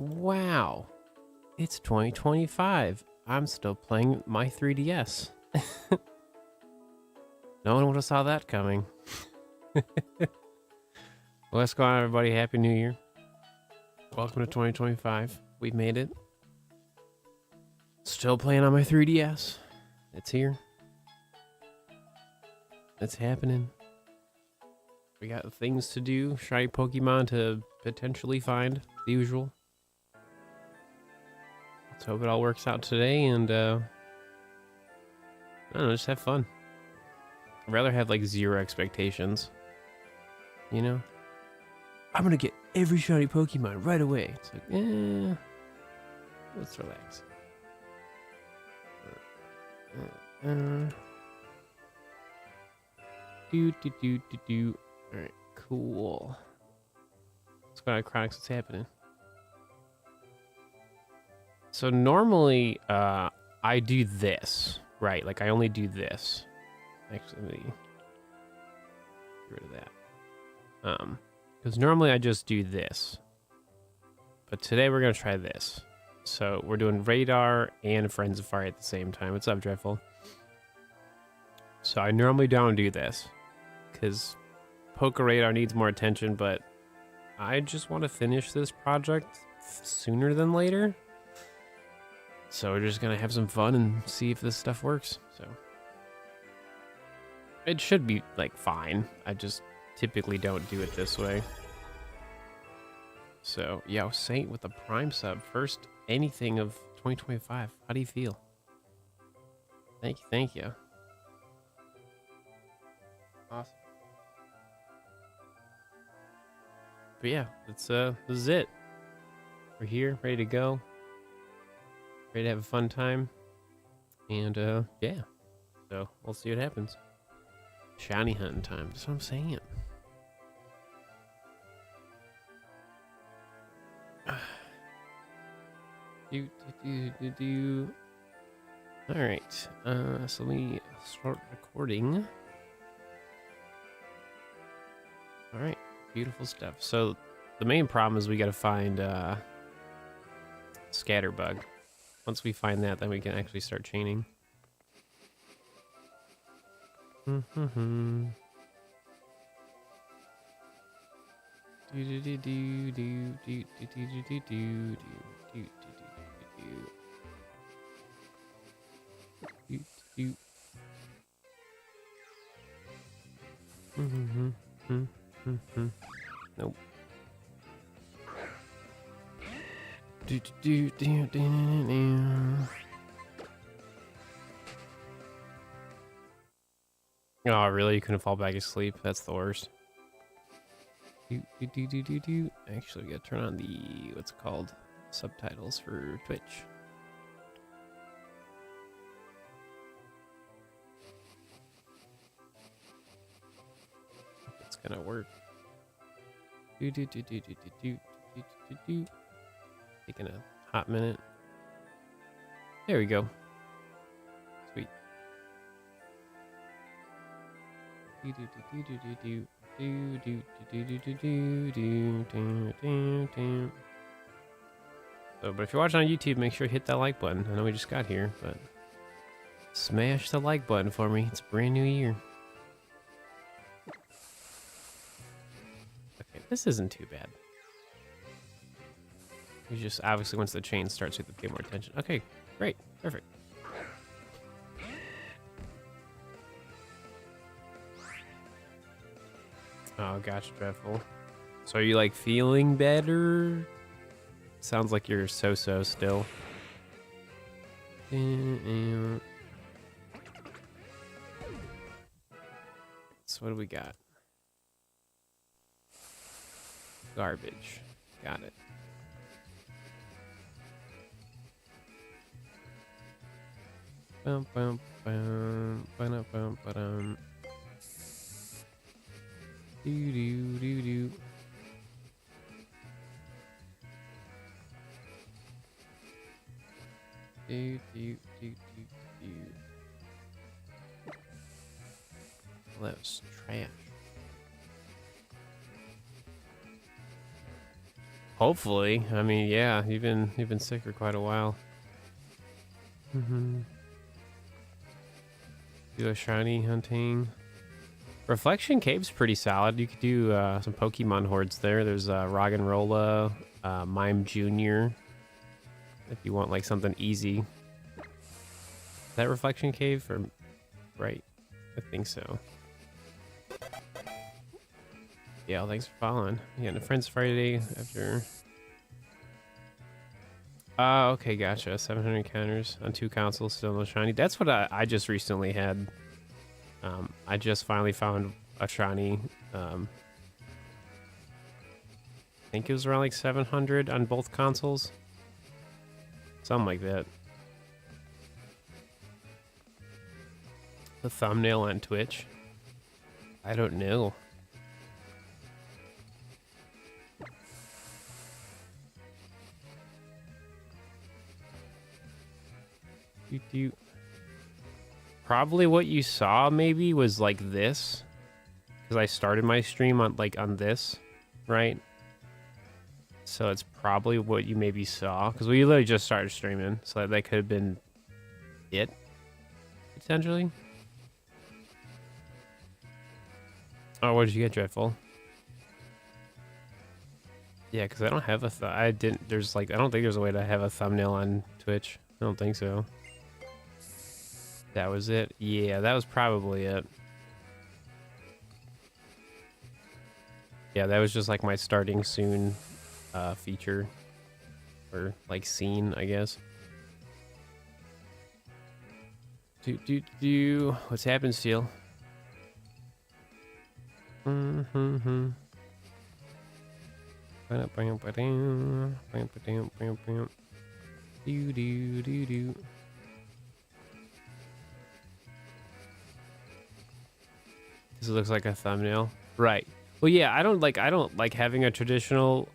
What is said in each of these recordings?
Wow, it's 2025. I'm still playing my 3DS. No one would have saw that coming. What's going on, everybody? Happy New Year. Welcome to 2025. We've made it. Still playing on my 3DS. It's here. It's happening. We got things to do. Shiny Pokemon to potentially find. The usual. Let's hope it all works out today and, I don't know, just have fun. I'd rather have, like, zero expectations. You know? I'm gonna get every shiny Pokemon right away. It's like, let's relax. Alright, cool. What's going on, Chronix? What's happening? So normally, I do this, right? Like, I only do this. Actually, let me get rid of that. Because normally I just do this. But today we're going to try this. So we're doing Radar and Friends of Fire at the same time. What's up, Dreadful? So I normally don't do this. Because Poké Radar needs more attention, but I just want to finish this project sooner than later. So we're just going to have some fun and see if this stuff works. So it should be, like, fine. I just typically don't do it this way. So, yeah, Saint with the Prime sub. First anything of 2025. How do you feel? Thank you, thank you. Awesome. But yeah, this is it. We're here, ready to go. Ready to have a fun time. And, yeah. So, we'll see what happens. Shiny hunting time. That's what I'm saying. Alright. So let me start recording. Alright. Beautiful stuff. So, the main problem is we gotta find, Scatterbug. Once we find that, then we can actually start chaining. Nope. Oh, really? You couldn't fall back asleep? That's the worst. Actually, we gotta turn on the, what's it called? Subtitles for Twitch. It's gonna work. Taking a hot minute. There we go. Sweet. So, but if you're watching on YouTube, make sure to hit that like button. I know we just got here, but smash the like button for me. It's a brand new year. Okay, this isn't too bad. We just, obviously, once the chain starts, we have to pay more attention. Okay, great. Perfect. Oh, gotcha, Dreadful. So are you, like, feeling better? Sounds like you're so-so still. So what do we got? Garbage. Got it. Bum, bum, bum, ba-dum, bum, ba-dum. Do. Well, that was trash. Hopefully. I mean, yeah, you've been sick for quite a while. Do a shiny hunting. Reflection Cave's pretty solid. You could do some Pokemon Hordes there. There's Roggenrola, Mime Jr. If you want like something easy. Is that Reflection Cave or right? I think so. Yeah, well, thanks for following. Yeah, and a Friends Friday after. Okay, gotcha. 700 encounters on 2 consoles, still no shiny. That's what I just recently had. I just finally found a shiny. I think it was around like 700 on both consoles. Something like that. The thumbnail on Twitch? I don't know. Probably what you saw maybe was like this, because I started my stream on this, right? So it's probably what you maybe saw, because we literally just started streaming, so that could have been it, potentially. Oh, what did you get, Dreadful? Yeah, because I don't have a I don't think there's a way to have a thumbnail on Twitch. I don't think so. That was it? Yeah, that was probably it. Yeah, that was just like my starting soon feature. Or like scene, I guess. What's happened, Steel? This looks like a thumbnail, right? Well, yeah, I don't like having a traditional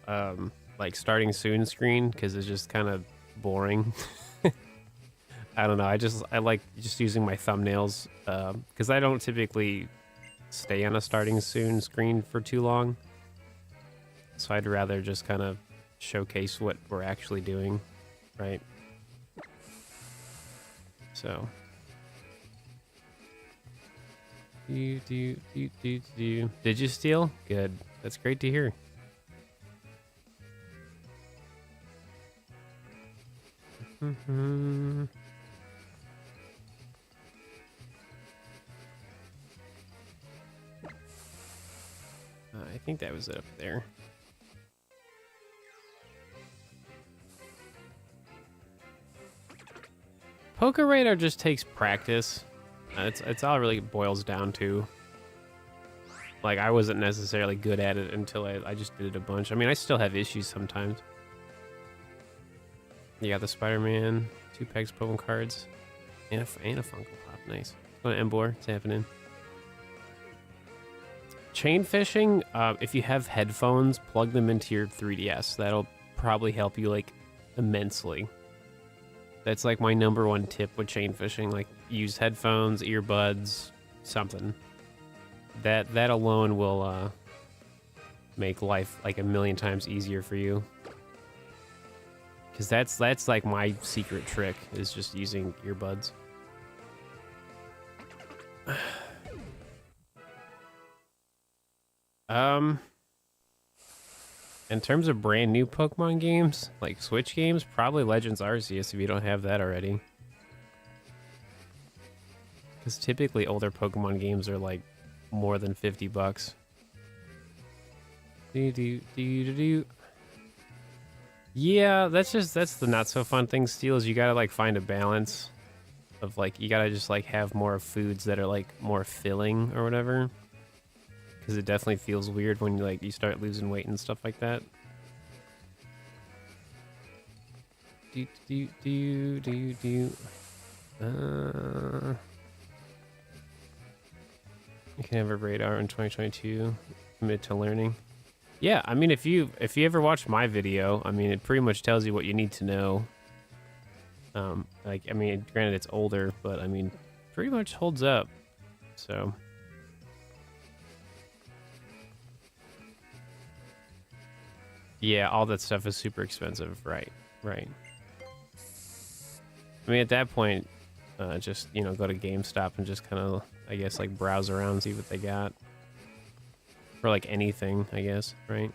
like starting soon screen because it's just kind of boring. I don't know. I like just using my thumbnails because I don't typically stay on a starting soon screen for too long. So I'd rather just kind of showcase what we're actually doing, right? So. Did you steal? Good. That's great to hear. I think that was it up there. Poké Radar just takes practice. It's all it really boils down to. Like, I wasn't necessarily good at it until I just did it a bunch. I mean, I still have issues sometimes. You got the Spider-Man, 2 packs Pokemon cards, and a Funko Pop. Nice. Going to Embor. It's happening. Chain fishing, if you have headphones, plug them into your 3DS. That'll probably help you, like, immensely. That's, like, my #1 tip with chain fishing. Like, use headphones, earbuds, something. That alone will make life, like, a million times easier for you. Because that's, like, my secret trick, is just using earbuds. In terms of brand new Pokemon games, like Switch games, probably Legends Arceus if you don't have that already. Because typically older Pokemon games are like more than $50. Yeah, that's the not so fun thing, Steel, is you gotta like find a balance of like, you gotta just like have more foods that are like more filling or whatever. Because it definitely feels weird when you start losing weight and stuff like that. You can have a radar in 2022. Commit to learning. Yeah, I mean, if you ever watch my video, I mean, it pretty much tells you what you need to know. Like, I mean, granted it's older, but I mean, pretty much holds up. So. Yeah, all that stuff is super expensive. Right, right. I mean, at that point, just, you know, go to GameStop and just kind of, I guess, like, browse around, see what they got. For, like, anything, I guess, right?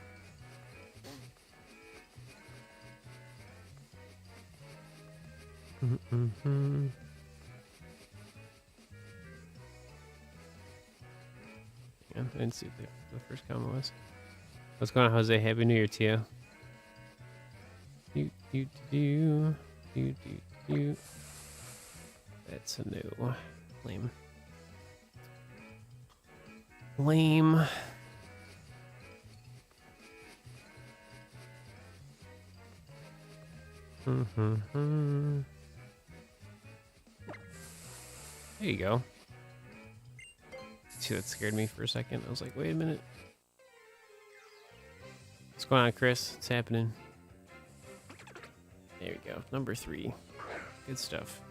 Mm-hmm. Yeah, I didn't see what the first comment was. What's going on, Jose? Happy New Year to you. Do. That's a new. Lame. Lame. Mm-hmm. There you go. See, that scared me for a second. I was like, wait a minute. What's going on, Chris? What's happening? There we go. Number 3. Good stuff.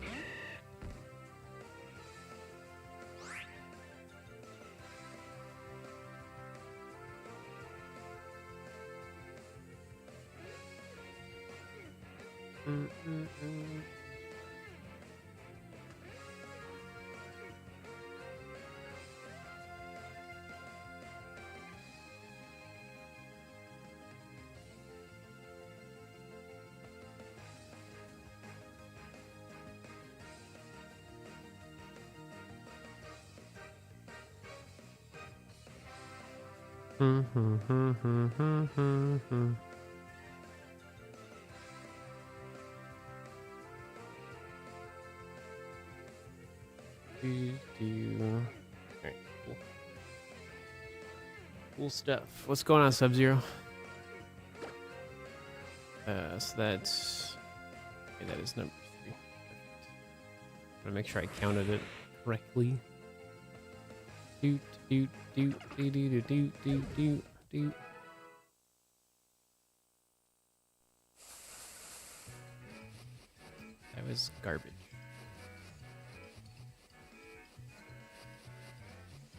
Alright, cool. Cool stuff. What's going on, Sub-Zero? So that's... Okay, that is number 3. I'm gonna make sure I counted it correctly. Doot. That was garbage.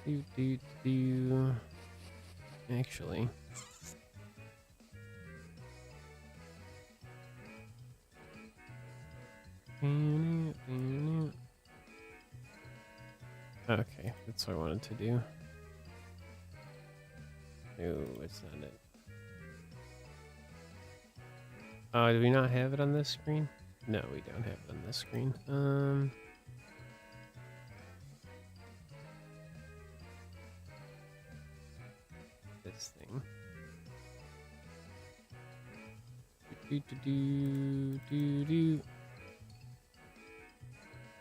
Do. Actually. Okay, that's what I wanted to do. No, it's not it. Oh, do we not have it on this screen? No, we don't have it on this screen. This thing. Do.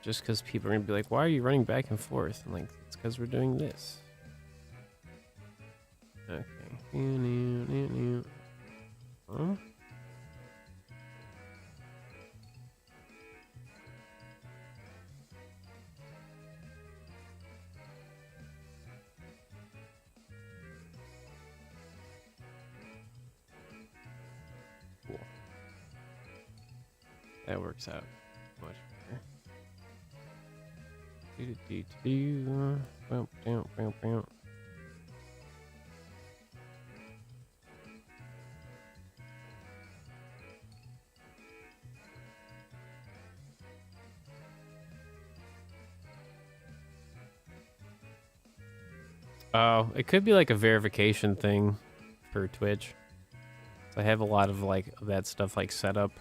Just because people are gonna be like, why are you running back and forth? I'm like, it's because we're doing this. Okay. Huh? Cool. That works out much better. Oh, it could be like a verification thing for Twitch. So I have a lot of like that stuff like set up.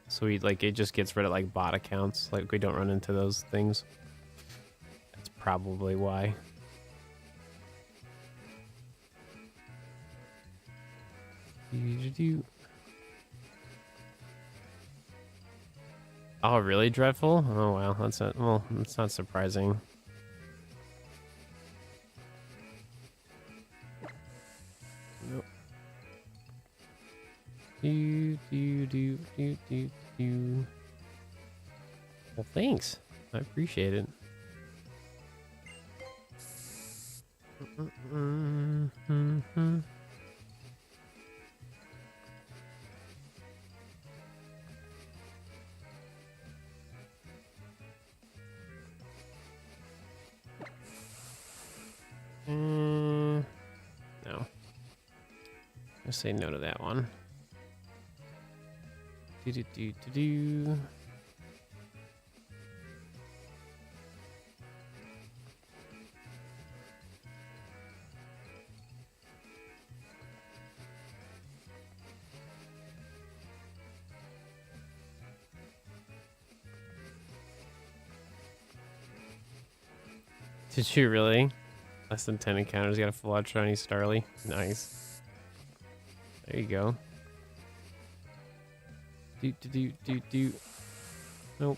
So we like it just gets rid of like bot accounts. Like we don't run into those things. That's probably why. Oh, really dreadful? Oh wow, that's not well. That's not surprising. Nope. Do. Well, thanks. I appreciate it. No. I'll say no to that one. Do do do do do. Did you really? Less than 10 encounters, got a full out shiny Starly. Nice. There you go. Do do do do do. Nope.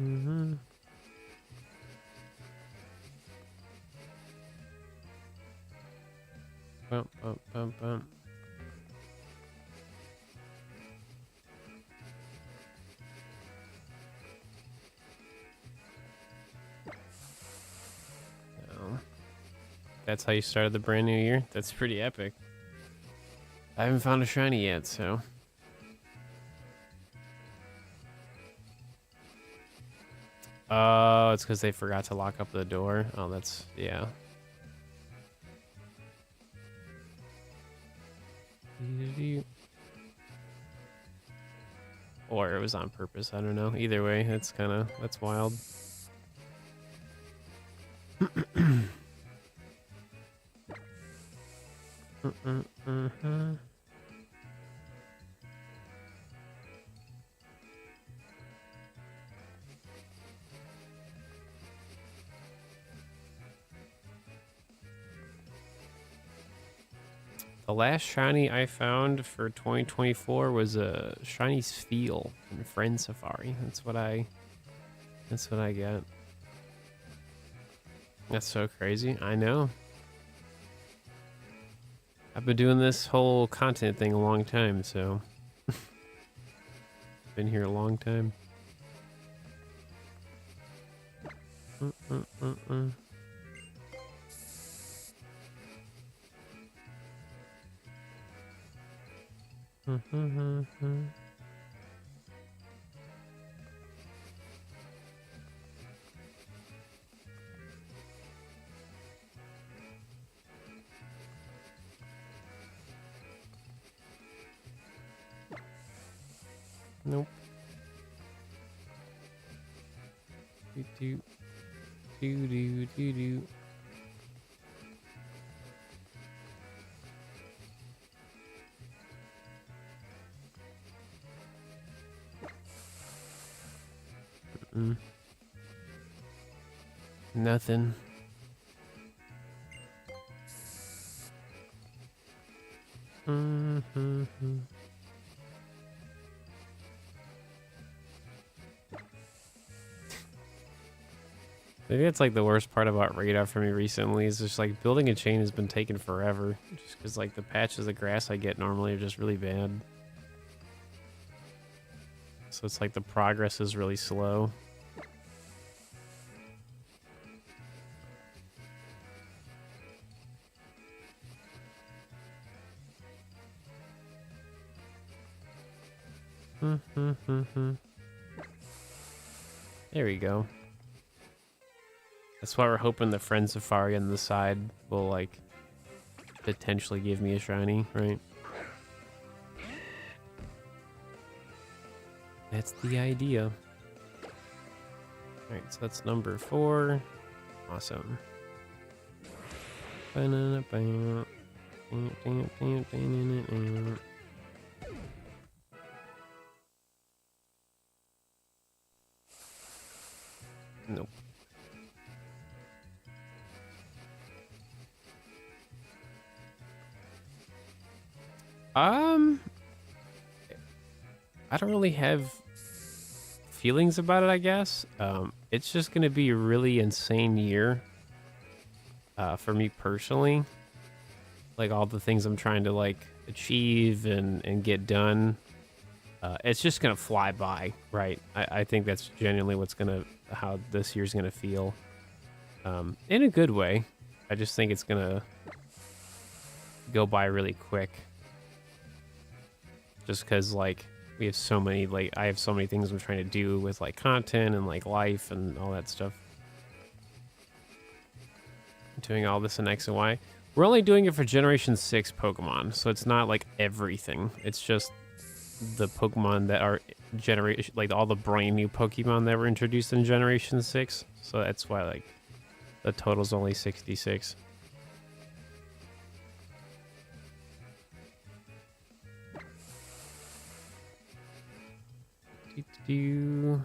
Mm-hmm. Bump, bump, bump, bump. That's how you started the brand new year? That's pretty epic. I haven't found a shiny yet, so. Oh, it's because they forgot to lock up the door. Oh, that's, yeah. Or it was on purpose, I don't know. Either way, that's wild. The last shiny I found for 2024 was a shiny Spheal in Friend Safari. That's what I got. That's so crazy. I know. I've been doing this whole content thing a long time, so been here a long time. Nope. Do do do do do. Nothing. Maybe it's like the worst part about Radar for me recently is just like building a chain has been taking forever. Just because like the patches of grass I get normally are just really bad. So it's like the progress is really slow. There we go. That's why we're hoping the Friend Safari on the side will, like, potentially give me a shiny, right? That's the idea. Alright, so that's number 4. Awesome. Nope. I don't really have feelings about it, I guess. It's just gonna be a really insane year for me personally. Like all the things I'm trying to like achieve and get done. It's just gonna fly by, right? I think that's genuinely how this year's gonna feel. In a good way. I just think it's gonna go by really quick. Just because, like, we have so many, like, I have so many things I'm trying to do with, like, content and, like, life and all that stuff. Doing all this in X and Y. We're only doing it for Generation 6 Pokemon, so it's not like everything. It's just the Pokemon that are generation, like all the brand new Pokemon that were introduced in Generation 6. So that's why like the total's only 66. Do.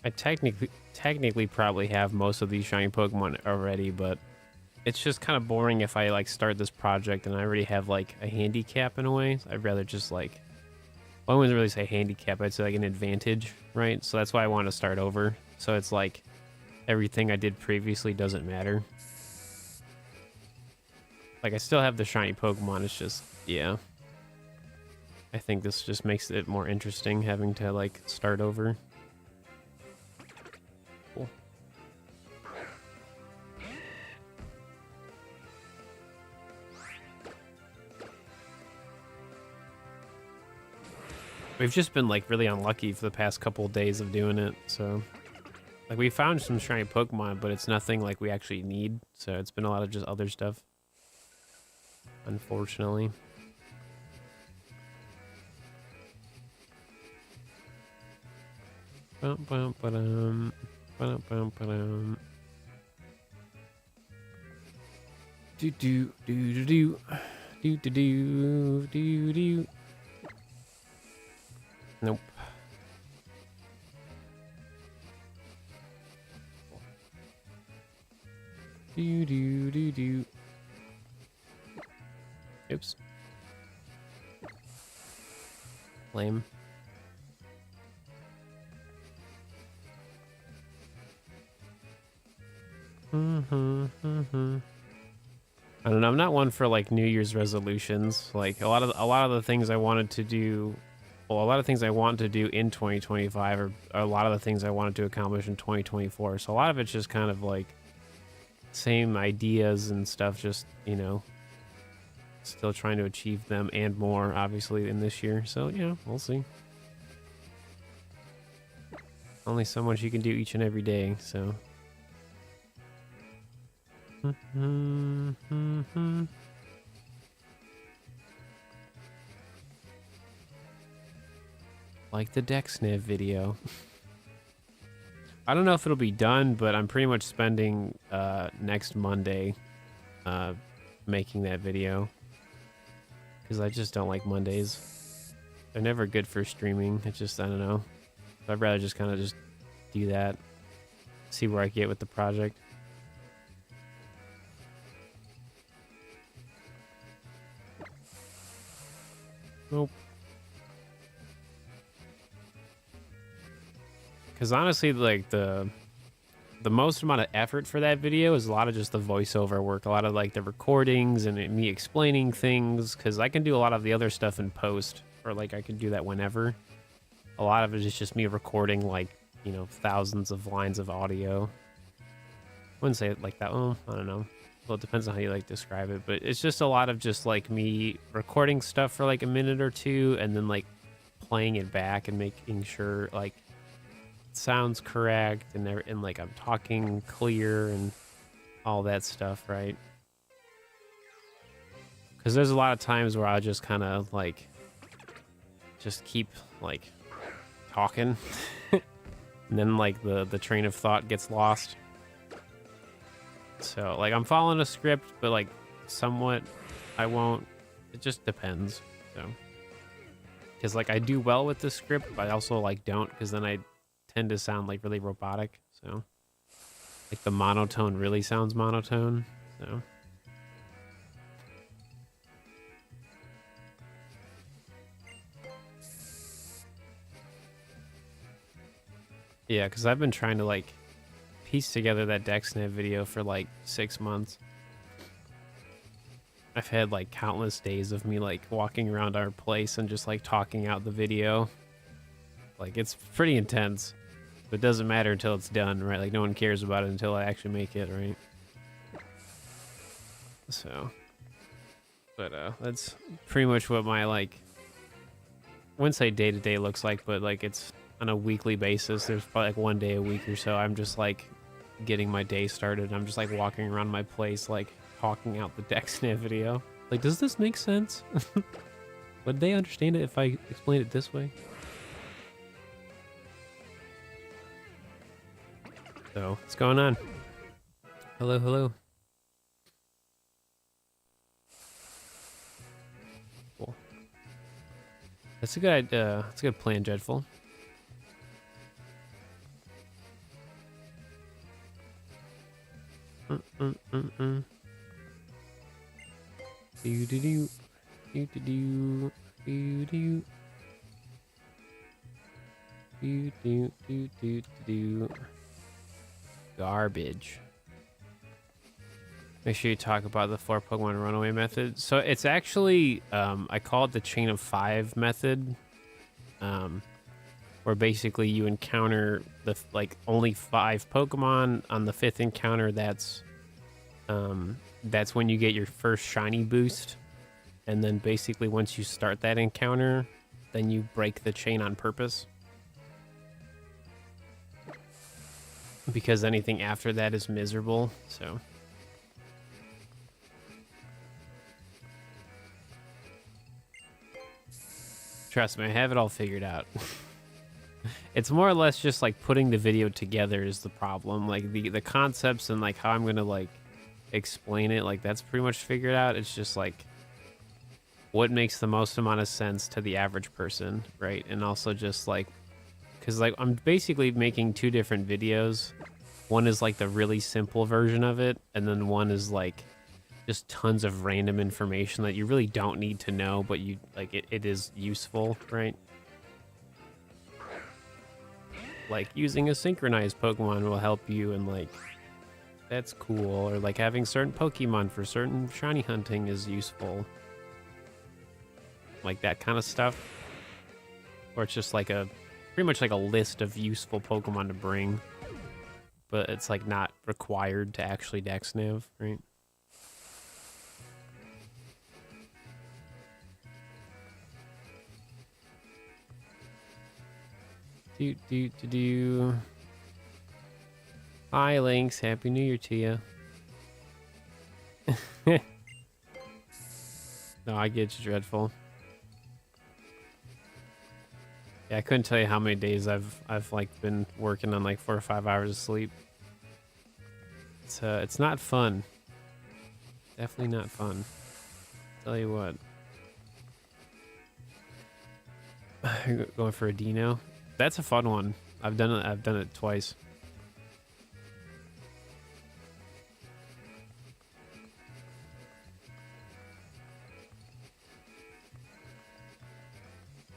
I technically probably have most of these shiny Pokemon already, but it's just kind of boring if I like start this project and I already have like a handicap in a way. I'd rather just like, well, I wouldn't really say handicap, I'd say like an advantage, right? So that's why I want to start over. So it's like everything I did previously doesn't matter. Like I still have the shiny Pokemon, it's just, yeah. I think this just makes it more interesting having to like start over. Cool. We've just been like really unlucky for the past couple of days of doing it, so like we found some shiny Pokemon, but it's nothing like we actually need, so it's been a lot of just other stuff, unfortunately. Bum, do do do do do do do do do. Nope. Do do do do. Oops. Lame. I don't know. I'm not one for like New Year's resolutions. Like a lot of the things I wanted to do, well, a lot of things I want to do in 2025 are a lot of the things I wanted to accomplish in 2024. So a lot of it's just kind of like same ideas and stuff. Just, you know, still trying to achieve them and more, obviously, in this year. So yeah, we'll see. Only so much you can do each and every day. So. Like the DexNav video. I don't know if it'll be done, but I'm pretty much spending next Monday making that video. Because I just don't like Mondays. They're never good for streaming. It's just, I don't know. I'd rather just kind of just do that. See where I get with the project. Nope. Because honestly, like the most amount of effort for that video is a lot of just the voiceover work, a lot of like the recordings and me explaining things. Because I can do a lot of the other stuff in post, or like I can do that whenever. A lot of it is just me recording like, you know, thousands of lines of audio. I wouldn't say it like that. Oh, I don't know. Well, it depends on how you like describe it, but it's just a lot of just like me recording stuff for like a minute or two and then like playing it back and making sure like it sounds correct and like I'm talking clear and all that stuff, right? Because there's a lot of times where I just kind of like just keep like talking and then like the train of thought gets lost. So, like, I'm following a script, but, like, somewhat I won't. It just depends, so. Because, like, I do well with the script, but I also, like, don't, because then I tend to sound, like, really robotic, so. Like, the monotone really sounds monotone, so. Yeah, because I've been trying to, like, piece together that DexNav video for like 6 months. I've had like countless days of me like walking around our place and just like talking out the video. Like it's pretty intense, but it doesn't matter until it's done, right? Like no one cares about it until I actually make it, right? So, but that's pretty much what my like wouldn't say day to day looks like, but like it's on a weekly basis. There's probably like 1 day a week or so. I'm just like getting my day started. I'm just like walking around my place, like talking out the DexNav video. Like, does this make sense? Would they understand it if I explained it this way? So, what's going on? Hello, hello. Cool. That's a good idea. That's a good plan, Dreadful. Do-do-do. Do-do-do. Do-do. Do-do-do-do-do. Garbage. Make sure you talk about the 4 Pokemon runaway method. So it's actually, I call it the chain of 5 method, where basically you encounter the only 5 Pokemon. On the 5th encounter, that's when you get your first shiny boost, and then basically once you start that encounter, then you break the chain on purpose. Because anything after that is miserable, so. Trust me, I have it all figured out. It's more or less just like putting the video together is the problem. Like the concepts and like how I'm gonna like explain it, like that's pretty much figured out. It's just like what makes the most amount of sense to the average person, right? And also just like, because like I'm basically making 2 different videos. One is like the really simple version of it, and then one is like just tons of random information that you really don't need to know, but you like it is useful, right? Like using a synchronized Pokemon will help you, and like that's cool. Or like having certain Pokemon for certain shiny hunting is useful. Like that kind of stuff. Or it's just like pretty much like a list of useful Pokemon to bring. But it's like not required to actually DexNav, right? Do. Hi, Lynx. Happy New Year to you. No, I get you, Dreadful. Yeah, I couldn't tell you how many days I've like been working on like 4 or 5 hours of sleep. It's not fun. Definitely not fun. Tell you what. Going for a Dino. That's a fun one. I've done it twice.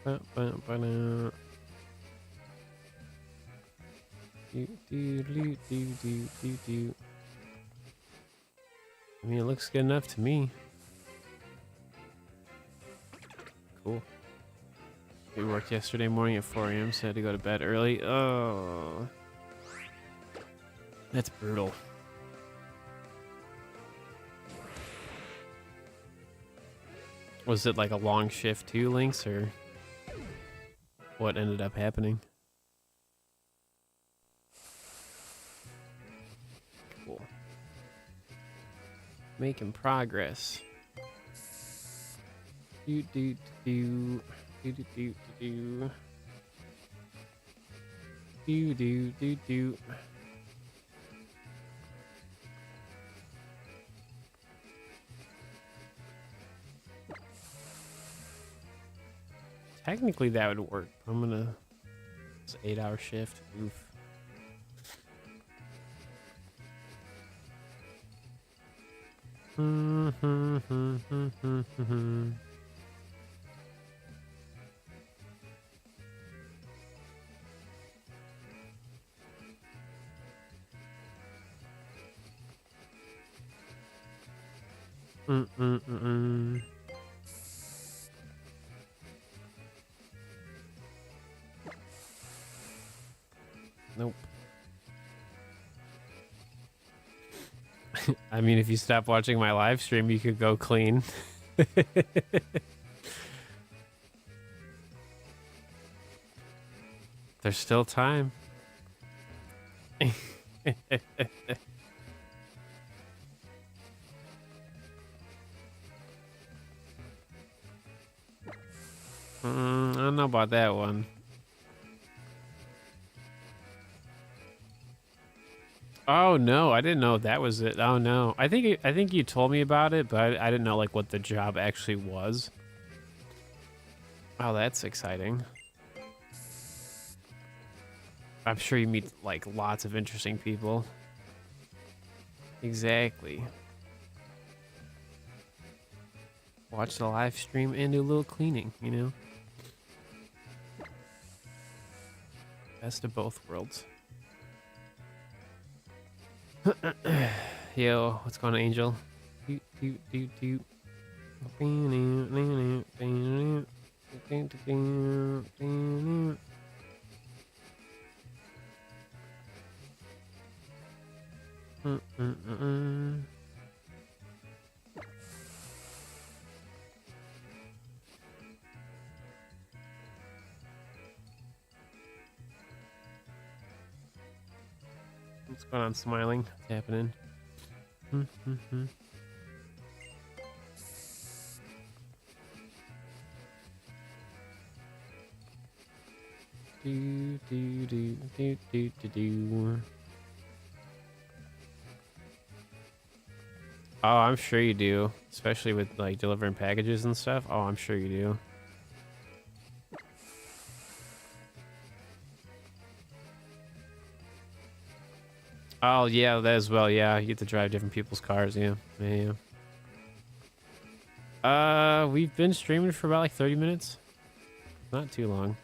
I mean, it looks good enough to me. Cool. We worked yesterday morning at 4 a.m., so I had to go to bed early. Oh. That's brutal. Was it like a long shift too, Lynx, or what ended up happening? Cool. Making progress. Do. Do. Technically that would work. I'm gonna. It's an 8-hour shift. Oof. Nope. I mean, if you stop watching my live stream, you could go clean. There's still time. I don't know about that one. Oh no, I didn't know that was it. Oh no, I think you told me about it, but I didn't know like what the job actually was. Oh, that's exciting. I'm sure you meet like lots of interesting people. Exactly. Watch the live stream and do a little cleaning, you know? Best of both worlds. Yo, what's going on, Angel? Doot, doot, doot, doot. What's going on, Smiling? What's happening? Do, do, do, do, do, do, do. Oh, I'm sure you do. Especially with like delivering packages and stuff. Oh, I'm sure you do. Oh, yeah, that as well. Yeah, you get to drive different people's cars. Yeah. Yeah. We've been streaming for about like 30 minutes. Not too long.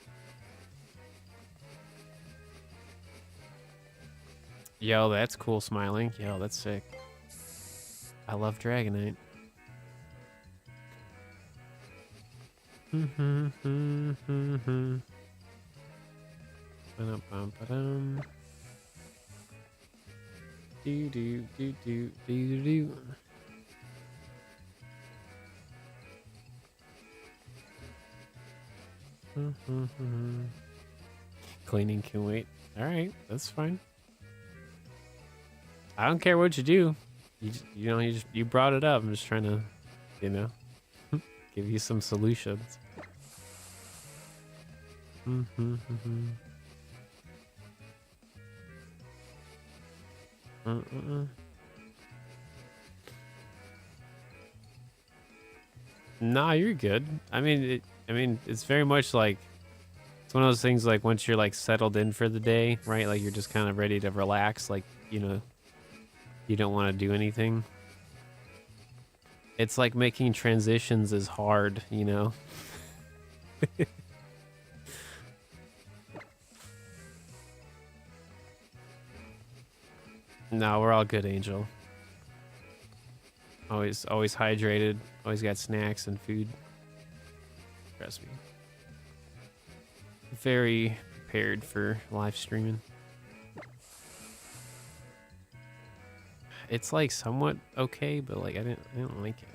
Yo, that's cool, Smiling. Yo, that's sick. I love Dragonite. Do do do do do do. Cleaning can wait. All right, that's fine. I don't care what you do. You brought it up. I'm just trying to, you know, give you some solutions. Nah, you're good. I mean, it's very much like it's one of those things. Like once you're like settled in for the day, right? Like you're just kind of ready to relax. Like you know, you don't want to do anything. It's like making transitions is hard, you know. No, we're all good, Angel. Always hydrated. Always got snacks and food. Trust me. Very prepared for live streaming. It's like somewhat okay, but like I didn't like it.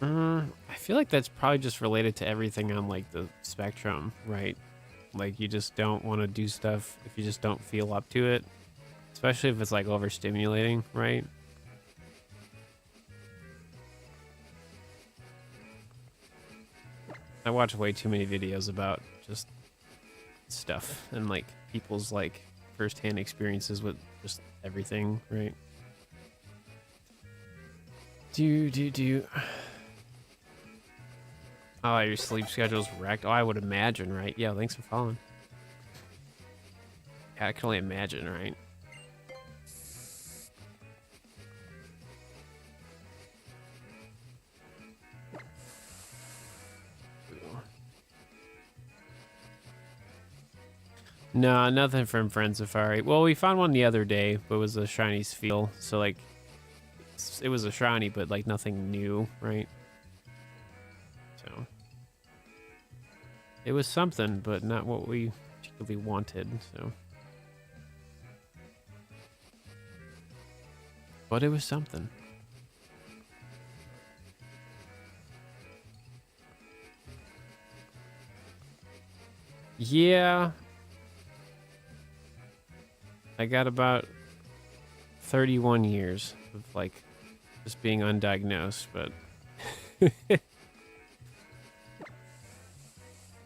I feel like that's probably just related to everything on like the spectrum, right? Like you just don't want to do stuff if you just don't feel up to it, especially if it's like overstimulating, right? I watch way too many videos about just stuff and like people's like firsthand experiences with just everything, right? Do. Oh, your sleep schedule's wrecked. Oh, I would imagine, right? Yeah, thanks for following. Yeah, I can only imagine, right? No, nothing from Friend Safari. Well, we found one the other day, but it was a shiny Spheal. So, like, it was a shiny, but, like, nothing new, right? So. It was something, but not what we particularly wanted, so. But it was something. Yeah. I got about 31 years of, like, just being undiagnosed, but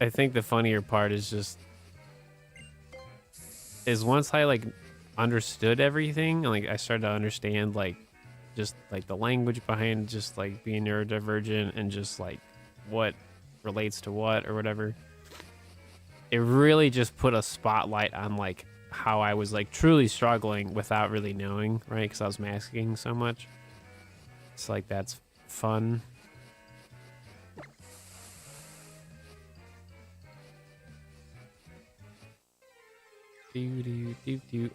I think the funnier part is once I, like, understood everything, like, I started to understand, like, just, like, the language behind just, like, being neurodivergent and just, like, what relates to what or whatever. It really just put a spotlight on, like, how I was, like, truly struggling without really knowing, right? Because I was masking so much. It's like, that's fun. Do do do do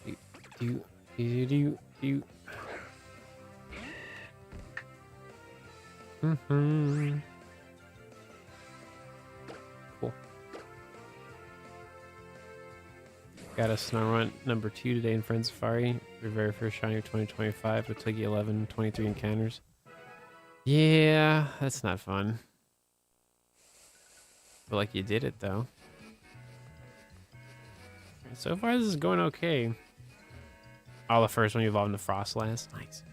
do do do do do. Cool. Got a Snarrunt number 2 today in Friend Safari. Your very first shiny of 2025 with Twiggy 11, 23 encounters. Yeah, that's not fun. But like you did it though. So far this is going okay. Oh, the first one you evolved into Frostlass. Nice.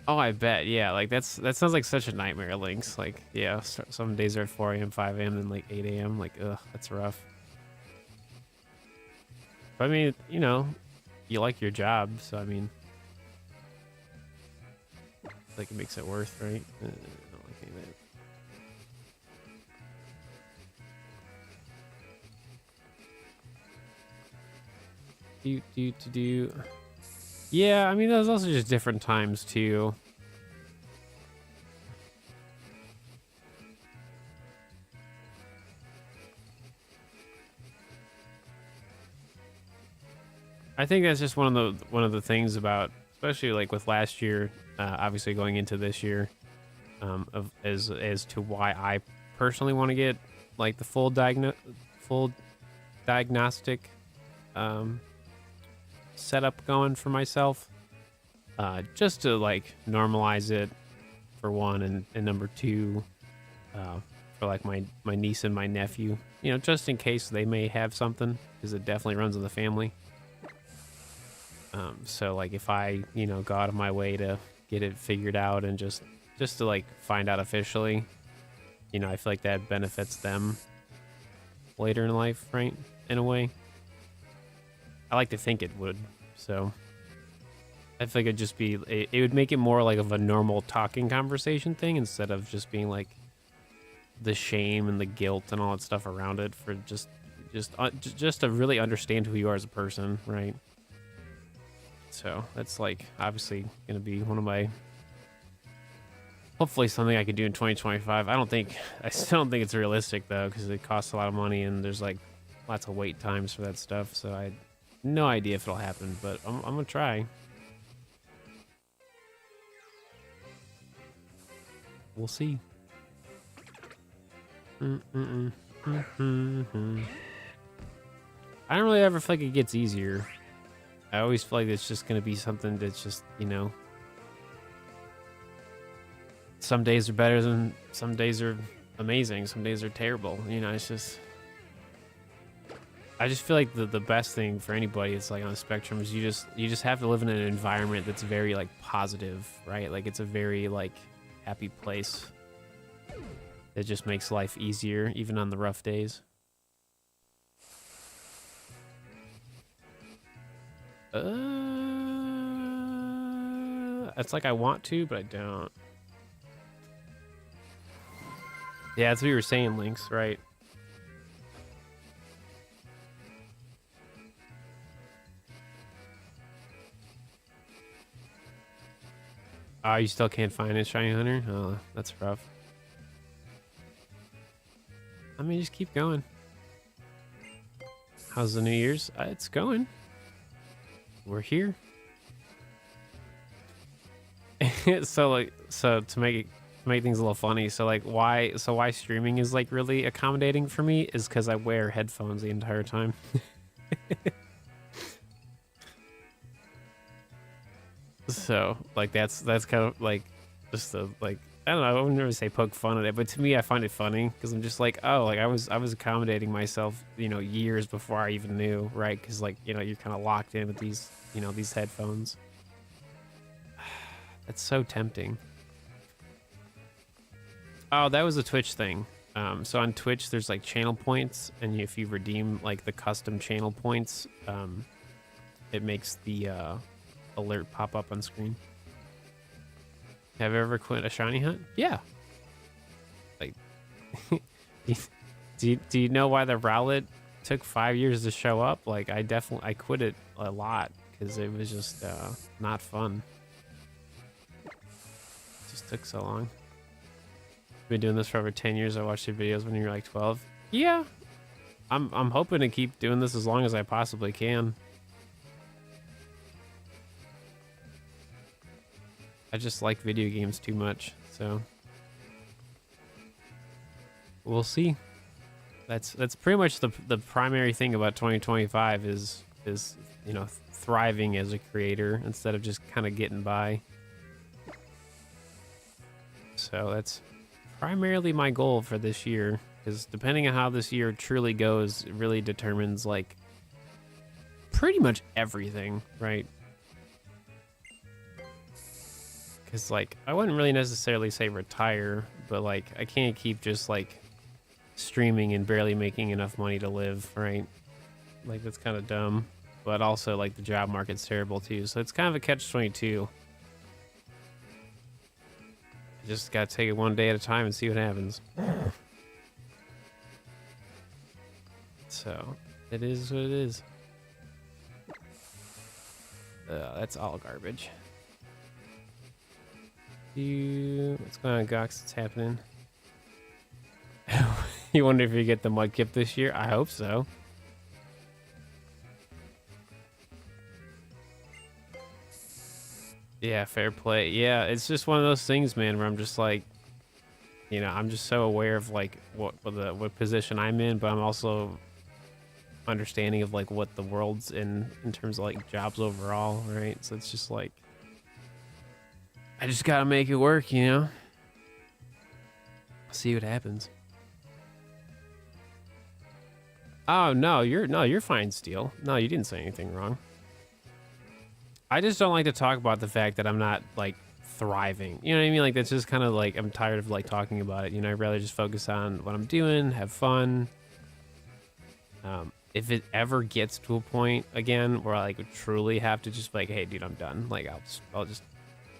Oh, I bet. Yeah, like that sounds like such a nightmare, Lynx. Like, yeah, some days are at 4 a.m., 5 a.m., then like 8 a.m. Like, ugh, that's rough. But I mean, you know, you like your job, so I mean, like it makes it worth, right? I don't like any of that. Do. Yeah, I mean, there's also just different times too. I think that's just one of the things about, especially like with last year, obviously going into this year, as to why I personally want to get like the full diagnostic setup going for myself, just to like normalize it for one, and number two, for like my niece and my nephew, you know, just in case they may have something, because it definitely runs in the family. So like if I, you know, go out of my way to get it figured out and just to like find out officially, you know, I feel like that benefits them later in life, right? In a way. I like to think it would, so I feel like it'd just be, it would make it more like of a normal talking conversation thing instead of just being like the shame and the guilt and all that stuff around it, for just to really understand who you are as a person, right? So that's like obviously gonna be one of my, hopefully something I could do in 2025. I still don't think it's realistic though, because it costs a lot of money and there's like lots of wait times for that stuff. So I had no idea if it'll happen, but I'm gonna try. We'll see. I don't really ever feel like it gets easier. I always feel like it's just going to be something that's just, you know, some days are better than, some days are amazing, some days are terrible. You know, it's just, I just feel like the best thing for anybody is like on the spectrum is you just have to live in an environment that's very like positive, right? Like it's a very like happy place that just makes life easier even on the rough days. It's like I want to, but I don't. Yeah, that's what you were saying, Lynx, right? Oh, you still can't find a shiny hunter? Oh, that's rough. I mean, just keep going. How's the New Year's? It's going. We're here. So to make to make things a little funny. So like why streaming is like really accommodating for me is because I wear headphones the entire time. So like that's kind of like just the like I don't know, I wouldn't really say poke fun at it, but to me I find it funny because I'm just like, oh, like I was accommodating myself, you know, years before I even knew, right? Because like, you know, you're kind of locked in with these, you know, these headphones. That's so tempting. Oh, that was a Twitch thing. So on Twitch, there's like channel points, and if you redeem like the custom channel points, it makes the alert pop up on screen. Have you ever quit a shiny hunt? Yeah. Like, do you know why the Rowlet took 5 years to show up? Like, I quit it a lot because it was just not fun. It just took so long. Been doing this for over 10 years. I watched your videos when you were like 12. Yeah, I'm hoping to keep doing this as long as I possibly can. I just like video games too much, so we'll see. That's pretty much the primary thing about 2025 is you know, thriving as a creator instead of just kind of getting by. So that's primarily my goal for this year, because depending on how this year truly goes, it really determines like pretty much everything, right? Because like I wouldn't really necessarily say retire, but like I can't keep just like streaming and barely making enough money to live, right? Like that's kind of dumb, but also like the job market's terrible too, so it's kind of a catch-22. Just gotta take it one day at a time and see what happens. So it is what it is. That's all garbage. What's going on, Gox? What's happening? You wonder if you get the Mudkip this year? I hope so. Yeah, fair play. Yeah, it's just one of those things, man, where I'm just like, you know, I'm just so aware of like what position I'm in, but I'm also understanding of like what the world's in terms of like jobs overall, right? So it's just like I just gotta make it work, you know? See what happens. Oh no, you're fine, Steel. No, you didn't say anything wrong. I just don't like to talk about the fact that I'm not like thriving. You know what I mean? Like that's just kind of like I'm tired of like talking about it. You know, I'd rather just focus on what I'm doing, have fun. If it ever gets to a point again where I like truly have to just like, hey, dude, I'm done. Like I'll just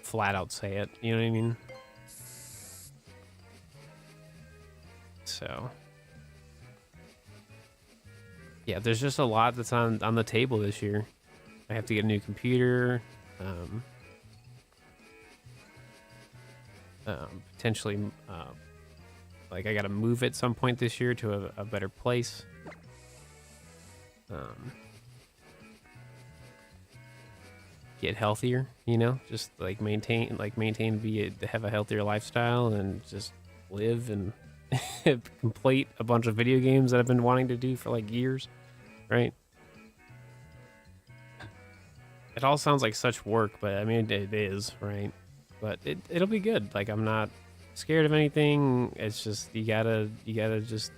flat out say it. You know what I mean? So yeah, there's just a lot that's on the table this year. I have to get a new computer, potentially, like I got to move at some point this year to a better place. Get healthier, you know, just like maintain, have a healthier lifestyle and just live and complete a bunch of video games that I've been wanting to do for like years, right? It all sounds like such work, but I mean, it is, right? But it'll be good. Like, I'm not scared of anything. It's just, you gotta just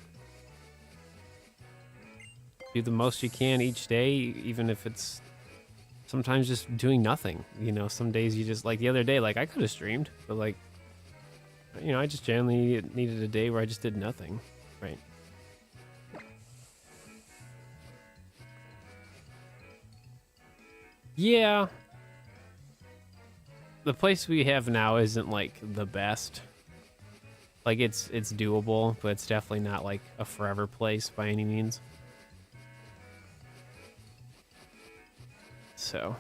do the most you can each day, even if it's sometimes just doing nothing. You know, some days you just, like the other day, like I could have streamed, but like, you know, I just generally needed a day where I just did nothing, right? Yeah. The place we have now isn't like the best. Like it's doable, but it's definitely not like a forever place by any means. So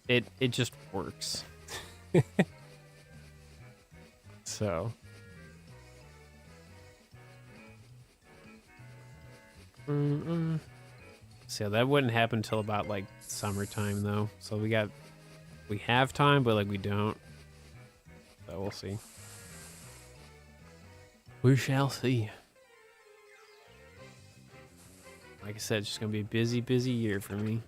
it just works. So so that wouldn't happen until about like summertime though. So we have time, but like we don't. So we'll see. We shall see. Like I said, it's just gonna be a busy, busy year for me.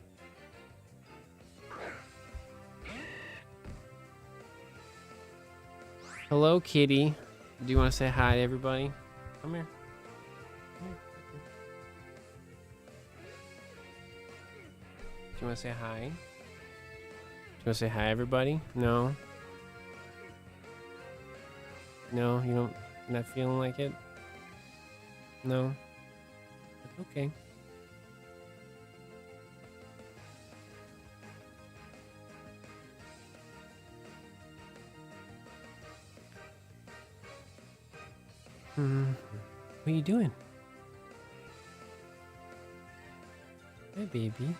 Hello, kitty. Do you want to say hi to everybody? Come here. Come here. Do you want to say hi? Do you want to say hi, everybody? No. No, you don't. You're not feeling like it? No. Okay. What are you doing? Hi, baby. You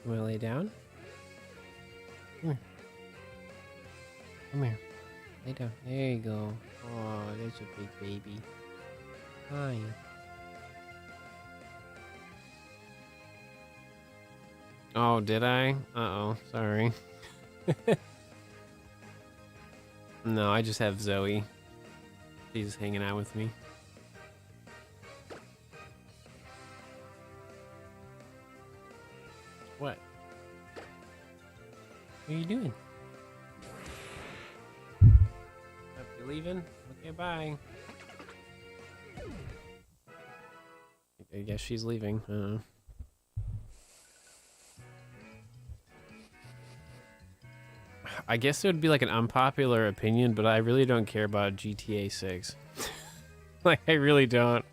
want to lay down? Come here. Come here. Lay down. There you go. Oh, there's a big baby. Hi. Oh, did I? Uh-oh. Sorry. No, I just have Zoe. She's hanging out with me. What? What are you doing? You leaving? Okay, bye. I guess she's leaving. I guess it would be like an unpopular opinion, but I really don't care about GTA 6. Like, I really don't.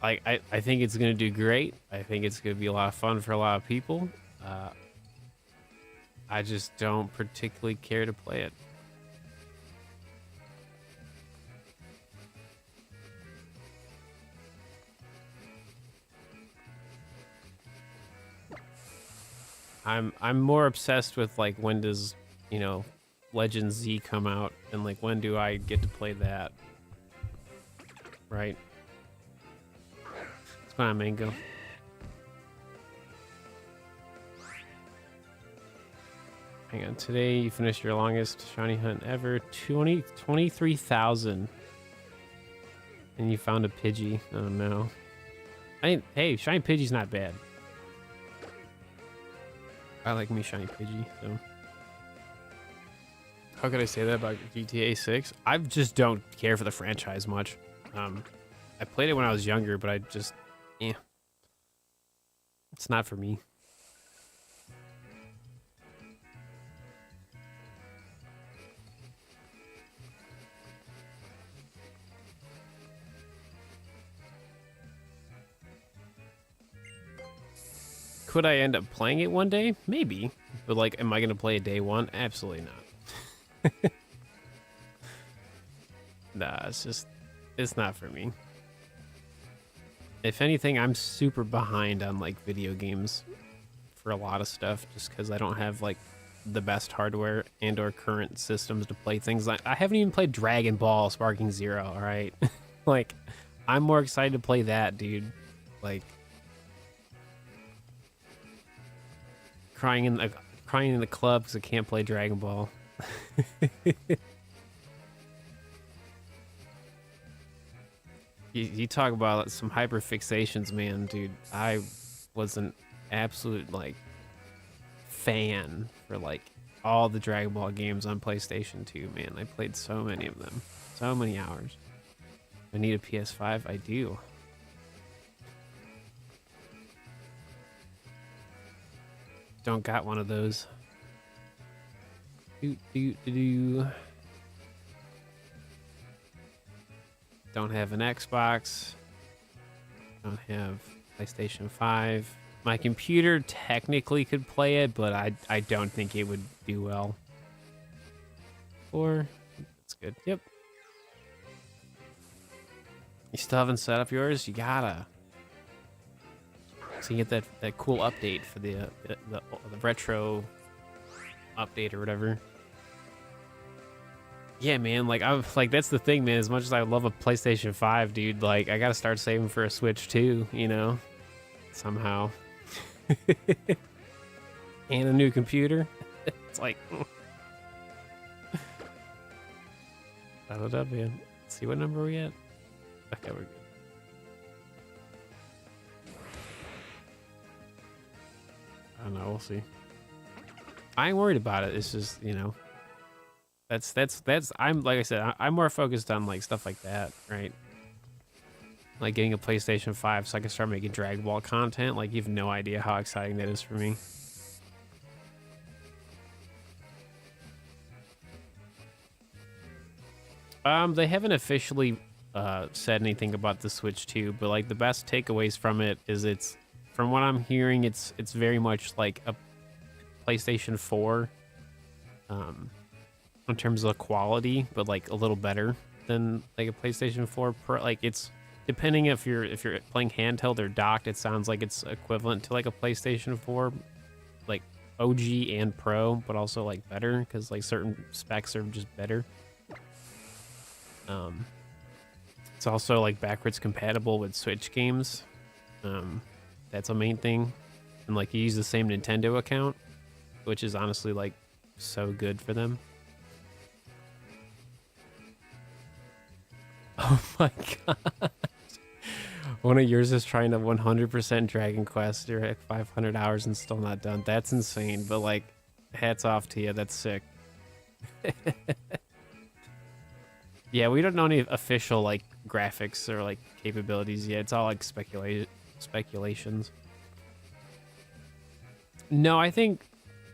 Like, I think it's going to do great. I think it's going to be a lot of fun for a lot of people. I just don't particularly care to play it. I'm more obsessed with, like, when does, you know, Legend Z come out, and like when do I get to play that? Right? What's going on, Mango? Hang on, today you finished your longest shiny hunt ever, 23,000. And you found a Pidgey. Oh no. Hey, shiny Pidgey's not bad. I like me shiny Pidgey, so. How could I say that about GTA 6? I just don't care for the franchise much. I played it when I was younger, but I just, it's not for me. Could I end up playing it one day? Maybe. But like, am I going to play it day one? Absolutely not. Nah, it's not for me. If anything, I'm super behind on like video games for a lot of stuff just because I don't have like the best hardware and or current systems to play things like. I haven't even played Dragon Ball Sparking Zero, all right? Like, I'm more excited to play that, dude. Like, crying in the club because I can't play Dragon Ball. You talk about some hyperfixations, man, dude. I was an absolute like fan for like all the Dragon Ball games on PlayStation 2, man. I played so many of them, so many hours. I need a PS5. I do. Don't got one of those. Don't have an Xbox. Don't have PlayStation 5. My computer technically could play it, but I don't think it would do well. Or that's good. Yep. You still haven't set up yours? You gotta. So you get that cool update for the retro update or whatever. Yeah, man, like that's the thing, man. As much as I love a PlayStation 5, dude, like I gotta start saving for a Switch too, you know, somehow. And a new computer. It's like, dial it up, man. Let's see what number we at. Okay, we're good. I don't know. We'll see. I ain't worried about it. It's just, you know, that's. I'm like I said, I'm more focused on like stuff like that, right? Like getting a PlayStation 5 so I can start making Dragon Ball content. Like, you have no idea how exciting that is for me. They haven't officially said anything about the Switch 2, but like the best takeaways from it is it's, from what I'm hearing, it's very much like a PlayStation 4 in terms of quality, but like a little better than like a PlayStation 4 Pro. Like, it's depending if you're playing handheld or docked, it sounds like it's equivalent to like a PlayStation 4, like OG and Pro, but also like better because like certain specs are just better. It's also like backwards compatible with Switch games. That's a main thing. And like you use the same Nintendo account, which is honestly like so good for them. Oh my god. One of yours is trying to 100% Dragon Quest. You're at 500 hours and still not done. That's insane, but like, hats off to you. That's sick. Yeah, we don't know any official like graphics or like capabilities yet. It's all like speculations. No, I think,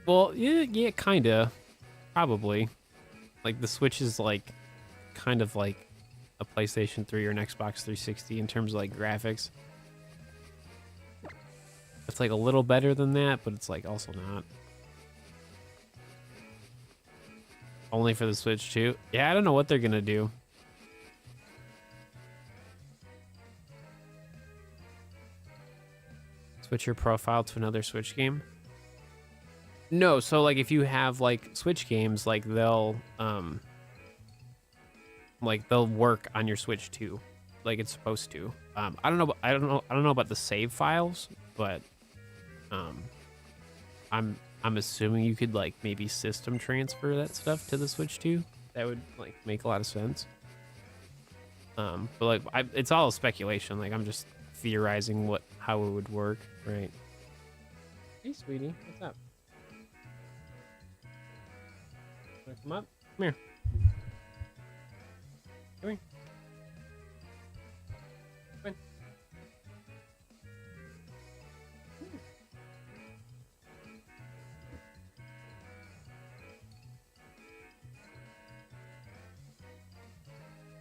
well, yeah, kinda, probably. Like the Switch is like kind of like a PlayStation 3 or an Xbox 360 in terms of like graphics. It's like a little better than that, but it's like also not. Only for the Switch 2? Yeah, I don't know what they're gonna do. Switch your profile to another Switch game? No, so like if you have like Switch games, like they'll work on your Switch too, like it's supposed to. I don't know about the save files, but I'm assuming you could like maybe system transfer that stuff to the Switch 2. That would like make a lot of sense. But like it's all speculation. Like I'm just theorizing how it would work, right? Hey, sweetie, what's up? Wanna come up? Come here. Come here. Come in.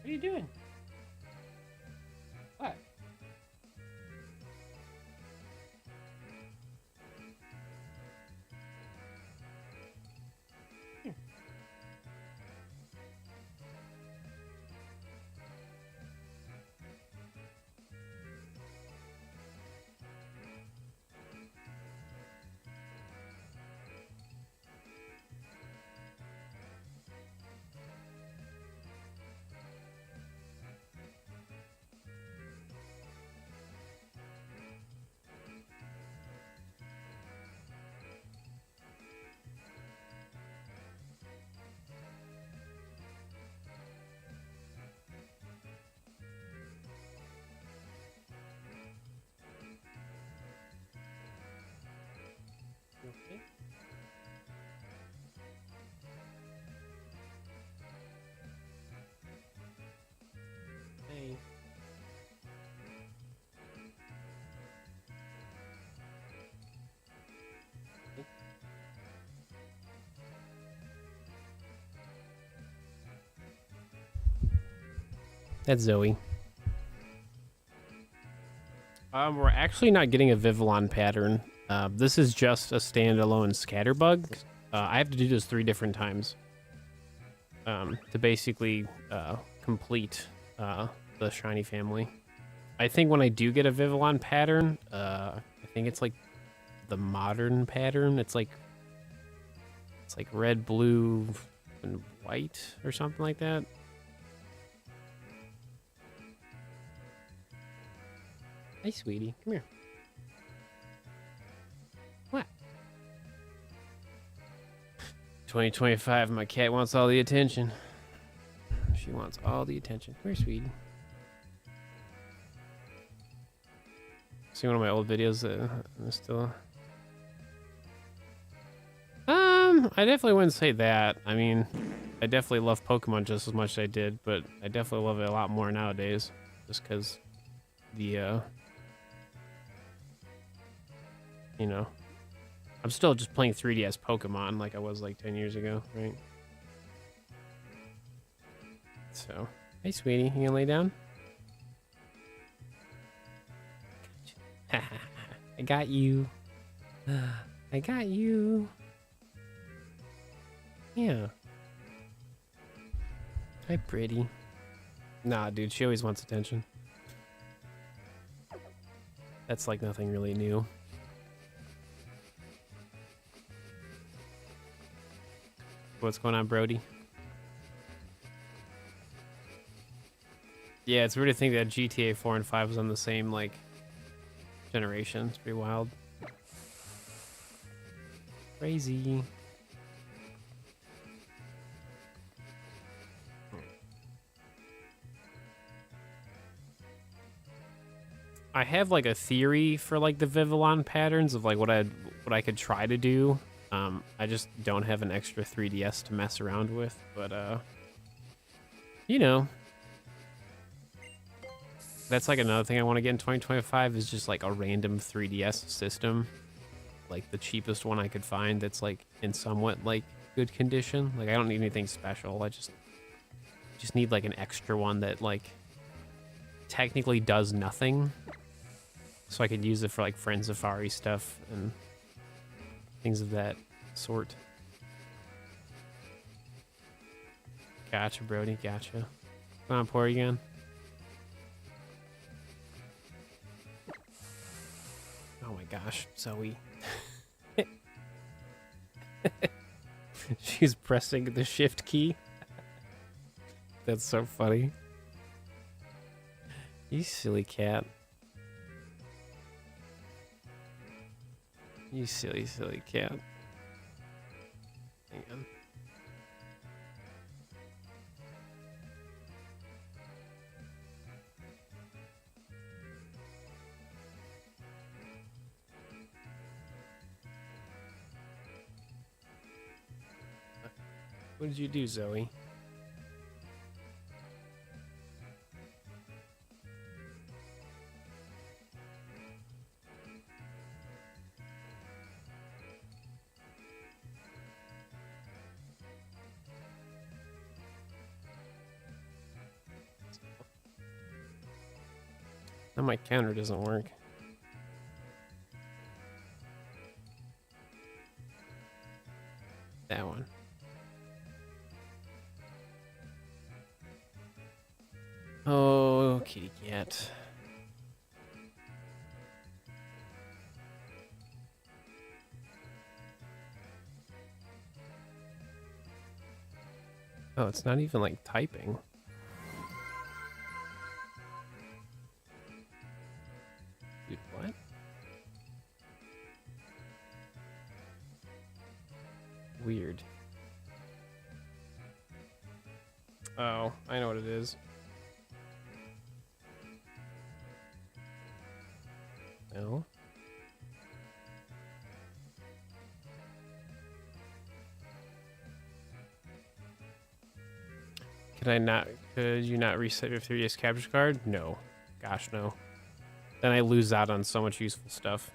What are you doing? What? Here. You okay? Hey. That's Zoe. We're actually not getting a Vivillon pattern. This is just a standalone scatterbug. I have to do this 3 different times to basically complete the shiny family. I think when I do get a Vivillon pattern, I think it's like the modern pattern. It's like red, blue, and white or something like that. Hey, sweetie, come here. What? 2025, my cat wants all the attention. She wants all the attention. Come here, sweetie. See one of my old videos that I'm still... I definitely wouldn't say that. I mean, I definitely love Pokemon just as much as I did, but I definitely love it a lot more nowadays. Just because the, you know, I'm still just playing 3DS Pokemon like I was like 10 years ago, right? So, hey, sweetie, you gonna lay down? I got you. I got you. Yeah. Hi, pretty. Nah, dude, she always wants attention. That's like nothing really new. What's going on, Brody? Yeah, it's weird to think that GTA 4 and 5 was on the same, like, generation. It's pretty wild. Crazy. I have like a theory for like the Vivillon patterns of like what I could try to do. I just don't have an extra 3DS to mess around with, but you know, that's like another thing I want to get in 2025 is just like a random 3DS system, like the cheapest one I could find that's like in somewhat like good condition. Like I don't need anything special. I just need like an extra one that like technically does nothing. So I could use it for like Friend Safari stuff and things of that sort. Gotcha, Brody, gotcha. Come on, pour again. Oh my gosh, Zoe. She's pressing the shift key. That's so funny. You silly cat. You silly, silly cat. Hang on. What did you do, Zoe? Now my counter doesn't work. That one. Oh, kitty cat. Oh, it's not even like typing. Dude, what? Weird. Oh, I know what it is. No. Could you not reset your 3DS capture card? No. Gosh, no. Then I lose out on so much useful stuff.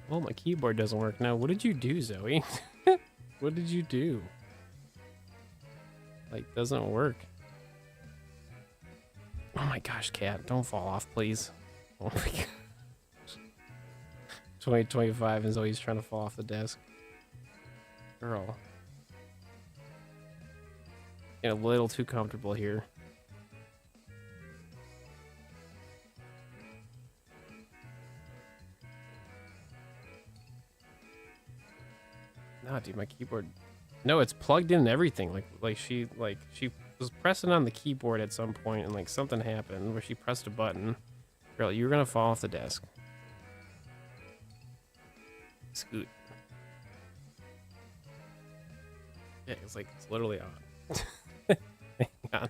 Well, my keyboard doesn't work now. What did you do, Zoe? What did you do? Like, doesn't work. Oh my gosh, cat, don't fall off, please. Oh my gosh. 2025 is always trying to fall off the desk. Girl. Get a little too comfortable here. Nah, dude, my keyboard. No, it's plugged in and everything. Like she was pressing on the keyboard at some point, and like something happened where she pressed a button. Girl, you're gonna fall off the desk. Scoot. Yeah, it's like it's literally on. Hang on.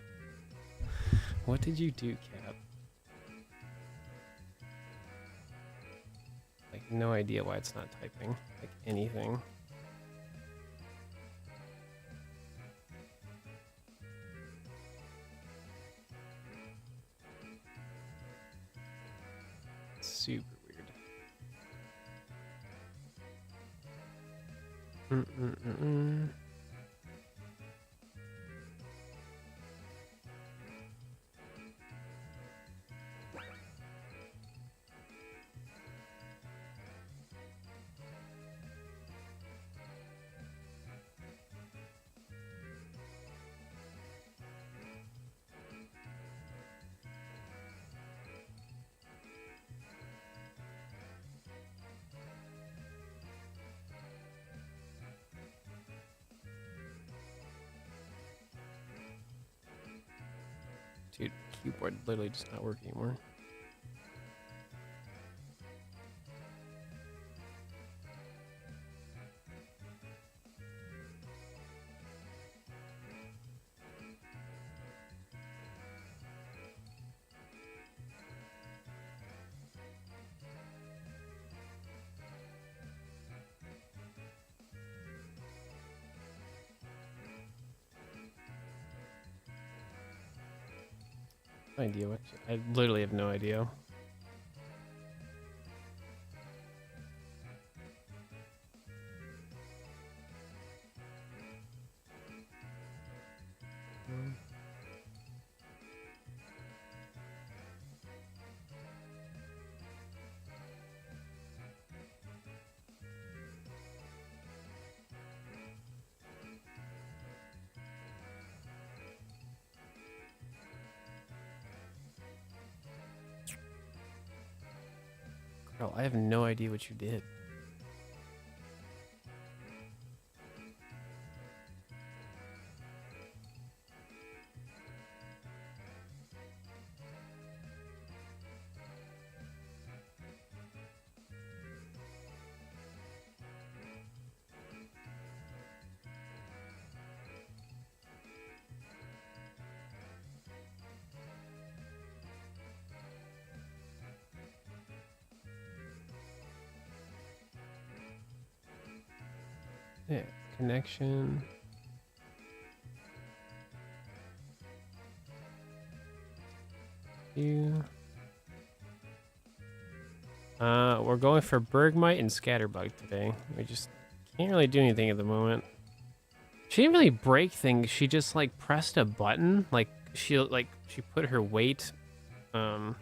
What did you do, Cat? Like, no idea why it's not typing like anything. Super weird. Dude, keyboard literally just not working anymore. No idea what. I literally have no idea. Girl, I have no idea what you did. Yeah, connection. We're going for Bergmite and Scatterbug today. We just can't really do anything at the moment. She didn't really break things. She just like pressed a button. Like she put her weight on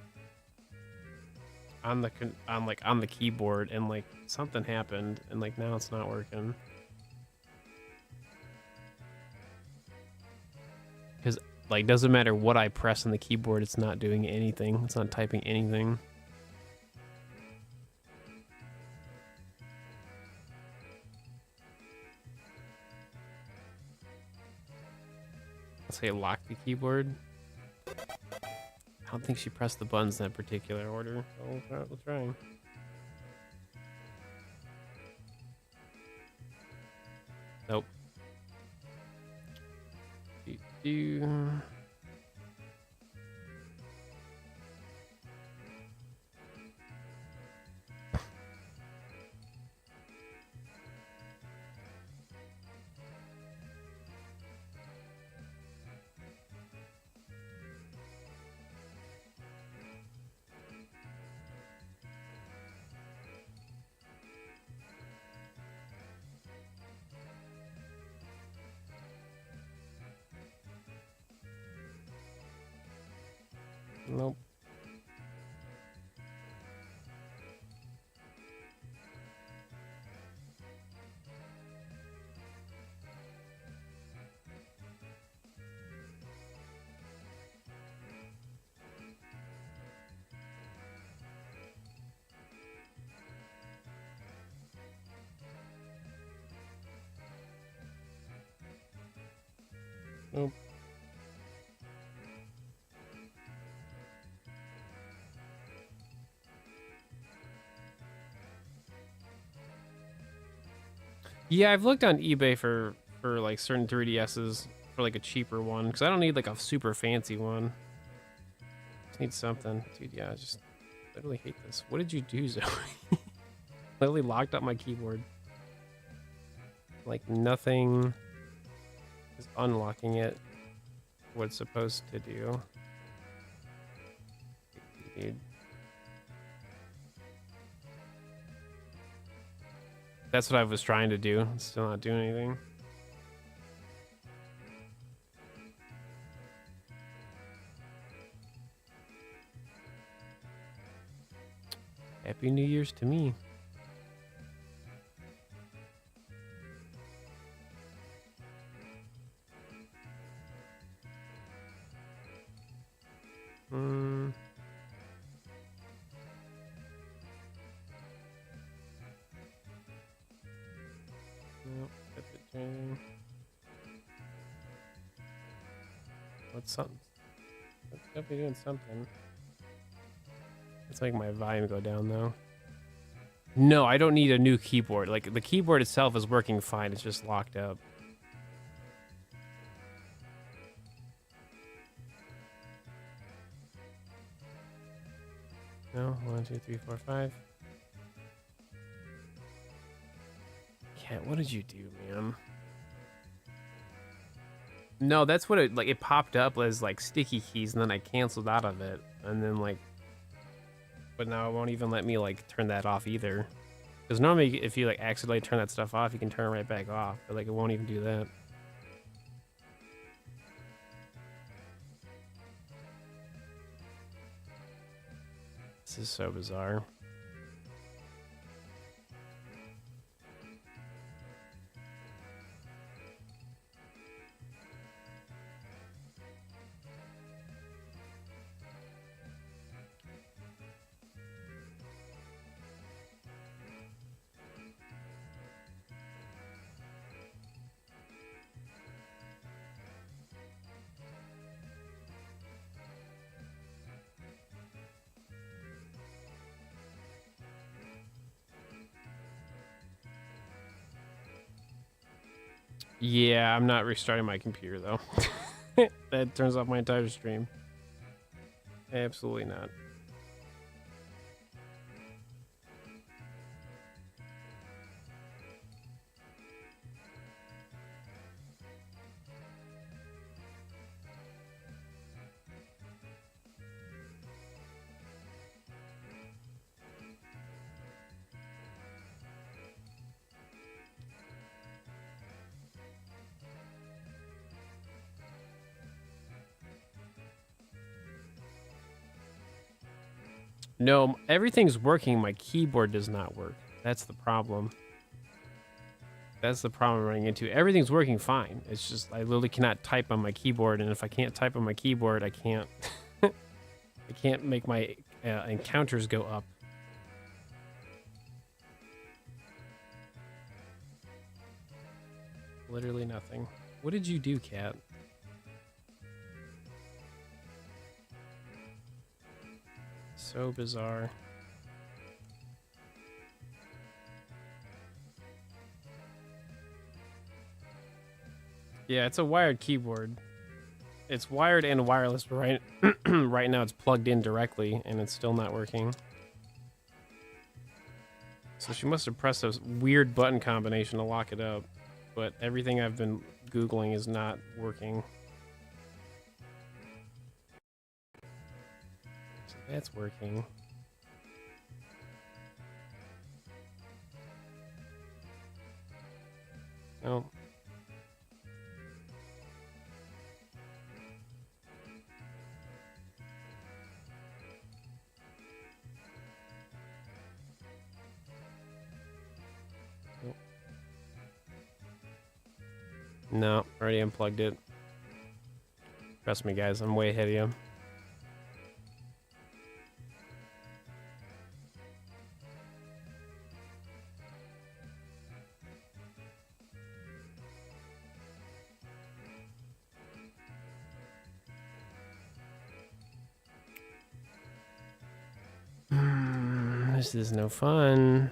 the keyboard, and like something happened, and like now it's not working. Because like doesn't matter what I press on the keyboard, it's not doing anything. It's not typing anything. Let's say lock the keyboard. I don't think she pressed the buttons in that particular order. So we'll try. Nope. Nope. Nope. Yeah, I've looked on eBay for like certain 3DSs for like a cheaper one because I don't need like a super fancy one. Just need something, dude. Yeah, I just literally hate this. What did you do, Zoe? Literally locked up my keyboard. Like nothing is unlocking it. What it's supposed to do. Dude. That's what I was trying to do. Still not doing anything. Happy New Year's to me. Nope, what's something? It's gotta be doing something. It's like my volume go down though. No, I don't need a new keyboard. Like the keyboard itself is working fine. It's just locked up. No, 1, 2, 3, 4, 5. Cat, what did you do, man? No, that's what it popped up as like sticky keys, and then I canceled out of it, and then like, but now it won't even let me like turn that off either. Because normally, if you like accidentally turn that stuff off, you can turn it right back off, but like it won't even do that. This is so bizarre. Yeah, I'm not restarting my computer though. That turns off my entire stream. Absolutely not. No, everything's working. My keyboard does not work. That's the problem. That's the problem I'm running into. Everything's working fine. It's just I literally cannot type on my keyboard, and if I can't type on my keyboard, I can't. I can't make my encounters go up. Literally nothing. What did you do, Cat? So bizarre. Yeah, it's a wired keyboard. It's wired and wireless, but right, right now it's plugged in directly, and it's still not working. So she must have pressed a weird button combination to lock it up, but everything I've been Googling is not working. So that's working. Oh. No, already unplugged it. Trust me, guys, I'm way ahead of you. This is no fun.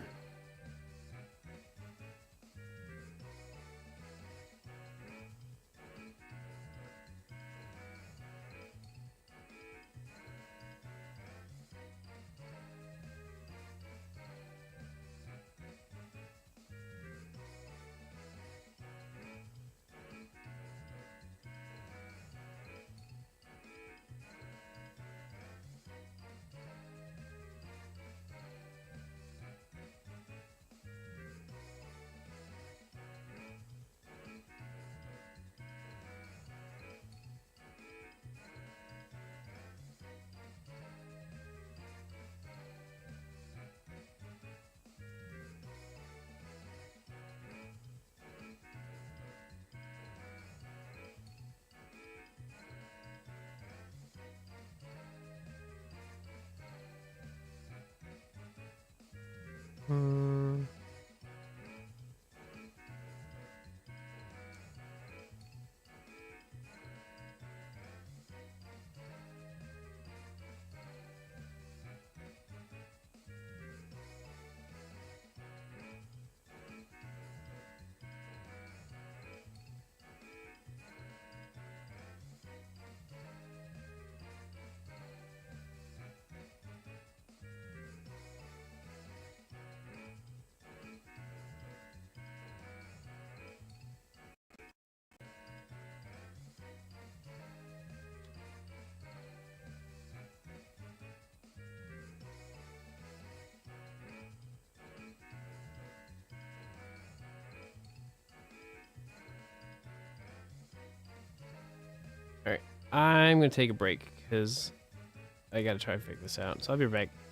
All right, I'm gonna take a break because I gotta try and figure this out. So I'll be right back.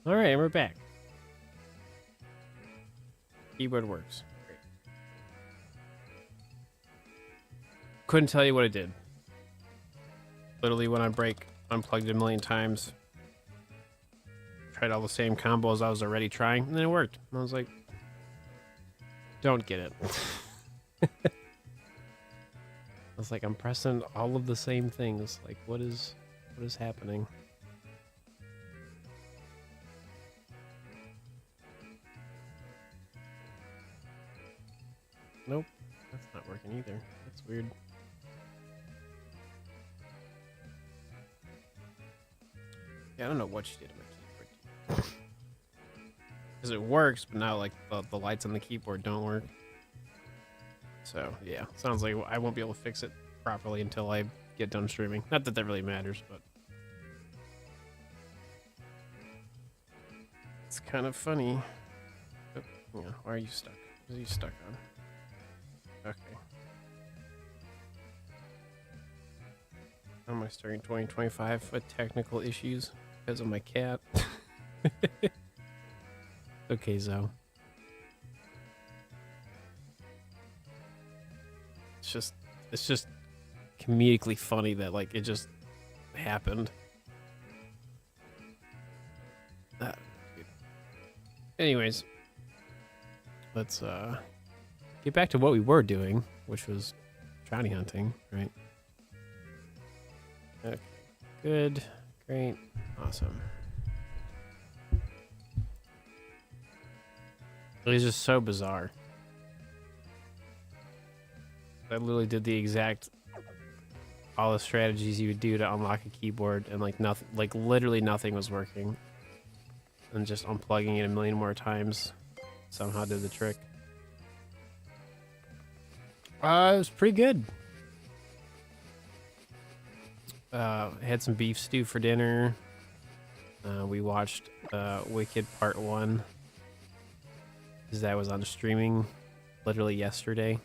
All right, and we're back. Keyboard works. Great. Couldn't tell you what it did. Literally, when I unplugged it a million times. Tried all the same combos I was already trying, and then it worked. And I was like, don't get it. I was like, I'm pressing all of the same things. Like, what is happening? Nope, that's not working either. That's weird. Yeah, I don't know what she did to my keyboard. Because it works, but now like the lights on the keyboard don't work. So yeah, sounds like I won't be able to fix it properly until I get done streaming. Not that that really matters, but it's kind of funny. Oh, yeah, why are you stuck? What are you stuck on? Okay. How am I starting 2025 with technical issues because of my cat? Okay, Zoe. It's just comedically funny that like it just happened. Anyways, let's get back to what we were doing, which was shiny hunting, right? Okay, good, great, awesome. It was just so bizarre. I literally did the exact all the strategies you would do to unlock a keyboard, and like nothing, like literally nothing was working. And just unplugging it a million more times somehow did the trick. It was pretty good. Had some beef stew for dinner. We watched Wicked Part 1. Because that was on streaming literally yesterday.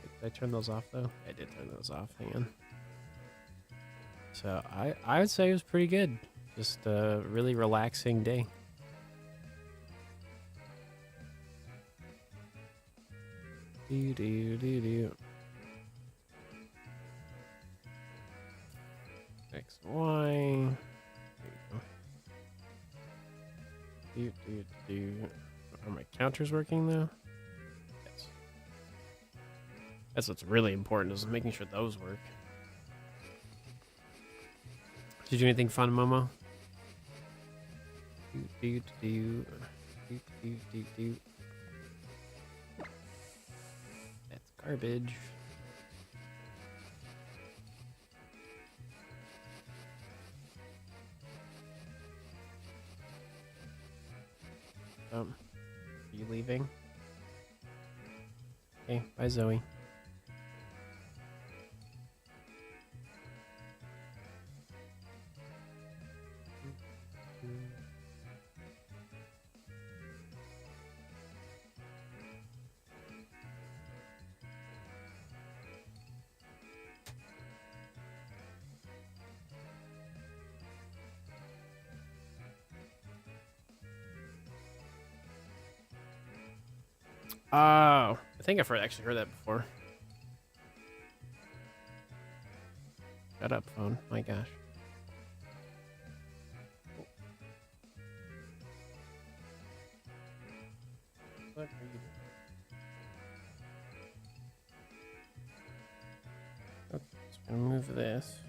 Did I turn those off though? I did turn those off. Hang on. So I would say it was pretty good. Just a really relaxing day. Do. X, Y. There you go. Do. Are my counters working though? Yes. That's what's really important, is making sure those work. Did you do anything fun, Momo? Do. That's garbage. Are you leaving? Okay, bye Zoe. Oh, I think I've actually heard that before. Shut up, phone. My gosh. What are you doing? Okay, just gonna move this.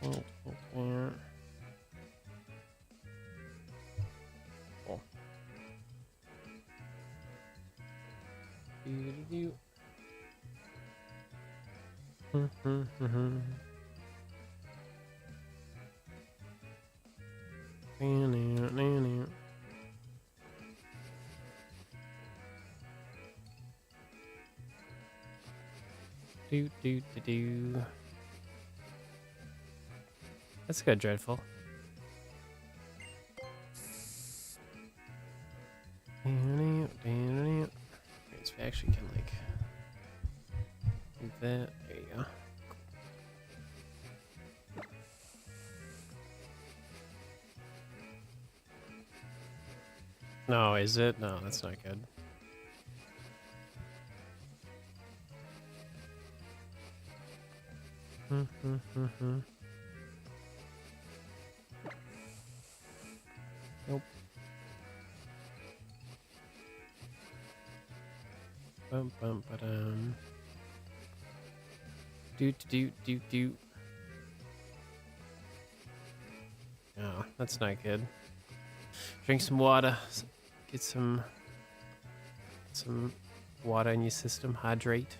Cool. Do. That's good, Dreadful. So we actually can like do that. There you go. No, is it? No, that's not good. Nope. Bum bum ba-dum. Do. Oh, that's not good. Drink some water. Get some water in your system. Hydrate.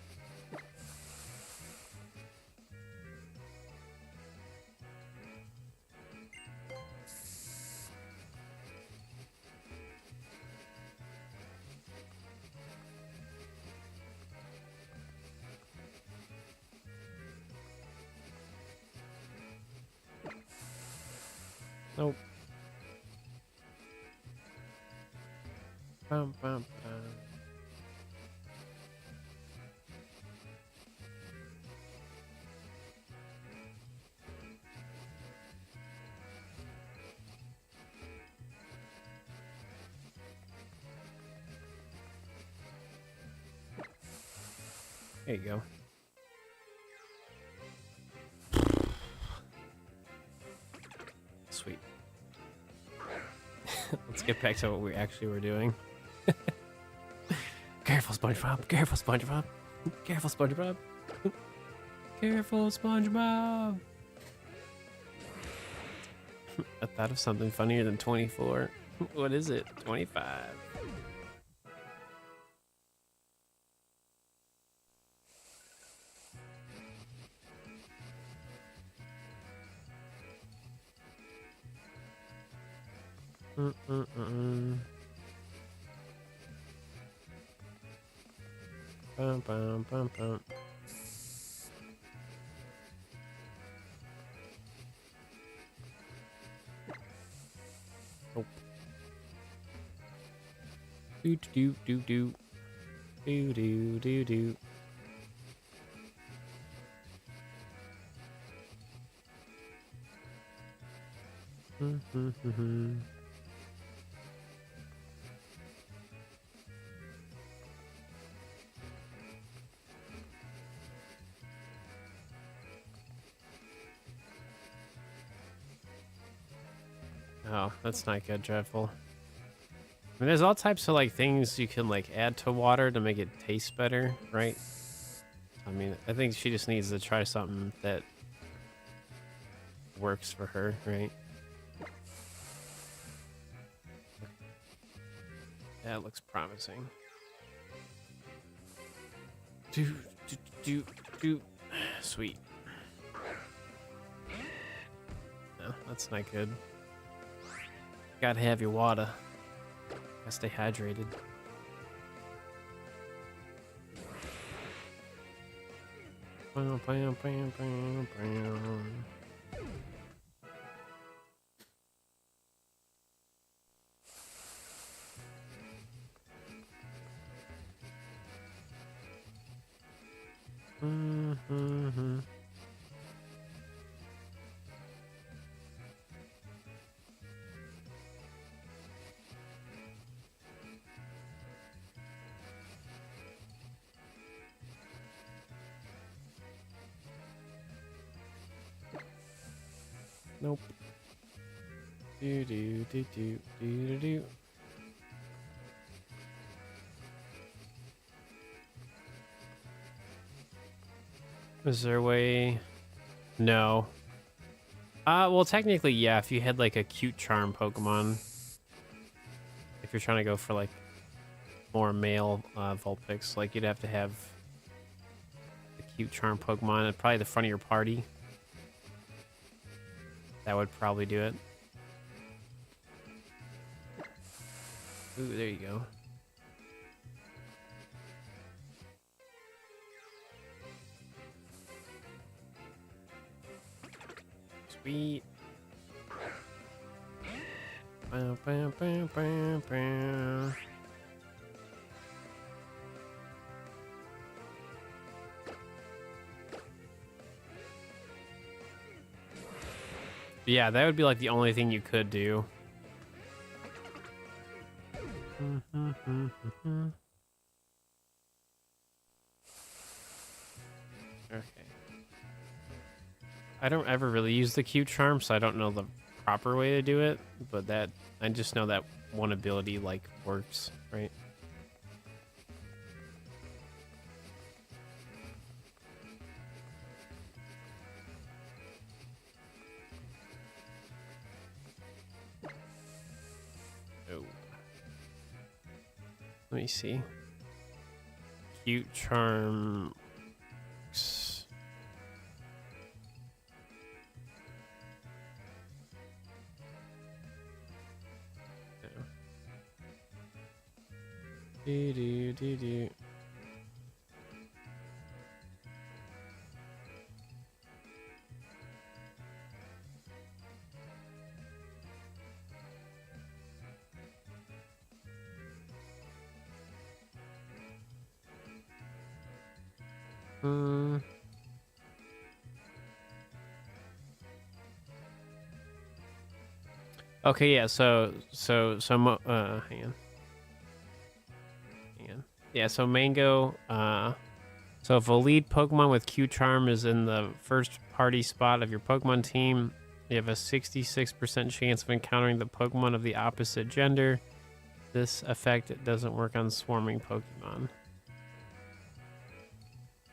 Nope. Bum, bum, bum. There you go. Sweet. Let's get back to what we actually were doing. Careful, SpongeBob. Careful, SpongeBob. Careful, SpongeBob. Careful, SpongeBob. I thought of something funnier than 24. What is it? 25. Bum, bum, bum, bum. Nope. Do do do do do do do do. Oh, that's not good, Dreadful. I mean, there's all types of like things you can like add to water to make it taste better, right? I mean, I think she just needs to try something that works for her, right? That looks promising. Do. Sweet. No, that's not good. Gotta have your water. Gotta stay hydrated. Bam, bam, bam, bam, bam. Nope. Do. Is there a way? No. Well, technically, yeah, if you had like a cute charm Pokemon. If you're trying to go for like more male Vulpix, like you'd have to have a cute charm Pokemon at probably the front of your party. That would probably do it. Ooh, there you go. Sweet. Bam, bam, bam, bam, bam. Yeah, that would be like the only thing you could do. Okay. I don't ever really use the Q charm, so I don't know the proper way to do it, but that I just know that one ability like works, right? Oh. Let me see. Cute charm. Do. Okay, yeah. Hang on. Yeah, so Mango. So if a lead Pokemon with Q Charm is in the first party spot of your Pokemon team, you have a 66% chance of encountering the Pokemon of the opposite gender. This effect doesn't work on swarming Pokemon.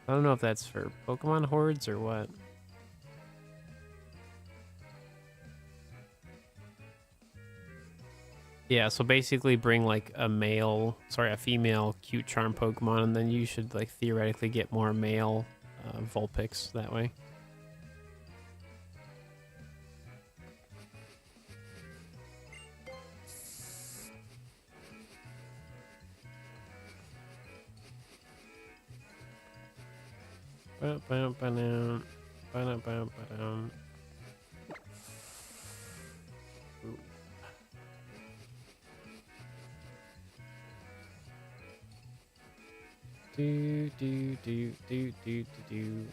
I don't know if that's for Pokemon Hordes or what. Yeah, so basically bring like a female cute charm Pokemon, and then you should like theoretically get more male Vulpix that way. Do.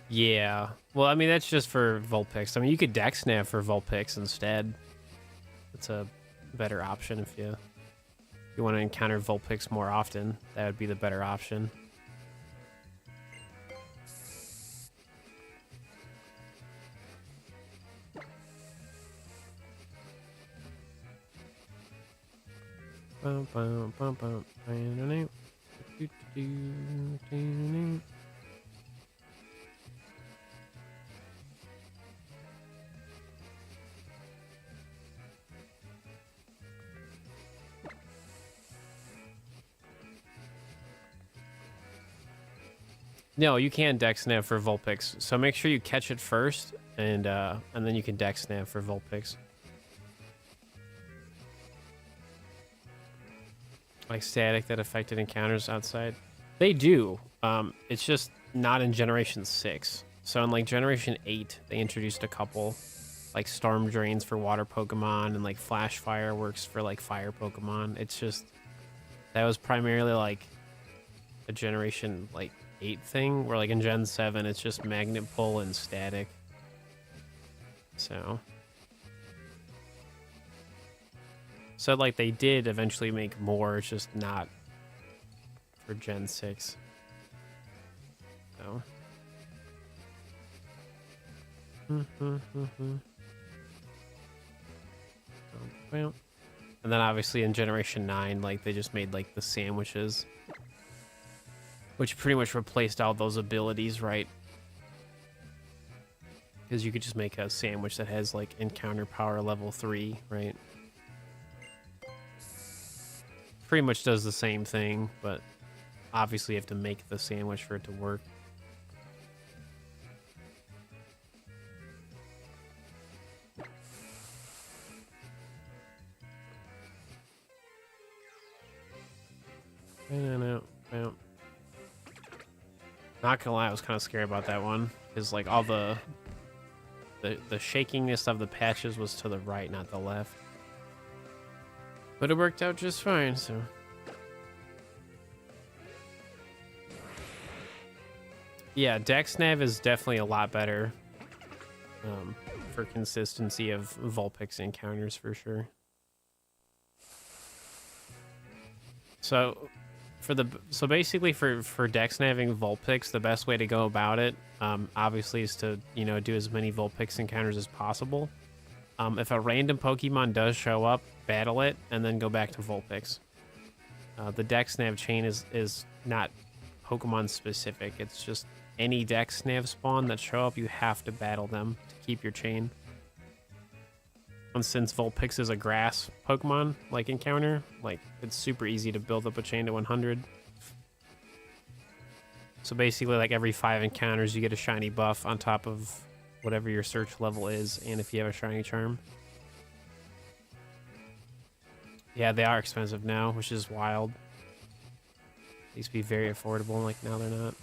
Yeah. Well, I mean, that's just for Vulpix. I mean, you could Dex Nav for Vulpix instead. It's a better option if you want to encounter Vulpix more often. That would be the better option. No, you can Dex Nav for Vulpix. So make sure you catch it first, and then you can Dex Nav for Vulpix. Like static that affected encounters outside. They do. It's just not in Generation 6. So in like Generation 8, they introduced a couple like Storm Drains for water Pokemon and like Flash Fireworks for like fire Pokemon. It's just that was primarily like a Generation like 8 thing, where like in Gen 7 it's just Magnet Pull and static. So like they did eventually make more, it's just not for Gen 6. So. And then obviously in Generation 9, like they just made like the sandwiches, which pretty much replaced all those abilities, right? Because you could just make a sandwich that has like encounter power level 3, right? Pretty much does the same thing, but obviously you have to make the sandwich for it to work. Not gonna lie, I was kind of scared about that one, because like all the shakiness of the patches was to the right, not the left. But it worked out just fine, so. Yeah, Dex Nav is definitely a lot better for consistency of Vulpix encounters for sure. So basically for Dex Naving Vulpix, the best way to go about it, obviously, is to do as many Vulpix encounters as possible. If a random Pokemon does show up, battle it, and then go back to Vulpix. The Dex Nav chain is not Pokemon specific. It's just any Dex Nav spawn that show up, you have to battle them to keep your chain. And since Vulpix is a grass Pokemon like encounter, like it's super easy to build up a chain to 100. So basically, like every 5 encounters, you get a shiny buff on top of whatever your search level is, and if you have a shiny charm. Yeah, they are expensive now, which is wild. They used to be very affordable, like now they're not.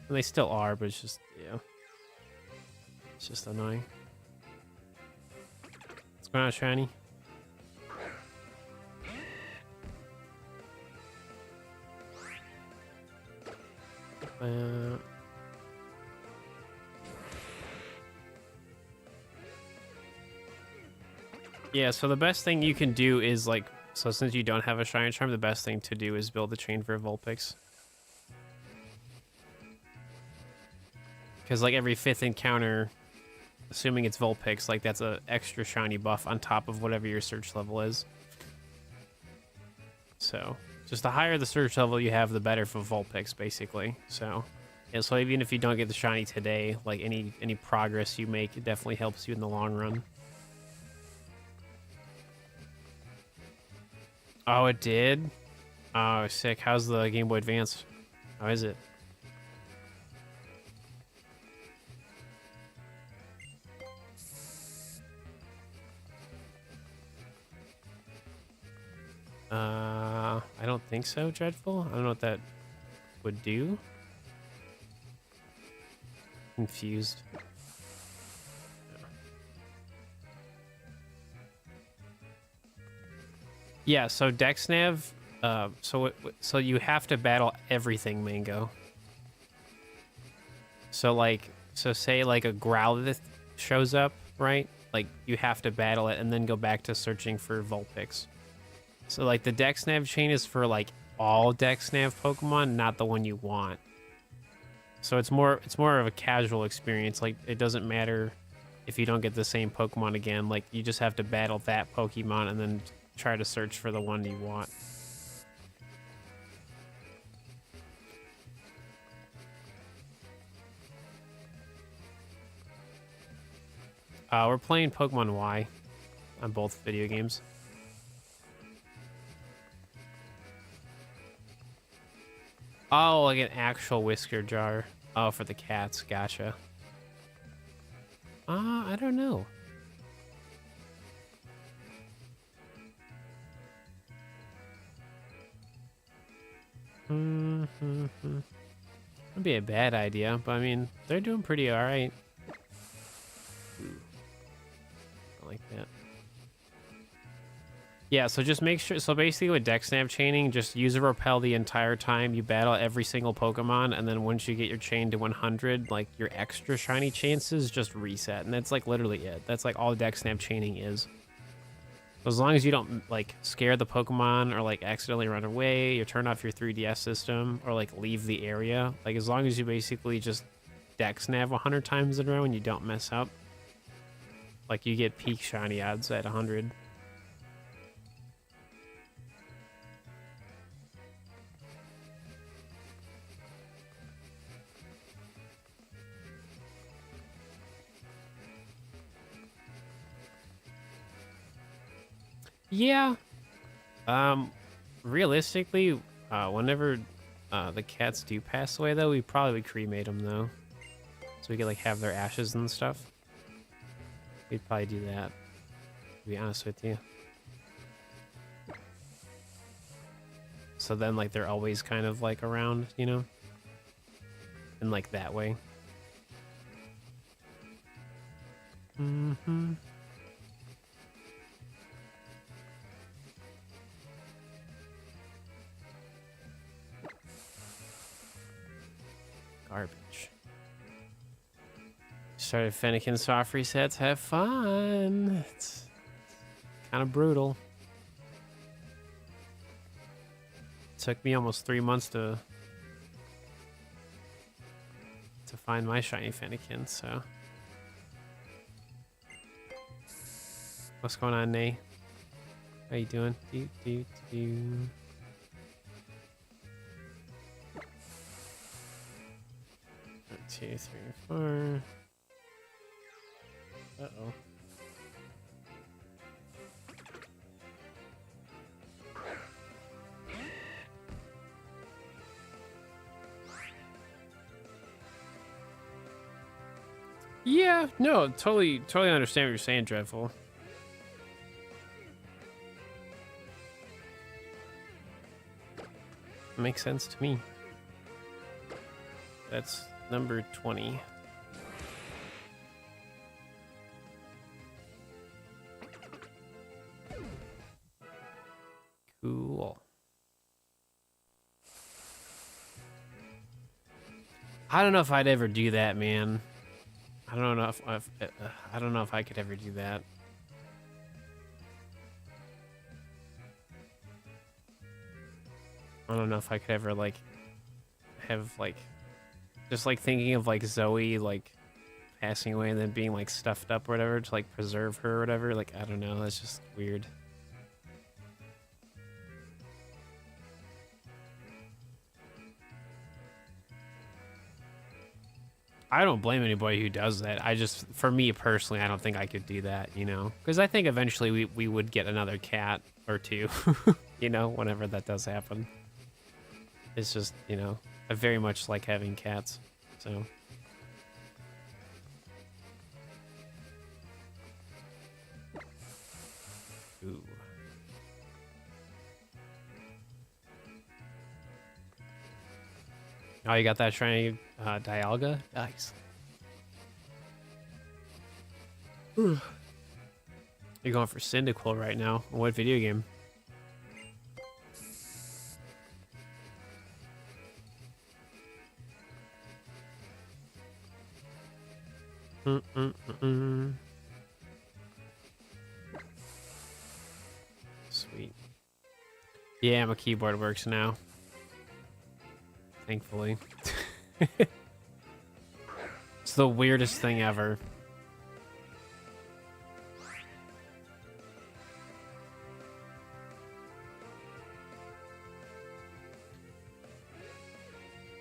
And they still are, but it's just, yeah. It's just annoying. What's going on, Shiny? Yeah, so the best thing you can do is, like, so since you don't have a shiny charm, the best thing to do is build a chain for Vulpix. Because, like, every 5th encounter, assuming it's Vulpix, like, that's an extra shiny buff on top of whatever your search level is. So, just the higher the search level you have, the better for Vulpix, basically. So, yeah, so even if you don't get the shiny today, like, any progress you make, it definitely helps you in the long run. Oh, it did? Oh, sick. How's the Game Boy Advance? How is it? I don't think so, Dreadful. I don't know what that would do. Confused. Yeah, so Dexnav, so you have to battle everything, Mango. So say like a Growlithe shows up, right? Like you have to battle it and then go back to searching for Vulpix. So like the Dexnav chain is for like all Dexnav Pokemon, not the one you want. So it's more of a casual experience. Like it doesn't matter if you don't get the same Pokemon again. Like you just have to battle that Pokemon and then try to search for the one you want. We're playing Pokemon Y on both video games. Oh, like an actual whisker jar. Oh, for the cats. Gotcha. I don't know. That'd be a bad idea, but I mean, they're doing pretty alright. I like that. Yeah, so just make sure, so basically with Dexnav chaining, just use a repel the entire time you battle every single Pokemon, and then once you get your chain to 100, like your extra shiny chances just reset, and that's like literally it. That's like all Dexnav chaining is. So as long as you don't like scare the Pokemon or like accidentally run away or turn off your 3DS system or like leave the area, like as long as you basically just Dexnav 100 times in a row and you don't mess up, like you get peak shiny odds at 100. Yeah. Realistically, whenever the cats do pass away, though, we probably would cremate them, though. So we could, like, have their ashes and stuff. We'd probably do that, to be honest with you. So then, like, they're always kind of, like, around, you know? And, like, that way. Mm-hmm. garbage. Started Fennekin soft resets. Have fun. It's kind of brutal. Took me almost 3 months to find my shiny Fennekin, so. What's going on, Nay? How you doing? Do, do, do. 2, 3, 4. Uh-oh. Yeah, no, totally understand what you're saying, Dreadful. Makes sense to me. That's number 20. Cool. I don't know if I'd ever do that, man. I don't know if I don't know if I could ever do that. I don't know if I could ever like have like just like thinking of like Zoe like passing away and then being like stuffed up or whatever to like preserve her or whatever. Like I don't know, that's just weird. I don't blame anybody who does that. I just, for me personally, I don't think I could do that, you know? Because I think eventually we would get another cat or two, you know, whenever that does happen. It's just, you know, I very much like having cats, so. Ooh. Oh, you got that shiny Dialga? Nice. You're going for Cyndaquil right now. What video game? Sweet. Yeah, my keyboard works now. Thankfully. It's the weirdest thing ever.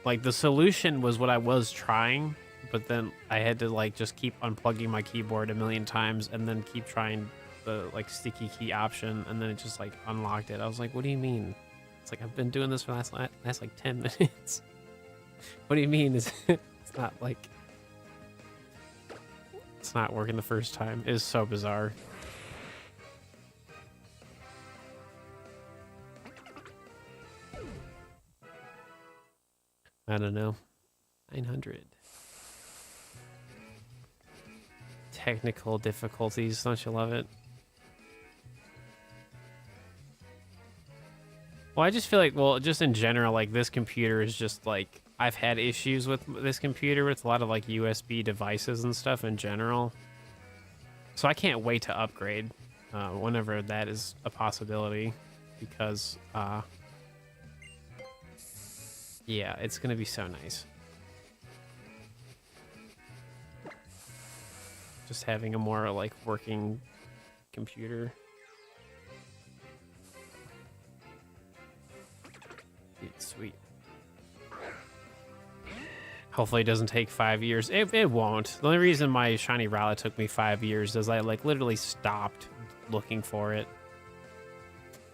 Like, the solution was what I was trying, but then I had to, like, just keep unplugging my keyboard a million times and then keep trying the, like, sticky key option, and then it just, like, unlocked it. I was like, what do you mean? It's like, I've been doing this for the last like, 10 minutes. What do you mean? It's not, like... It's not working the first time. It is so bizarre. I don't know. 900. Technical difficulties, don't you love it? Well, I just feel like, well, just in general, like, this computer is just, like, I've had issues with this computer with a lot of, like, USB devices and stuff in general. So I can't wait to upgrade whenever that is a possibility, because, yeah, it's going to be so nice. Just having a more, like, working computer. It's sweet. Hopefully it doesn't take 5 years. It won't. The only reason my shiny Rowlet took me 5 years is I, like, literally stopped looking for it.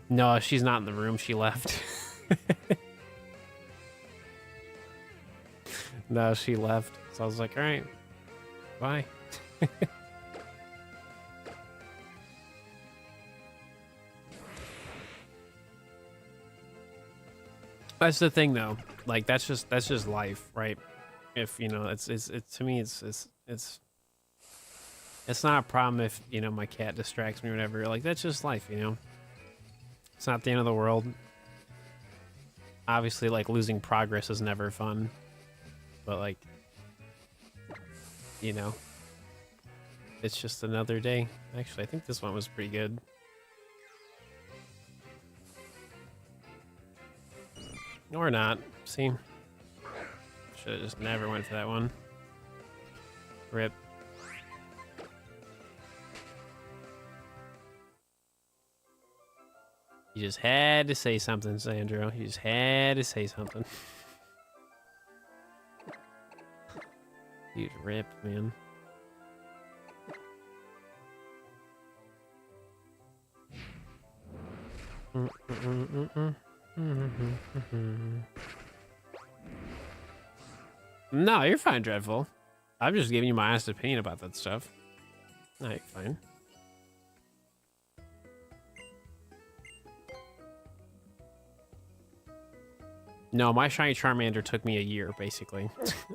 No, she's not in the room. She left. No, she left. So I was like, all right, bye. That's the thing, though. Like, that's just life, right? If, you know, it's to me, it's not a problem if, you know, my cat distracts me or whatever. Like, that's just life, you know? It's not the end of the world. Obviously, like, losing progress is never fun. But like, you know, it's just another day. Actually, I think this one was pretty good. Or not. See? Should have just never went for that one. Rip. You just had to say something, Sandro. You just had to say something. Dude, rip, man. No, you're fine, Dreadful. I'm just giving you my honest opinion about that stuff. No, you're fine. No, my shiny Charmander took me a year, basically.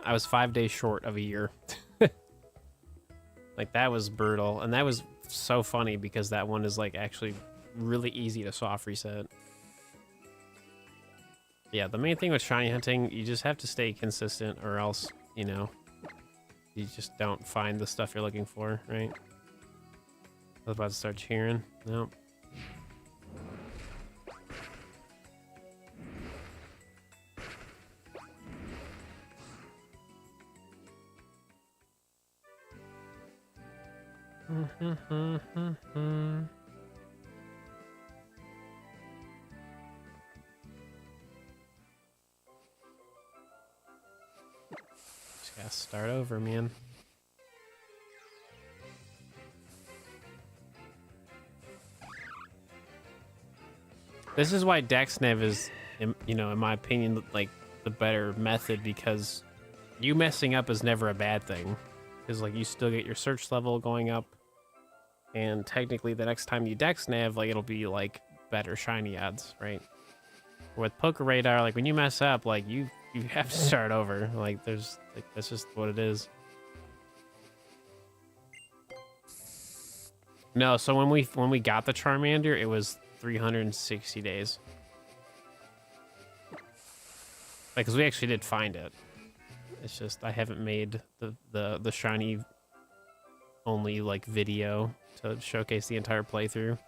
I was 5 days short of a year. Like, that was brutal. And that was so funny because that one is, like, actually really easy to soft reset. Yeah, the main thing with shiny hunting, you just have to stay consistent or else, you know, you just don't find the stuff you're looking for, right? I was about to start cheering. Nope. Just gotta start over, man. This is why DexNav is, you know, in my opinion, like the better method, because you messing up is never a bad thing. Because like you still get your search level going up, and technically the next time you DexNav, like it'll be like better shiny odds, right? With Poké Radar, like when you mess up, like you have to start over. Like there's like that's just what it is. No, so when we got the Charmander, it was 360 days. Like, cause we actually did find it. It's just I haven't made the shiny only like video to showcase the entire playthrough.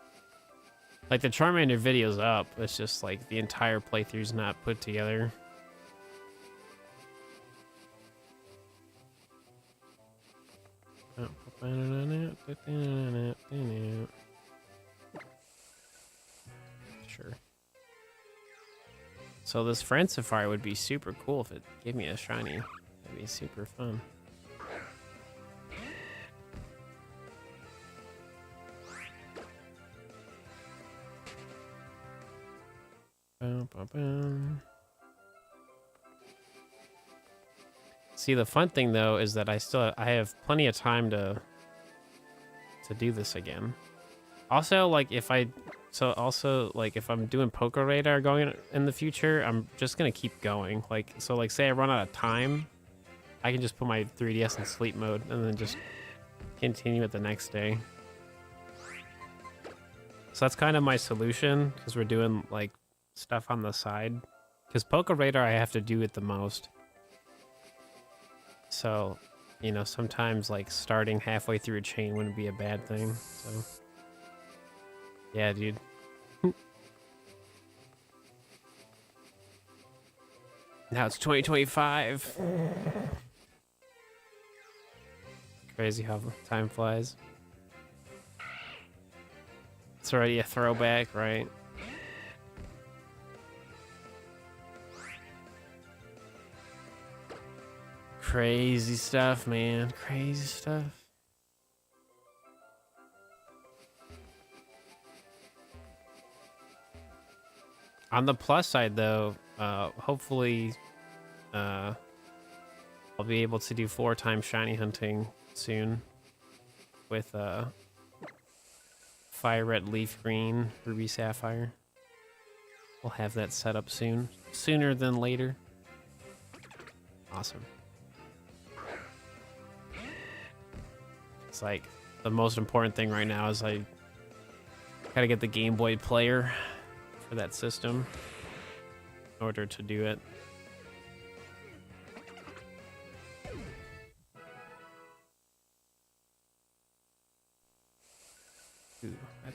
Like the Charmander video's up. It's just like the entire playthrough's not put together. Sure. So this Friend would be super cool if it gave me a shiny. That'd be super fun. See, the fun thing though is that I have plenty of time to do this again. Also, like if I'm doing Poké Radar going in the future, I'm just gonna keep going. Like so, like say I run out of time, I can just put my 3DS in sleep mode and then just continue it the next day. So that's kind of my solution, because we're doing like stuff on the side. Because Poké Radar I have to do it the most. So, you know, sometimes like starting halfway through a chain wouldn't be a bad thing. So, yeah, dude. Now it's 2025. Crazy how time flies. It's already a throwback, right? Crazy stuff, man. Crazy stuff. On the plus side, though, hopefully I'll be able to do 4 times shiny hunting soon with Fire Red, Leaf Green, Ruby Sapphire. We'll have that set up soon. Sooner than later. Awesome. It's like the most important thing right now is I gotta get the Game Boy player for that system in order to do it.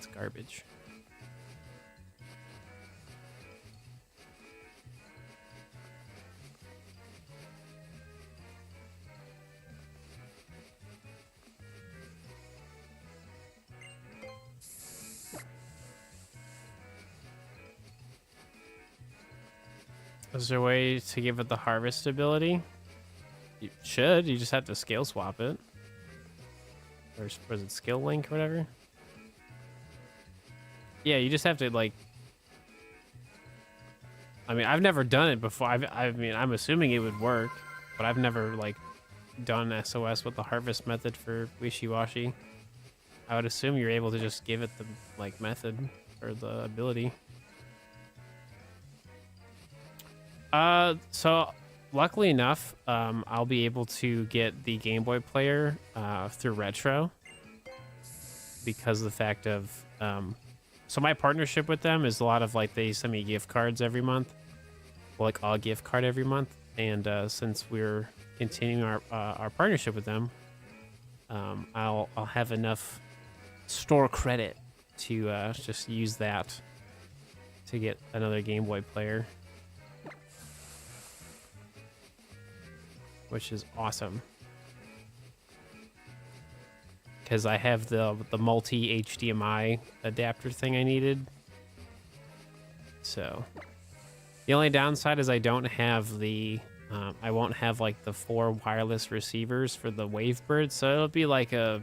That's garbage. Is there a way to give it the harvest ability? You should. You just have to scale swap it. Or was it skill link or whatever? Yeah, you just have to, like... I mean, I've never done it before. I mean, I'm assuming it would work, but I've never, like, done SOS with the harvest method for Wishy-Washy. I would assume you're able to just give it the, like, method or the ability. So luckily enough, I'll be able to get the Game Boy player through Retro because of the fact of so my partnership with them is a lot of like they send me gift cards every month, like a gift card every month, and since we're continuing our partnership with them, I'll have enough store credit to just use that to get another Game Boy player. Which is awesome because I have the multi HDMI adapter thing I needed. So the only downside is I don't have the I won't have like the 4 wireless receivers for the Wavebird, so it'll be like a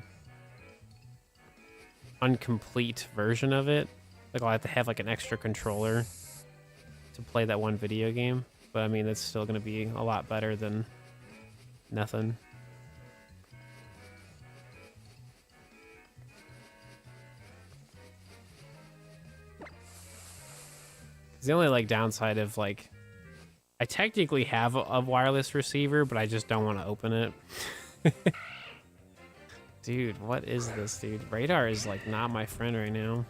incomplete version of it. Like I'll have to have like an extra controller to play that one video game, but I mean it's still going to be a lot better than nothing. It's the only like downside of like I technically have a wireless receiver, but I just don't want to open it. Dude, what is this, dude? Radar is like not my friend right now.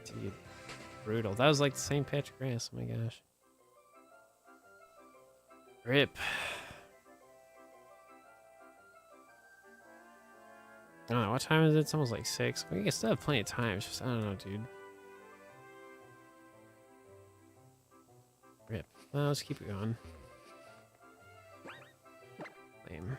Dude, brutal. That was like the same patch of grass. Oh my gosh. Rip. I don't know. What time is it? It's almost like 6. We can still have plenty of time. It's just, I don't know, dude. Rip. Well, let's keep it going. Lame.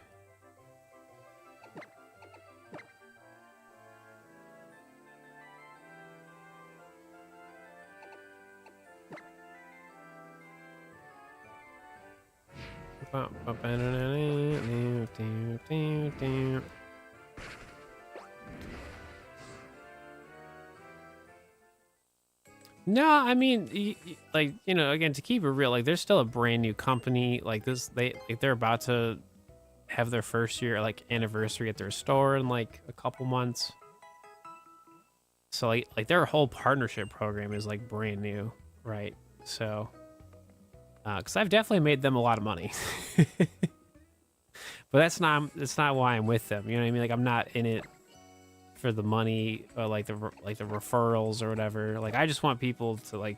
No, I mean, like, you know, again, to keep it real, like, they're still a brand new company. Like this, they're about to have their first year, like, anniversary at their store in like a couple months. So like their whole partnership program is like brand new, right? So, because I've definitely made them a lot of money. But that's not why I'm with them. You know what I mean? Like I'm not in it for the money or like the referrals or whatever. Like I just want people to like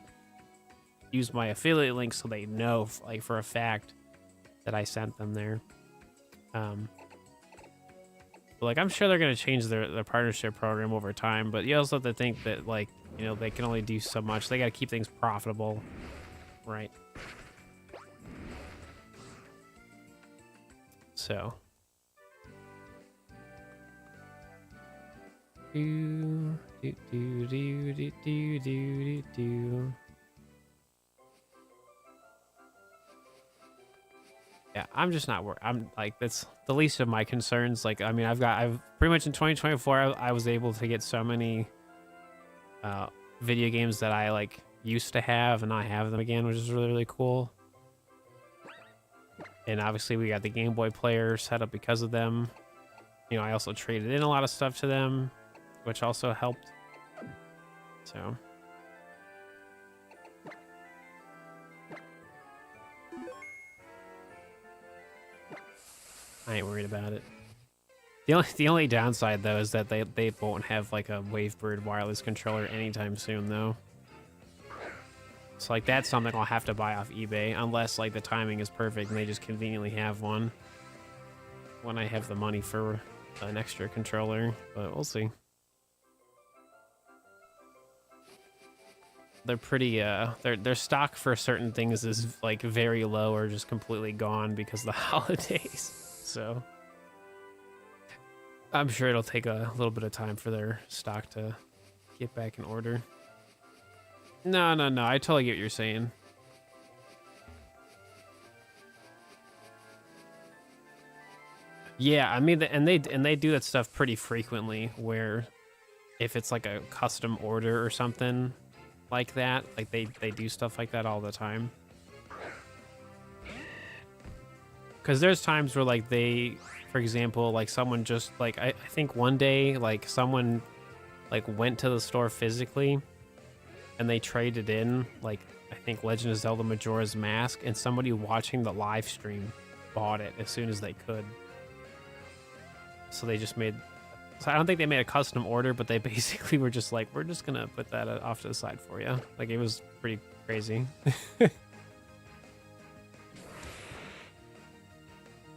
use my affiliate link so they know like for a fact that I sent them there. But like I'm sure they're gonna change their partnership program over time. But you also have to think that like, you know, they can only do so much. They got to keep things profitable, right? So do. Yeah, I'm just not worried. I'm like, that's the least of my concerns. Like, I mean, I've pretty much in 2024, I was able to get so many video games that I like used to have, and I have them again, which is really, really cool. And obviously we got the Game Boy player set up because of them. You know, I also traded in a lot of stuff to them, which also helped. So. I ain't worried about it. The only downside though is that they won't have like a Wavebird wireless controller anytime soon though. So like that's something I'll have to buy off eBay unless like the timing is perfect and they just conveniently have one when I have the money for an extra controller, but we'll see. they're pretty their stock for certain things is like very low or just completely gone because of the holidays. So I'm sure it'll take a little bit of time for their stock to get back in order. No, I totally get what you're saying. Yeah, I mean, and they do that stuff pretty frequently, where if it's like a custom order or something like that, like they do stuff like that all the time. Because there's times where like they, for example, like someone just like I think one day like someone like went to the store physically and they traded in like I think Legend of Zelda Majora's Mask, and somebody watching the live stream bought it as soon as they could. So they just made, so I don't think they made a custom order, but they basically were just like, we're just gonna put that off to the side for you. Like, it was pretty crazy.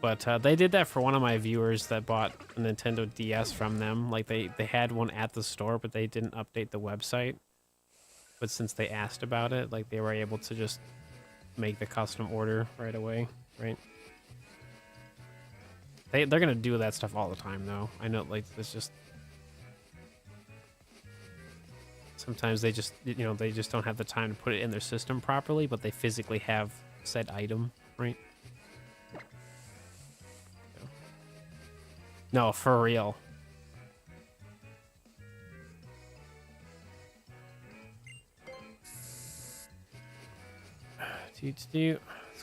But they did that for one of my viewers that bought a Nintendo DS from them. Like they had one at the store, but they didn't update the website. But since they asked about it, like they were able to just make the custom order right away, right? They're gonna do that stuff all the time, though. I know, like, it's just sometimes they just, you know, they just don't have the time to put it in their system properly, but they physically have said item, right? No, for real. What's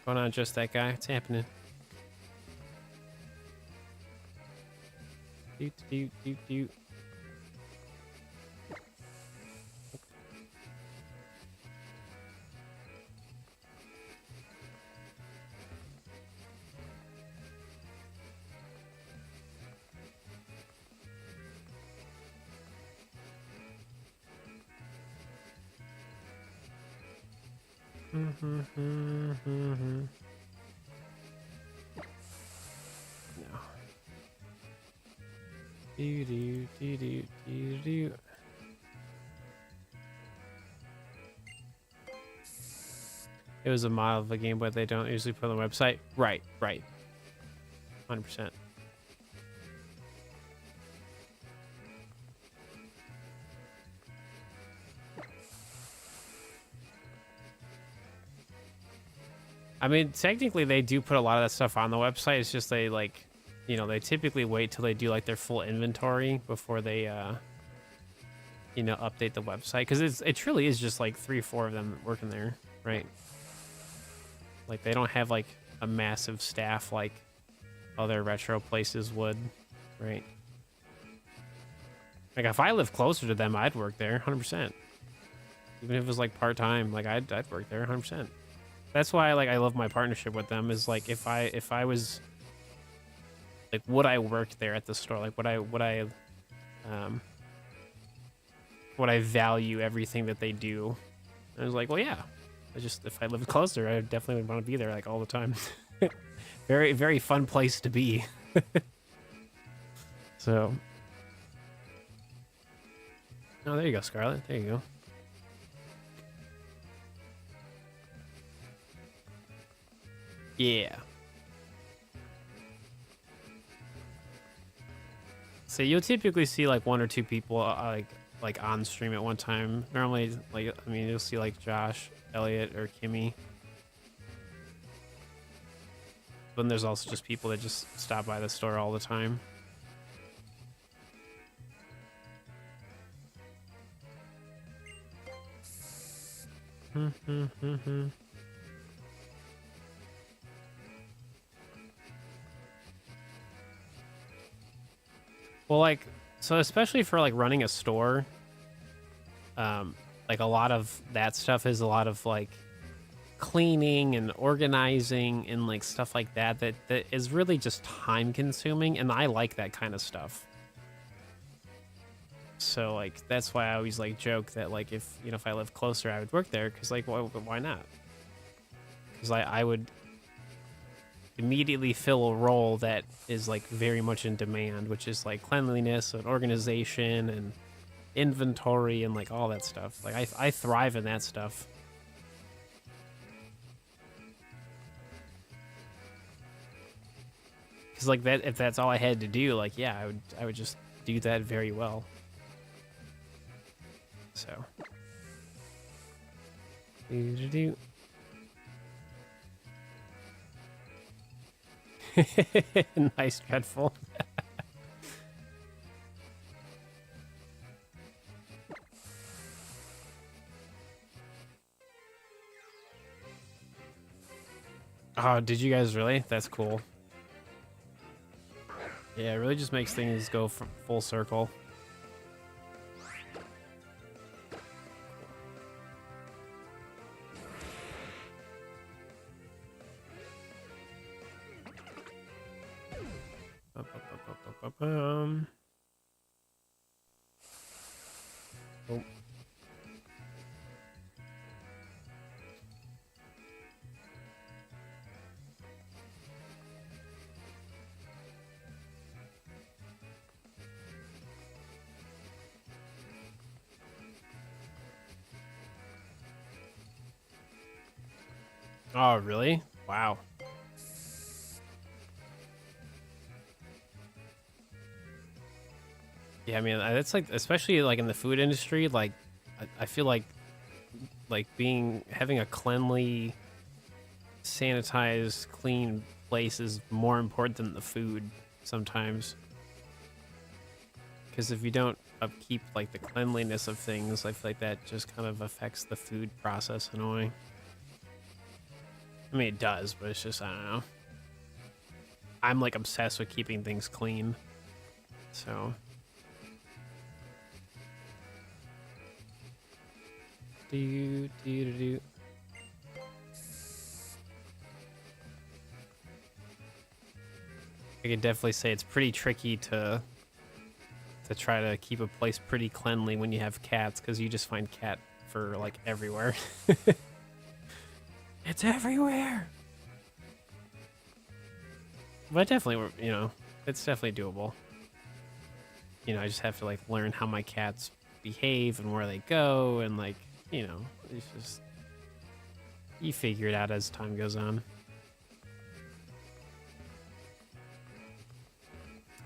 going on, just that guy? What's happening? Do. No. Do. It was a model of a game, but they don't usually put on the website. Right. 100%. I mean, technically they do put a lot of that stuff on the website. It's just they like, you know, they typically wait till they do like their full inventory before they, you know, update the website. Because it truly is just like 3-4 of them working there, right? Like they don't have like a massive staff like other retro places would, right? Like if I lived closer to them, I'd work there 100%. Even if it was like part-time, like I'd work there 100%. That's why like I love my partnership with them, is like if I was like, would I work there at the store? Like would I value everything that they do? And I was like, well, yeah. If I lived closer, I definitely would want to be there like all the time. Very, very fun place to be. So, oh, there you go, Scarlet. There you go. Yeah. So you'll typically see like 1 or 2 people like on stream at one time. Normally, like, I mean, you'll see like Josh, Elliot, or Kimmy. But then there's also just people that just stop by the store all the time. Well, like, so especially for like running a store, like a lot of that stuff is a lot of like cleaning and organizing and like stuff like that is really just time consuming, and I like that kind of stuff. So like that's why I always like joke that like if, you know, if I lived closer I would work there, because like why not? Because I would immediately fill a role that is like very much in demand, which is like cleanliness and organization and inventory and like all that stuff. Like I thrive in that stuff. Cause like that, if that's all I had to do, like yeah, I would just do that very well. So. Do. Nice, Dreadful. Oh, did you guys really? That's cool. Yeah, it really just makes things go full circle. Oh. Oh, really? Wow. Yeah, I mean, it's like, especially like in the food industry, like I feel like having a cleanly, sanitized, clean place is more important than the food sometimes. Because if you don't upkeep like the cleanliness of things, I feel like that just kind of affects the food process in a way. I mean, it does, but it's just, I don't know. I'm like obsessed with keeping things clean. So. I can definitely say it's pretty tricky to try to keep a place pretty cleanly when you have cats, because you just find cat fur like everywhere. It's everywhere. But definitely, you know, it's definitely doable. You know, I just have to like learn how my cats behave and where they go, and like, you know, it's just, you figure it out as time goes on.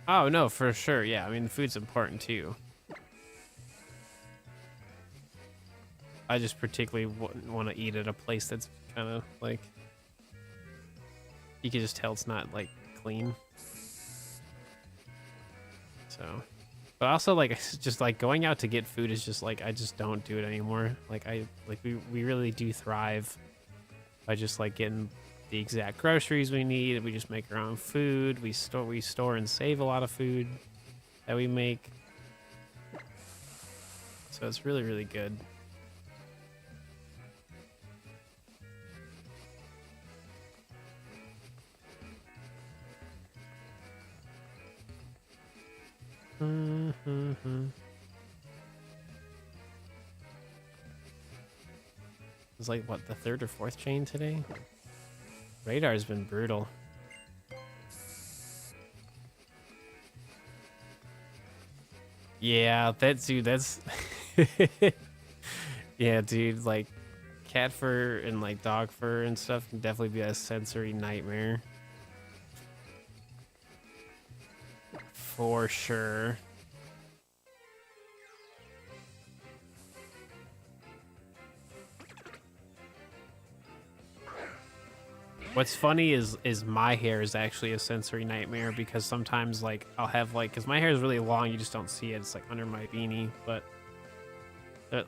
Oh no, for sure. Yeah, I mean, food's important too. I just particularly want to eat at a place that's kind of like, you can just tell it's not like clean. So, but also like, it's just like going out to get food is just like, I just don't do it anymore. Like we really do thrive by just like getting the exact groceries we need. We just make our own food. We store and save a lot of food that we make. So it's really, really good. It's like, what, the third or fourth chain today? Radar's been brutal. Yeah, that's yeah, dude, like cat fur and like dog fur and stuff can definitely be a sensory nightmare. For sure. What's funny is my hair is actually a sensory nightmare, because sometimes like I'll have like, because my hair is really long, you just don't see it, it's like under my beanie, but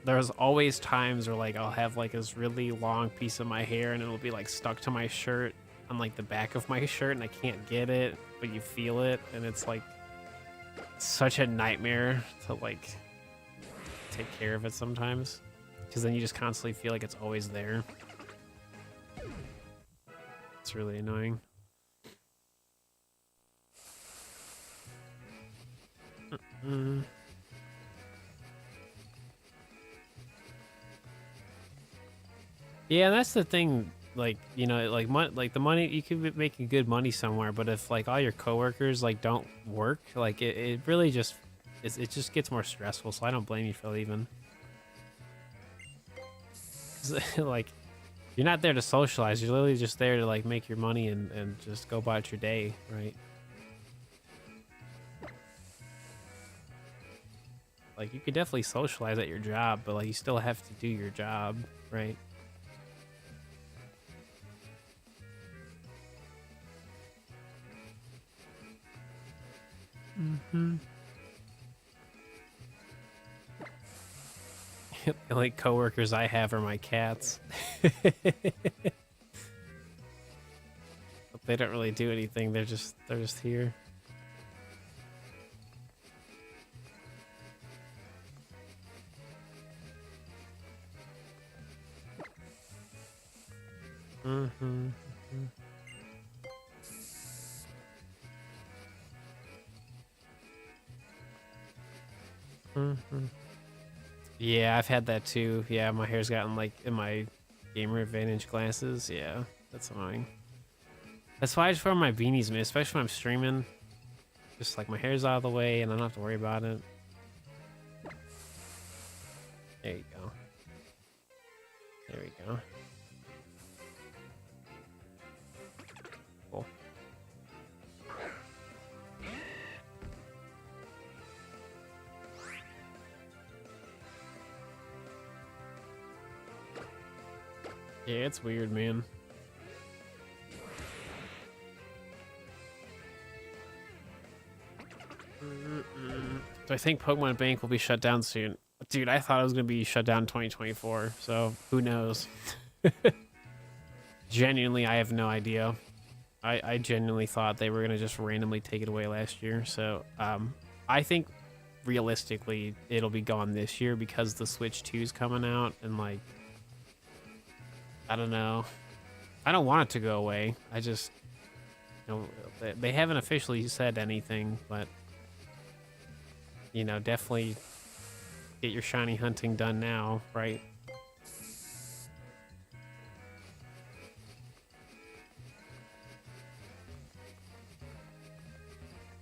there's always times where like I'll have like this really long piece of my hair and it'll be like stuck to my shirt on like the back of my shirt, and I can't get it, but you feel it, and it's like such a nightmare to like take care of it sometimes, because then you just constantly feel like it's always there. It's really annoying. Yeah, that's the thing. Like, you know, like the money, you could be making good money somewhere, but if like all your coworkers like don't work, like it really just it just gets more stressful, so I don't blame you for leaving. Like, you're not there to socialize. You're literally just there to like make your money and just go about your day, right? Like, you could definitely socialize at your job, but like you still have to do your job, right? Mm-hmm. The only coworkers I have are my cats. But they don't really do anything. They're just here. Mm-hmm. Mm-hmm. Yeah, I've had that too. Yeah, my hair's gotten like in my gamer advantage glasses. Yeah, that's annoying. That's why I just wear my beanies, man, especially when I'm streaming. Just like my hair's out of the way and I don't have to worry about it. There you go. There we go. Cool. Yeah, it's weird, man. So I think Pokemon Bank will be shut down soon. Dude, I thought it was going to be shut down in 2024, so who knows? Genuinely, I have no idea. I genuinely thought they were going to just randomly take it away last year, so I think realistically it'll be gone this year because the Switch 2 is coming out, and like, I don't know. I don't want it to go away. I just, you know, they haven't officially said anything, but you know, definitely get your shiny hunting done now, right?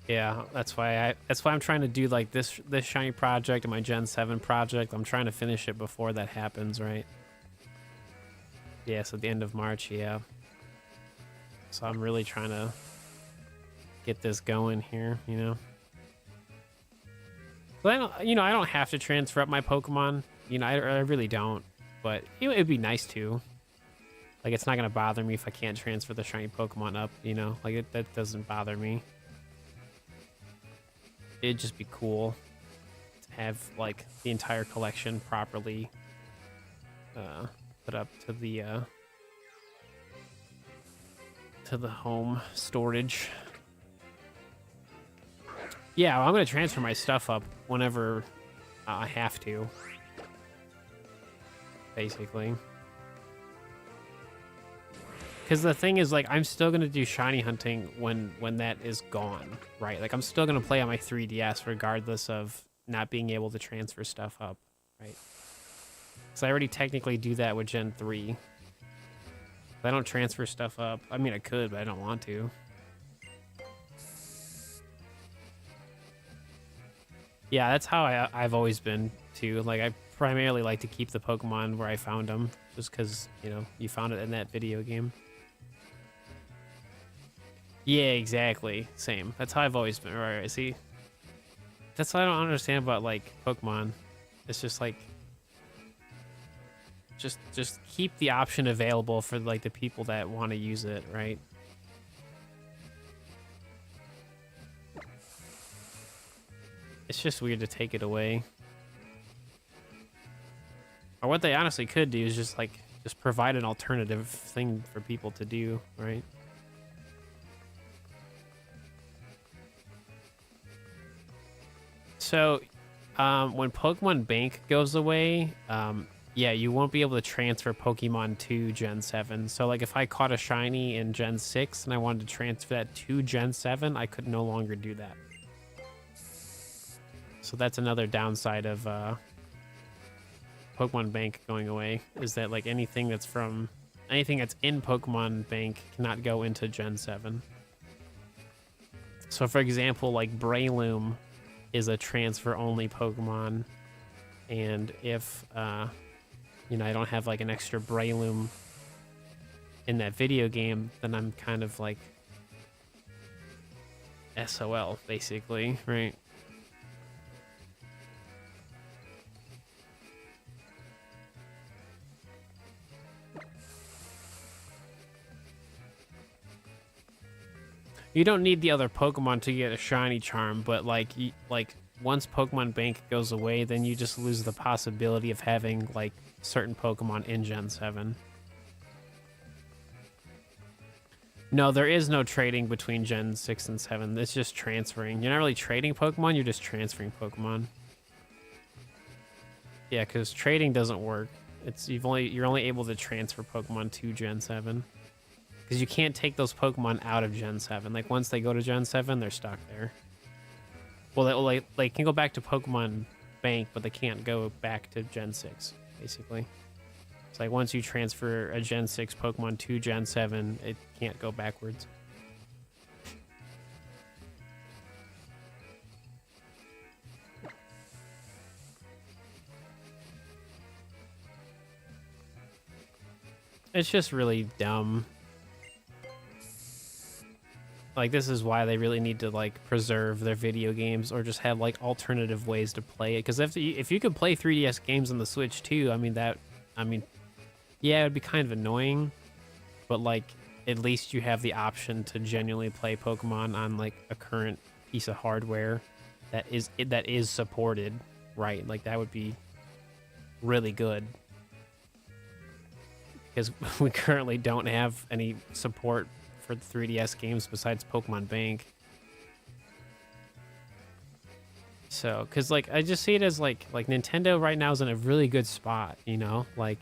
Yeah, that's why I'm trying to do like this shiny project and my Gen 7 project. I'm trying to finish it before that happens, right? Yeah, so at the end of March, yeah. So I'm really trying to get this going here, you know. But I don't, you know, I don't have to transfer up my Pokemon. You know, I really don't. But it'd be nice to. Like, it's not gonna bother me if I can't transfer the shiny Pokemon up. You know, like that doesn't bother me. It'd just be cool to have like the entire collection properly put up to the home storage. Yeah, well, I'm gonna transfer my stuff up whenever I have to, basically. Because the thing is, like, I'm still gonna do shiny hunting when that is gone, right? Like, I'm still gonna play on my 3DS regardless of not being able to transfer stuff up, right? Because I already technically do that with Gen 3. If I don't transfer stuff up, I mean, I could, but I don't want to. Yeah, that's how I've always been, too. Like, I primarily like to keep the Pokemon where I found them, just because, you know, you found it in that video game. Yeah, exactly. Same. That's how I've always been. Right, see? That's what I don't understand about, like, Pokemon. It's just, like... Just keep the option available for, like, the people that want to use it, right? It's just weird to take it away. Or what they honestly could do is just, like, just provide an alternative thing for people to do, right? So, when Pokemon Bank goes away, yeah, you won't be able to transfer Pokemon to Gen 7. So, like, if I caught a shiny in Gen 6 and I wanted to transfer that to Gen 7, I could no longer do that. So that's another downside of Pokemon Bank going away, is that, like, anything that's in Pokemon Bank cannot go into Gen 7. So, for example, like, Breloom is a transfer only Pokemon, and if you know, I don't have like an extra Breloom in that video game, then I'm kind of like SOL basically, right? You don't need the other Pokemon to get a shiny charm, but like once Pokemon Bank goes away, then you just lose the possibility of having like certain Pokemon in Gen 7. No, there is no trading between Gen 6 and 7. It's just transferring. You're not really trading Pokemon, you're just transferring Pokemon. Yeah, because trading doesn't work. You're only able to transfer Pokemon to Gen 7. Because you can't take those Pokemon out of Gen 7. Like, once they go to Gen 7, they're stuck there. Well, they can go back to Pokemon Bank, but they can't go back to Gen 6, basically. It's like, once you transfer a Gen 6 Pokemon to Gen 7, it can't go backwards. It's just really dumb. Like, this is why they really need to, like, preserve their video games or just have, like, alternative ways to play it. Because if you could play 3DS games on the Switch, too, I mean, yeah, it would be kind of annoying. But, like, at least you have the option to genuinely play Pokemon on, like, a current piece of hardware that is supported, right? Like, that would be really good. Because we currently don't have any support for the 3DS games besides Pokemon Bank. So, because like I just see it as like Nintendo right now is in a really good spot, you know, like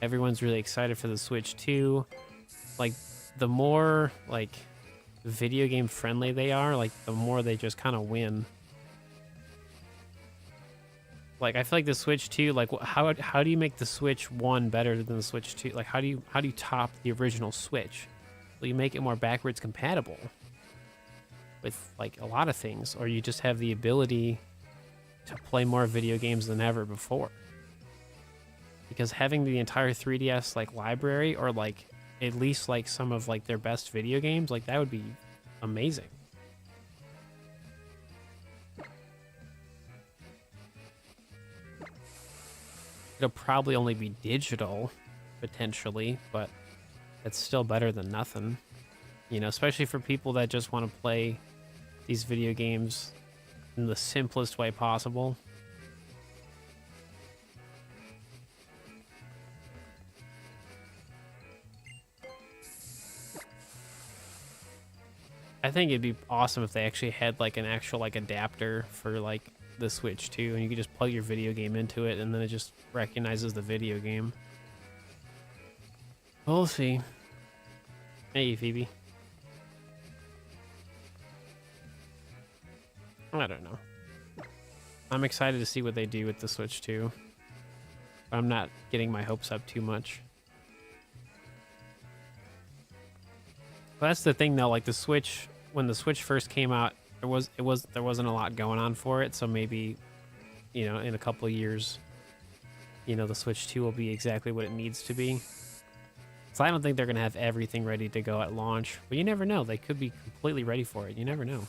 everyone's really excited for the Switch 2. Like, the more like video game friendly they are, like the more they just kind of win. Like, I feel like the Switch 2, like how do you make the Switch 1 better than the Switch 2? Like, how do you top the original Switch? Well, you make it more backwards compatible with like a lot of things, or you just have the ability to play more video games than ever before. Because having the entire 3DS like library, or like at least like some of like their best video games, like that would be amazing. It'll probably only be digital, potentially, but it's still better than nothing. You know, especially for people that just want to play these video games in the simplest way possible. I think it'd be awesome if they actually had like an actual like adapter for like the Switch 2, and you could just plug your video game into it and then it just recognizes the video game. We'll see. Hey, Phoebe. I don't know. I'm excited to see what they do with the Switch 2. I'm not getting my hopes up too much. But that's the thing though, like the Switch, when the Switch first came out, there wasn't a lot going on for it, so maybe, you know, in a couple of years, you know, the Switch 2 will be exactly what it needs to be. So I don't think they're going to have everything ready to go at launch, but you never know. They could be completely ready for it. You never know.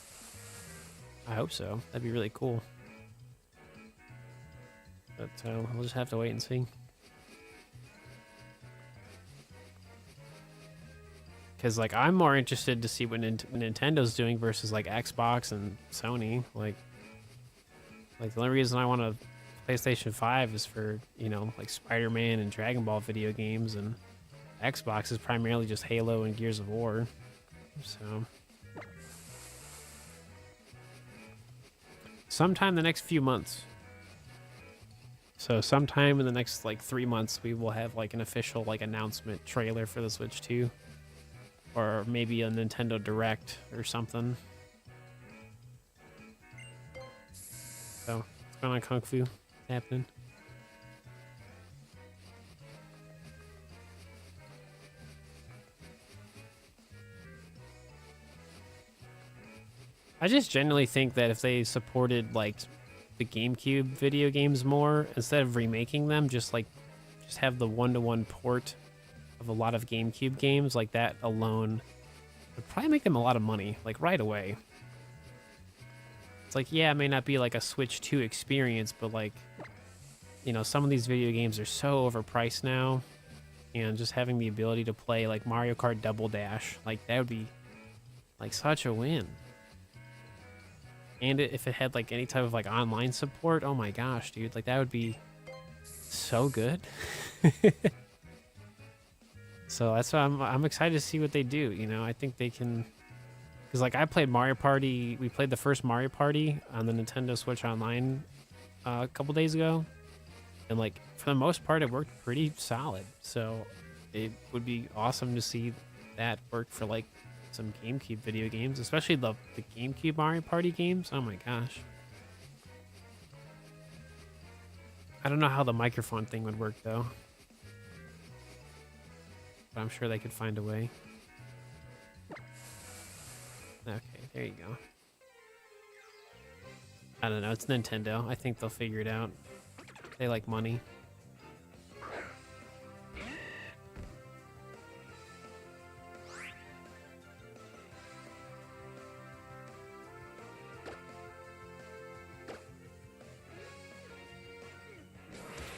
I hope so. That'd be really cool. But we'll just have to wait and see. Because, like, I'm more interested to see what Nintendo's doing versus, like, Xbox and Sony. Like the only reason I want a PlayStation 5 is for, you know, like, Spider-Man and Dragon Ball video games, and Xbox is primarily just Halo and Gears of War. So sometime the next few months. So sometime in the next like 3 months, we will have like an official like announcement trailer for the Switch 2, or maybe a Nintendo Direct or something. So what's going on, Kung Fu? What's happening? I just genuinely think that if they supported like the GameCube video games more, instead of remaking them, just have the one-to-one port of a lot of GameCube games, like that alone would probably make them a lot of money, like right away. It's like, yeah, it may not be like a Switch 2 experience, but like, you know, some of these video games are so overpriced now, and just having the ability to play like Mario Kart Double Dash, like that would be like such a win. And if it had like any type of like online support, oh my gosh, dude, like that would be so good. So that's why I'm excited to see what they do. You know, I think they can, because like I played Mario Party. We played the first Mario Party on the Nintendo Switch Online a couple days ago, and like for the most part, it worked pretty solid. So it would be awesome to see that work for like some GameCube video games, especially the GameCube Mario Party games. Oh my gosh. I don't know how the microphone thing would work though, but I'm sure they could find a way. Okay, there you go. I don't know, it's Nintendo. I think they'll figure it out. They like money.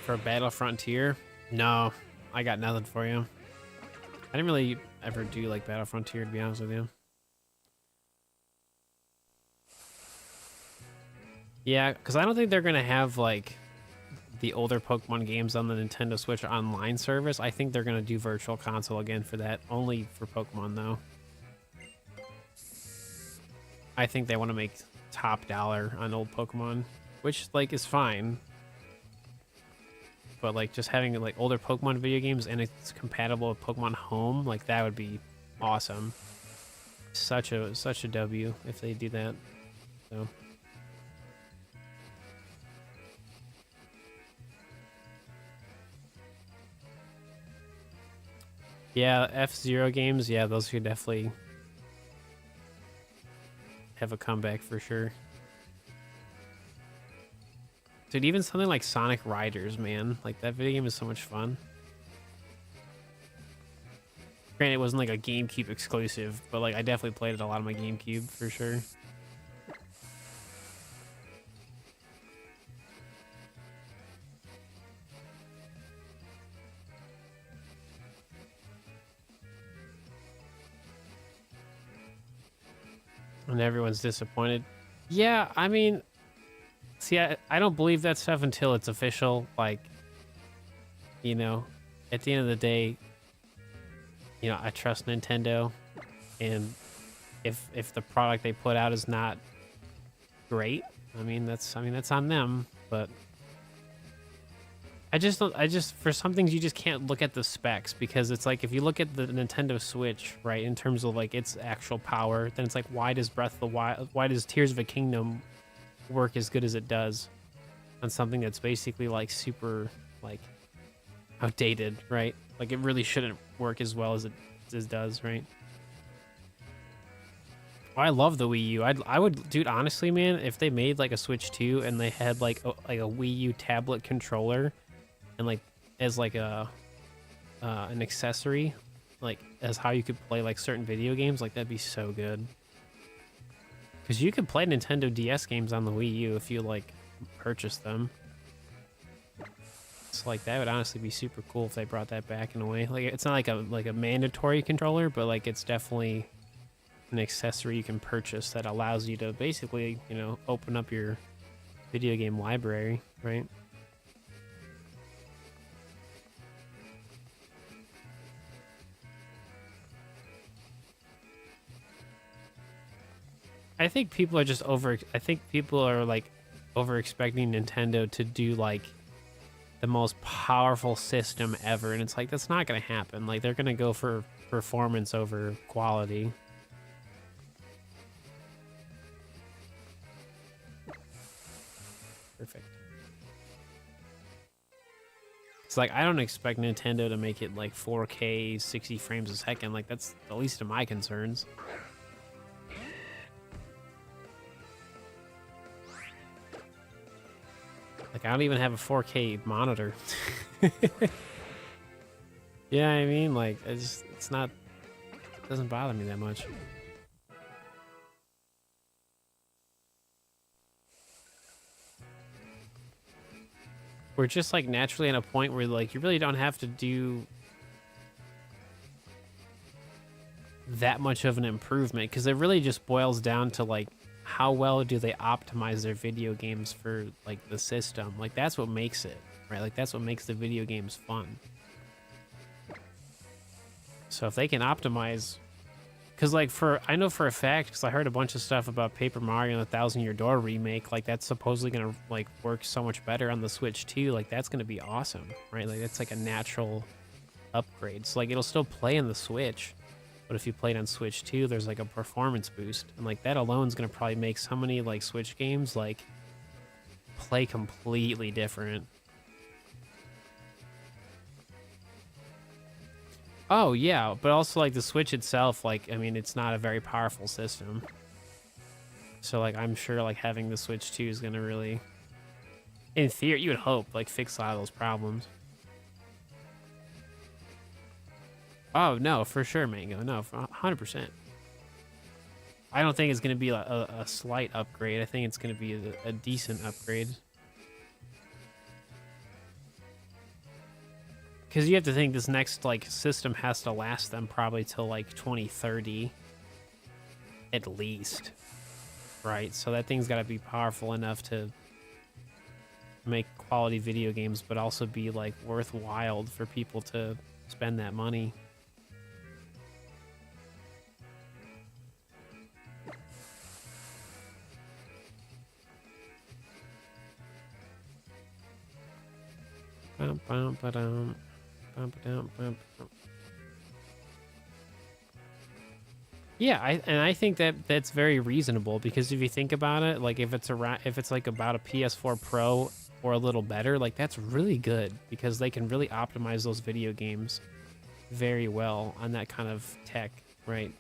For Battle Frontier? No, I got nothing for you. I didn't really ever do like Battle Frontier, to be honest with you. Yeah, because I don't think they're gonna have like the older Pokemon games on the Nintendo Switch online service. I think they're gonna do Virtual Console again for that, only for Pokemon though. I think they want to make top dollar on old Pokemon, which like is fine. But like just having like older Pokemon video games and it's compatible with Pokemon Home, like that would be awesome. Such a W if they do that. So yeah, F-Zero games, yeah, those could definitely have a comeback for sure. Dude, even something like Sonic Riders, man. Like, that video game is so much fun. Granted, it wasn't like a GameCube exclusive, but like I definitely played it a lot on my GameCube for sure. And everyone's disappointed. Yeah, I mean, see, I don't believe that stuff until it's official. Like, you know, at the end of the day, you know, I trust Nintendo, and if the product they put out is not great, I mean that's on them. But I just for some things you just can't look at the specs, because it's like if you look at the Nintendo Switch, right, in terms of like its actual power, then it's like why does why does Tears of a Kingdom work as good as it does on something that's basically like super like outdated, right? Like it really shouldn't work as well as it does, right? Oh, I love the Wii U. I would, dude, honestly, man, if they made like a Switch 2 and they had like a Wii U tablet controller and like as like a an accessory, like as how you could play like certain video games, like that'd be so good. Because you could play Nintendo DS games on the Wii U if you like purchase them. It's like that would honestly be super cool if they brought that back in a way. Like it's not like a mandatory controller, but like it's definitely an accessory you can purchase that allows you to basically, you know, open up your video game library, right? I think people are just I think people are like over expecting Nintendo to do like the most powerful system ever, and it's like that's not gonna happen. Like they're gonna go for performance over quality. Perfect. It's like I don't expect Nintendo to make it like 4K 60 frames a second. Like that's the least of my concerns. Like, I don't even have a 4K monitor. Yeah, I mean, like, it's not, it doesn't bother me that much. We're just, like, naturally at a point where, like, you really don't have to do that much of an improvement, because it really just boils down to, like, how well do they optimize their video games for, like, the system. Like, that's what makes it, right? Like, that's what makes the video games fun. So if they can optimize, because, like, I know for a fact, because I heard a bunch of stuff about Paper Mario and the Thousand Year Door remake, like, that's supposedly gonna, like, work so much better on the Switch too. Like, that's gonna be awesome, right? Like, that's like a natural upgrade. So, like, it'll still play in the Switch, but if you play it on Switch 2, there's, like, a performance boost. And, like, that alone is going to probably make so many, like, Switch games, like, play completely different. Oh, yeah, but also, like, the Switch itself, like, I mean, it's not a very powerful system. So, like, I'm sure, like, having the Switch 2 is going to really, in theory, you would hope, like, fix a lot of those problems. Oh, no, for sure, Mango. No, 100%. I don't think it's going to be a slight upgrade. I think it's going to be a decent upgrade. Because you have to think this next, like, system has to last them probably till, like, 2030. At least. Right? So that thing's got to be powerful enough to make quality video games, but also be, like, worthwhile for people to spend that money. Yeah, I think that that's very reasonable, because if you think about it, like, if it's like about a PS4 Pro or a little better, like, that's really good, because they can really optimize those video games very well on that kind of tech, right?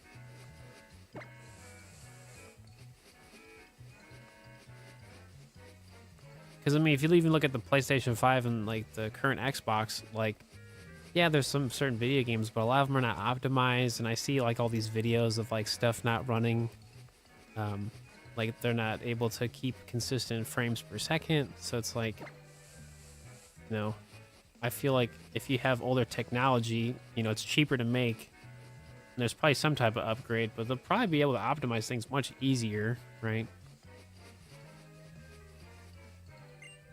Because, I mean, if you even look at the PlayStation 5 and, like, the current Xbox, like, yeah, there's some certain video games, but a lot of them are not optimized, and I see, like, all these videos of, like, stuff not running. Like, they're not able to keep consistent frames per second, so it's like, you know, I feel like if you have older technology, you know, it's cheaper to make, and there's probably some type of upgrade, but they'll probably be able to optimize things much easier, right?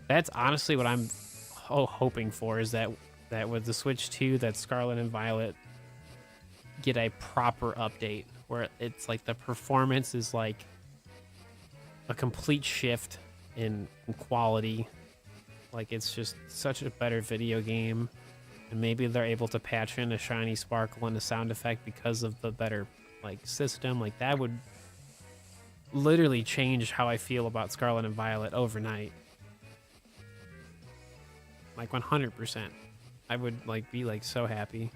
That's honestly what I'm hoping for, is that with the Switch 2, that Scarlet and Violet get a proper update where it's like the performance is like a complete shift in quality. Like, it's just such a better video game, and maybe they're able to patch in a shiny sparkle and a sound effect because of the better, like, system. Like, that would literally change how I feel about Scarlet and Violet overnight. Like, 100%. I would, like, be, like, so happy.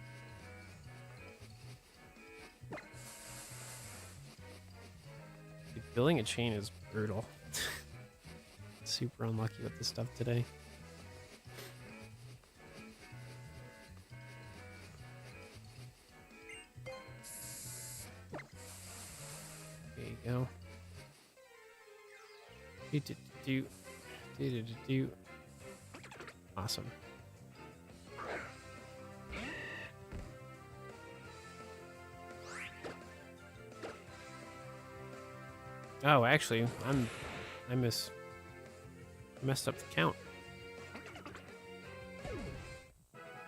Dude, building a chain is brutal. Super unlucky with this stuff today. There you go. Do. Awesome. Oh, actually, I messed up the count.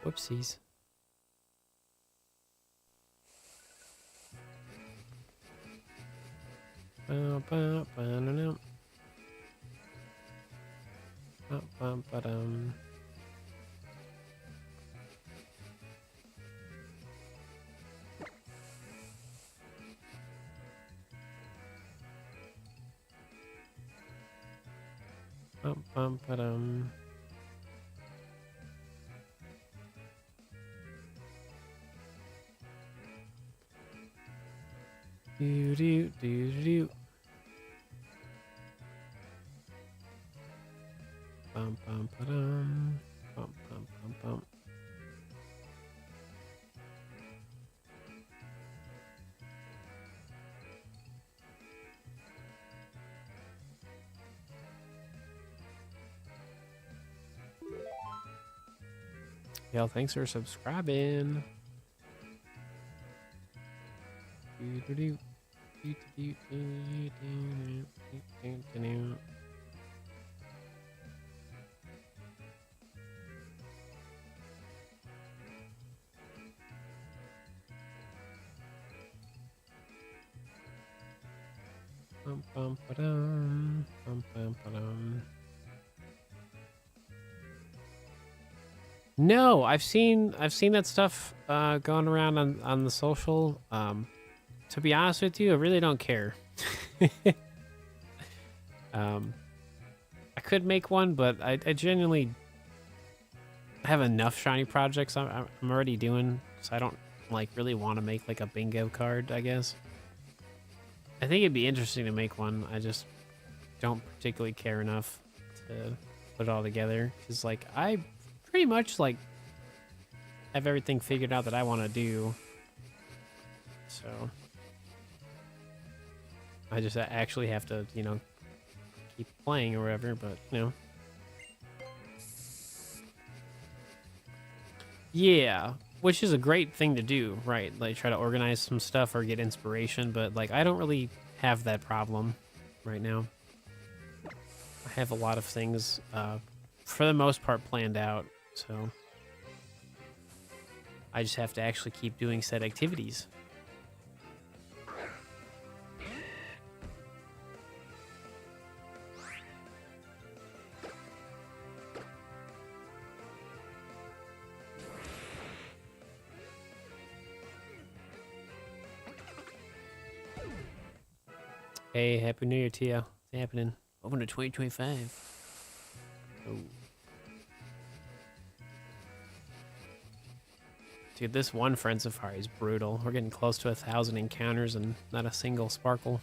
Whoopsies. bum, ba-dum. Bum, bum, bum, bum. Yo, thanks for subscribing. Bum, bum, ba-dum. Bum, bum, ba-dum. No, I've seen that stuff going around on the social. To be honest with you, I really don't care. I could make one, but I genuinely have enough shiny projects I'm already doing, so I don't like really want to make like a bingo card, I guess. I think it'd be interesting to make one. I just don't particularly care enough to put it all together, because like I pretty much like have everything figured out that I want to do, so I just actually have to, you know, keep playing or whatever. But you know, yeah, which is a great thing to do, right? Like try to organize some stuff or get inspiration, but like I don't really have that problem right now. I have a lot of things for the most part planned out, so I just have to actually keep doing said activities. Hey, Happy New Year, Tia. What's happening? Welcome to 2025. Oh. Dude, this one friend safari is brutal. We're getting close to 1,000 encounters and not a single sparkle.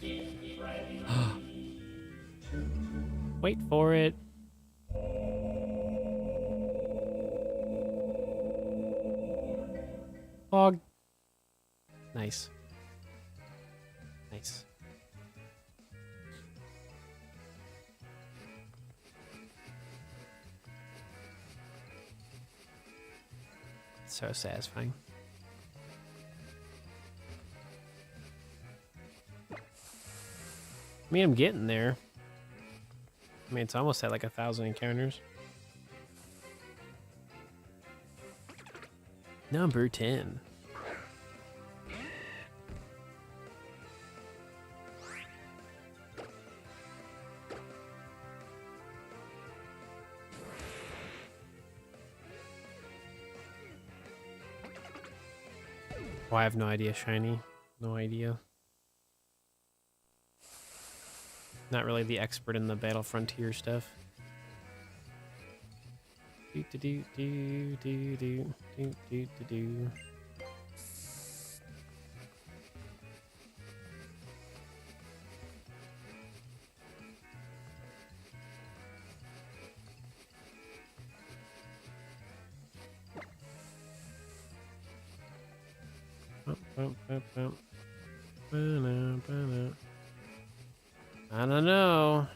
Wait for it. Fog. Nice. Nice. So satisfying. I mean, I'm getting there. I mean, it's almost at like 1,000 encounters. Number 10. Oh, I have no idea, Shiny. No idea. Not really the expert in the Battle Frontier stuff. Do do do do do do do do do. I don't know.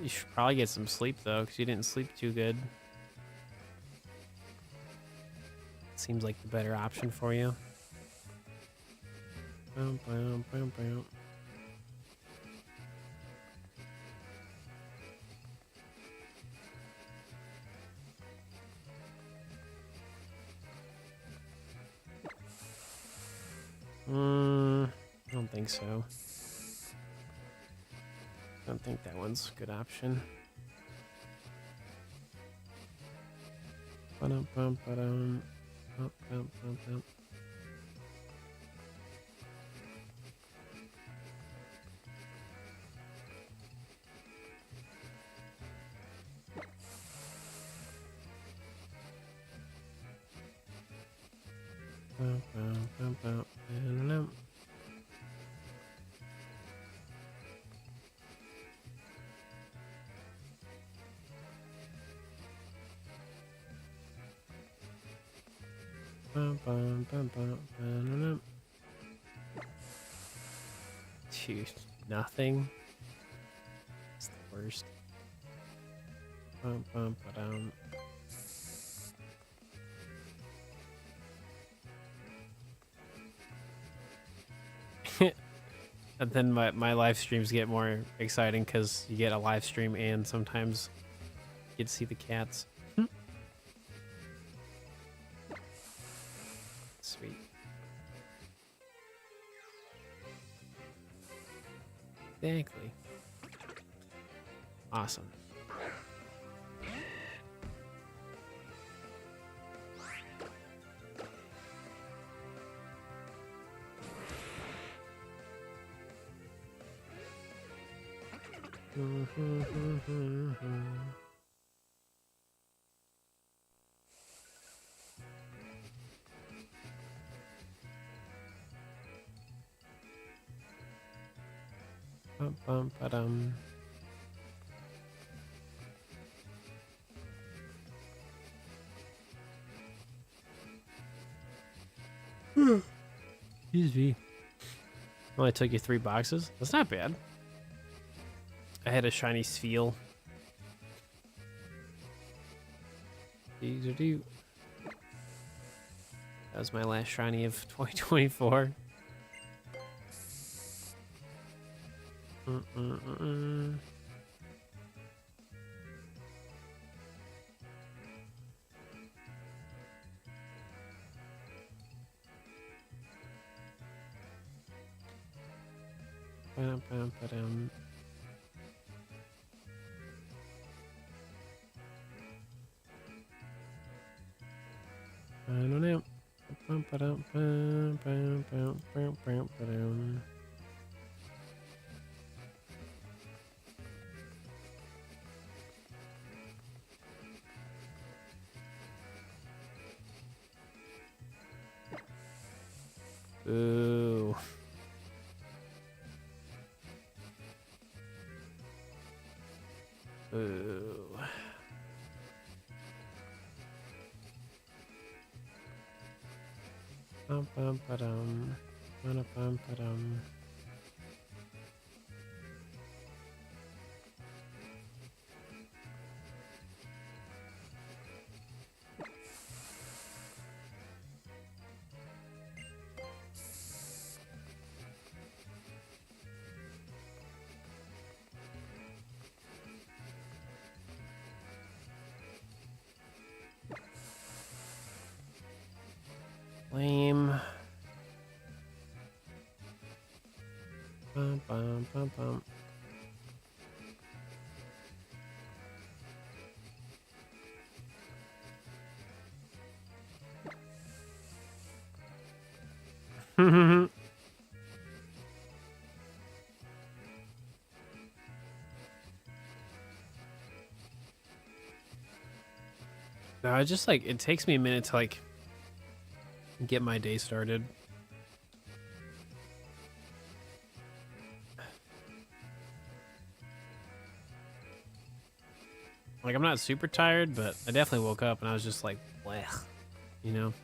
You should probably get some sleep though, because you didn't sleep too good. Seems like the better option for you. I don't think so. I don't think that one's a good option. Ba-dum-bum-ba-dum. Bum-bum-bum-bum. Bum-bum-bum-bum. Dude, nothing. It's the worst. And then my live streams get more exciting because you get a live stream and sometimes you get to see the cats. Sweet. Exactly. Awesome. Bum. Excuse me. Only took you 3 boxes. That's not bad. I had a shiny Spheal. That was my last shiny of 2024. Ba-dum. I don't know. Ooh. Ooh. Bum. Lame. Bum. No, it's just like it takes me a minute to like get my day started. Like I'm not super tired, but I definitely woke up and I was just like, bleh, you know.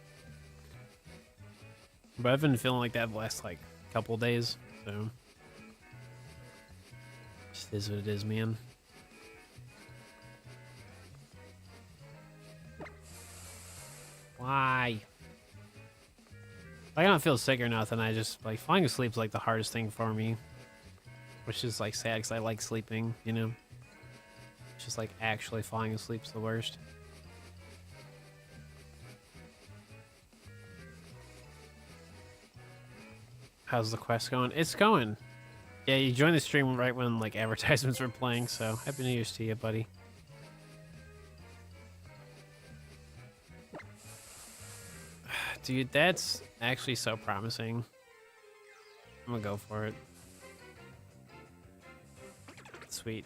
But I've been feeling like that the last like couple days, so just is what it is, man. Why? Like, I don't feel sick or nothing. I just like falling asleep's like the hardest thing for me, which is like sad because I like sleeping, you know. It's just like actually falling asleep's the worst. How's the quest going? It's going. Yeah, you joined the stream right when like advertisements were playing, so happy New Year's to you, buddy. Dude, that's actually so promising. I'm gonna go for it. Sweet.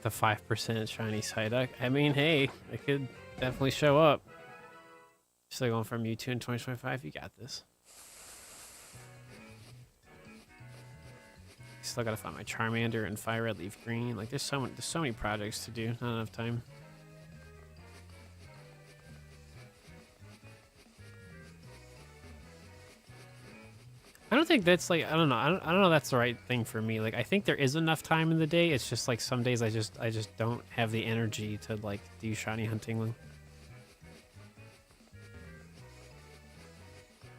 The 5% shiny Psyduck. I mean, hey, it could definitely show up. Still going from Mewtwo in 2025. You got this. Still gotta find my Charmander and Fire Red Leaf Green. Like there's so many projects to do. Not enough time. I don't think that's like I don't know. I don't know that's the right thing for me. Like I think there is enough time in the day. It's just like some days I just don't have the energy to like do shiny hunting.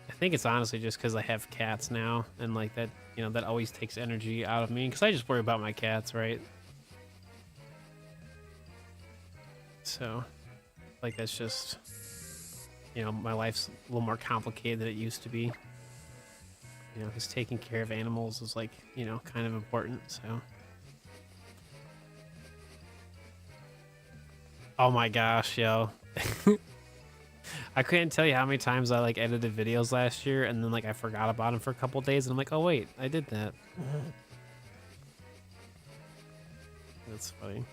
I think it's honestly just because I have cats now, and like that, you know, that always takes energy out of me because I just worry about my cats, right? So, like that's just, you know, my life's a little more complicated than it used to be. You know, because taking care of animals is like, you know, kind of important. So, oh my gosh, yo. I couldn't tell you how many times I like edited videos last year and then like I forgot about them for a couple days and I'm like, oh wait, I did that. That's funny.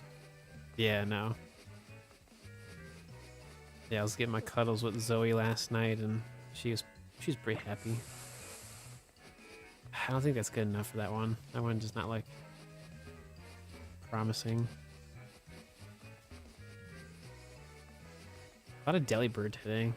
Yeah, no. Yeah, I was getting my cuddles with Zoe last night and she's pretty happy. I don't think that's good enough for that one. That one does not like promising. A lot of Delibird today.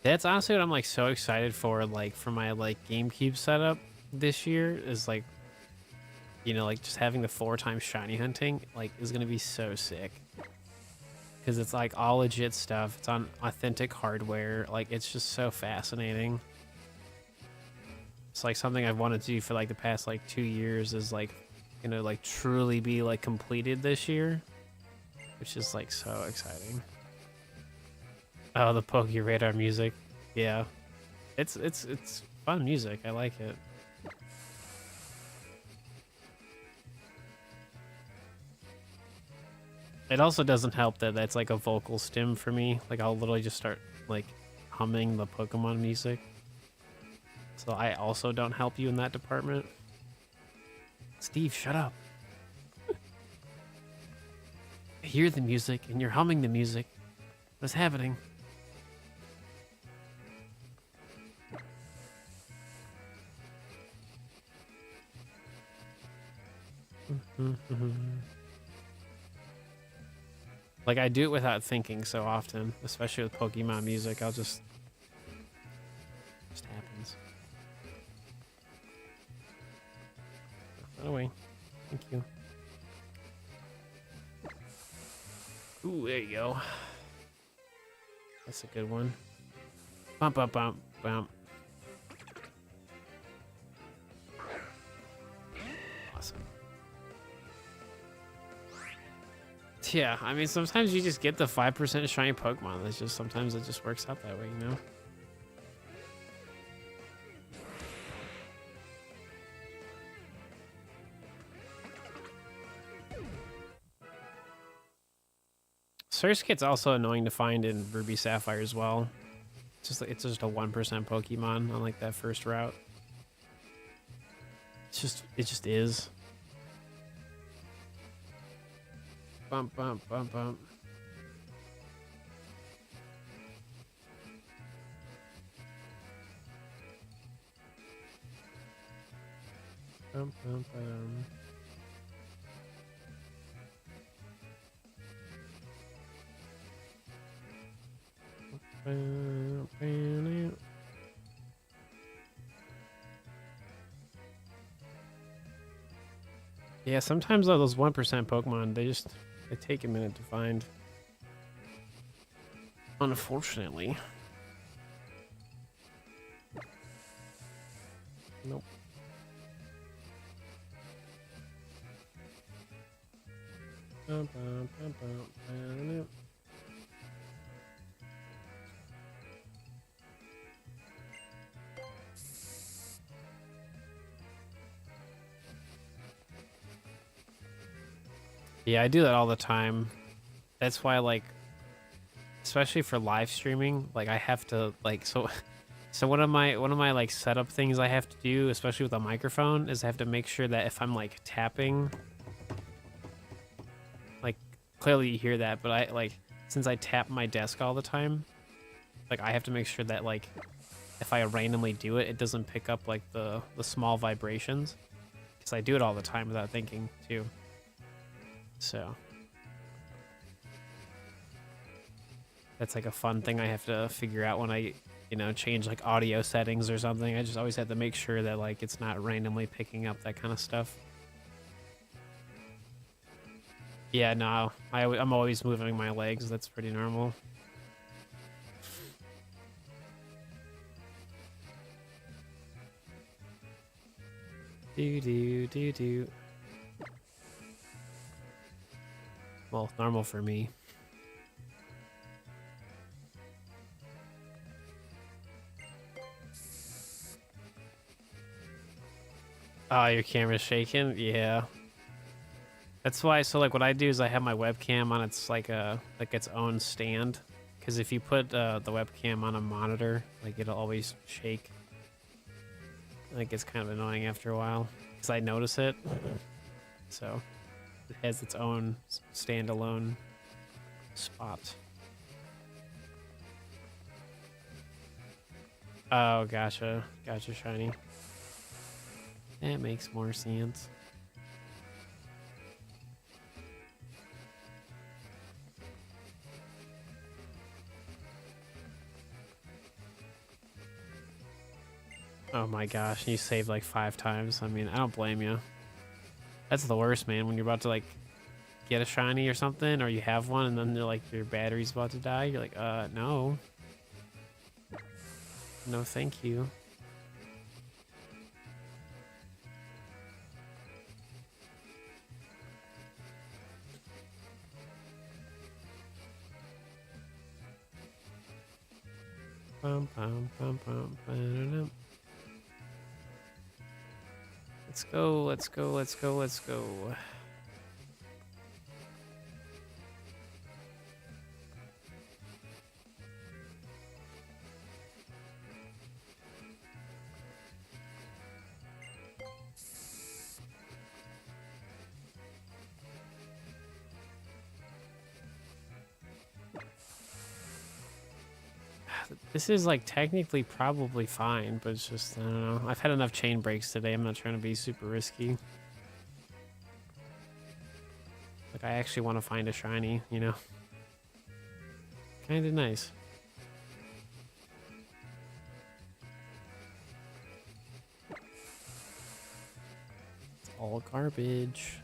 That's honestly what I'm like so excited for, like for my like GameCube setup this year is like, you know, like just having the 4x shiny hunting like is gonna be so sick because it's like all legit stuff. It's on authentic hardware. Like it's just so fascinating. It's like something I've wanted to do for like the past like 2 years is like, you know, like truly be like completed this year, which is like so exciting. Oh, the Poké Radar music. Yeah. It's fun music. I like it. It also doesn't help that that's like a vocal stim for me. Like I'll literally just start like humming the Pokemon music. So I also don't help you in that department. Steve, shut up. I hear the music and you're humming the music. What's happening? Like I do it without thinking so often, especially with Pokemon music. I'll just happens. Away. Thank you. Ooh, there you go. That's a good one. Bump, bump, bump, bump. Awesome. Yeah, I mean, sometimes you just get the 5% shiny Pokemon. That's just, sometimes it just works out that way, you know? Surskit's also annoying to find in Ruby Sapphire as well. It's just a 1% Pokemon on like that first route. It just is. Bump, bump, bump, bump. Bump, bump, bump. Yeah, sometimes though, those 1% Pokemon, they take a minute to find. Unfortunately. Nope. Yeah, I do that all the time. That's why, like, especially for live streaming, like I have to like so one of my like setup things I have to do, especially with a microphone, is I have to make sure that if I'm like tapping, like clearly you hear that, but I like since I tap my desk all the time, like I have to make sure that like if I randomly do it, it doesn't pick up like the small vibrations, because I do it all the time without thinking too. So that's like a fun thing I have to figure out when I, you know, change like audio settings or something. I just always have to make sure that like it's not randomly picking up that kind of stuff. Yeah, no, I'm always moving my legs. That's pretty normal. Do. Well, normal for me. Oh, your camera's shaking? Yeah. That's why, so like what I do is I have my webcam on its like its own stand. Because if you put the webcam on a monitor, like it'll always shake. Like it's kind of annoying after a while. Because I notice it. So it has its own standalone spot. Oh, gotcha. Gotcha, Shiny. That makes more sense. Oh my gosh, you saved like 5 times. I mean, I don't blame you. That's the worst, man, when you're about to like get a shiny or something, or you have one and then they're like your battery's about to die. You're like, no. No, thank you. Bum, bum, bum, bum, ba-da-dum. Let's go, let's go, let's go, let's go. This is like technically probably fine, but it's just, I don't know. I've had enough chain breaks today. I'm not trying to be super risky. Like I actually want to find a shiny, you know? Kind of nice. It's all garbage.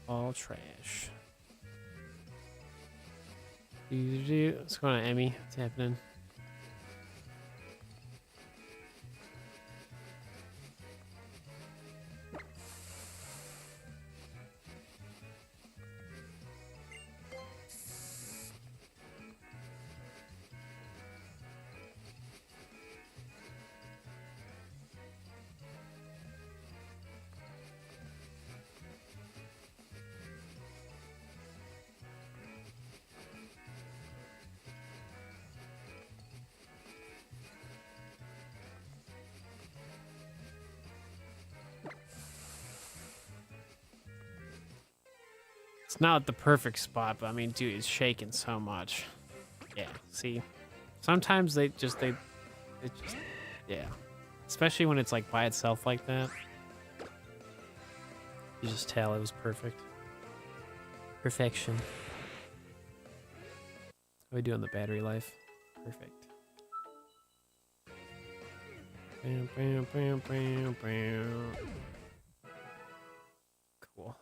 All trash. What's going on, Emmy? What's happening? It's not the perfect spot, but I mean, dude, it's shaking so much. Yeah, see? Sometimes it just, yeah. Especially when it's like by itself like that. You just tell it was perfect. Perfection. How are we doing the battery life? Perfect. Bam, bam, bam, bam, bam. Cool.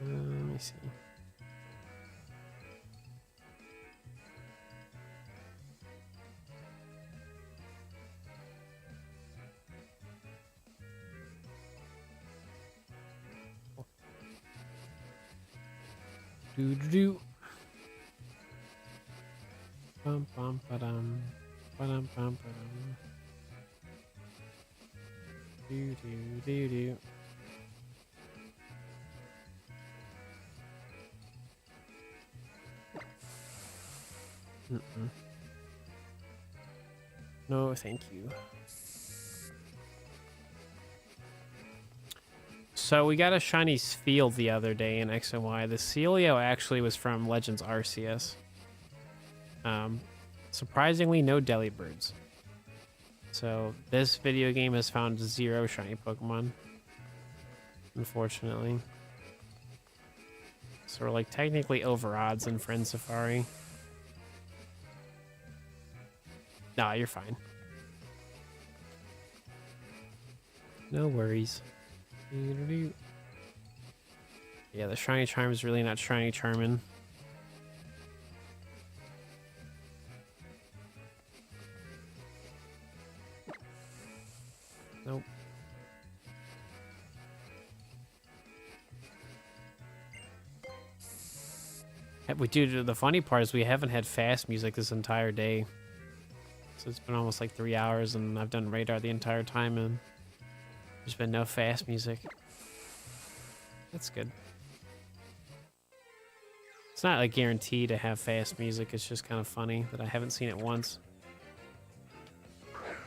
Let me see. Do. Bum bum ba-dum. Ba-dum bum ba-dum. Do. Mm-mm. No, thank you. So we got a shiny field the other day in X and Y. The Celio actually was from Legends Arceus. Surprisingly, no Delibirds. So this video game has found 0 shiny Pokemon, unfortunately. So we're like technically over odds in Friend Safari. Nah, you're fine. No worries. Yeah, the shiny charm is really not shiny charming. Nope. Dude, the funny part is we haven't had fast music this entire day. So it's been almost like 3 hours and I've done radar the entire time and there's been no fast music. That's good. It's not like guaranteed to have fast music. It's just kind of funny that I haven't seen it once.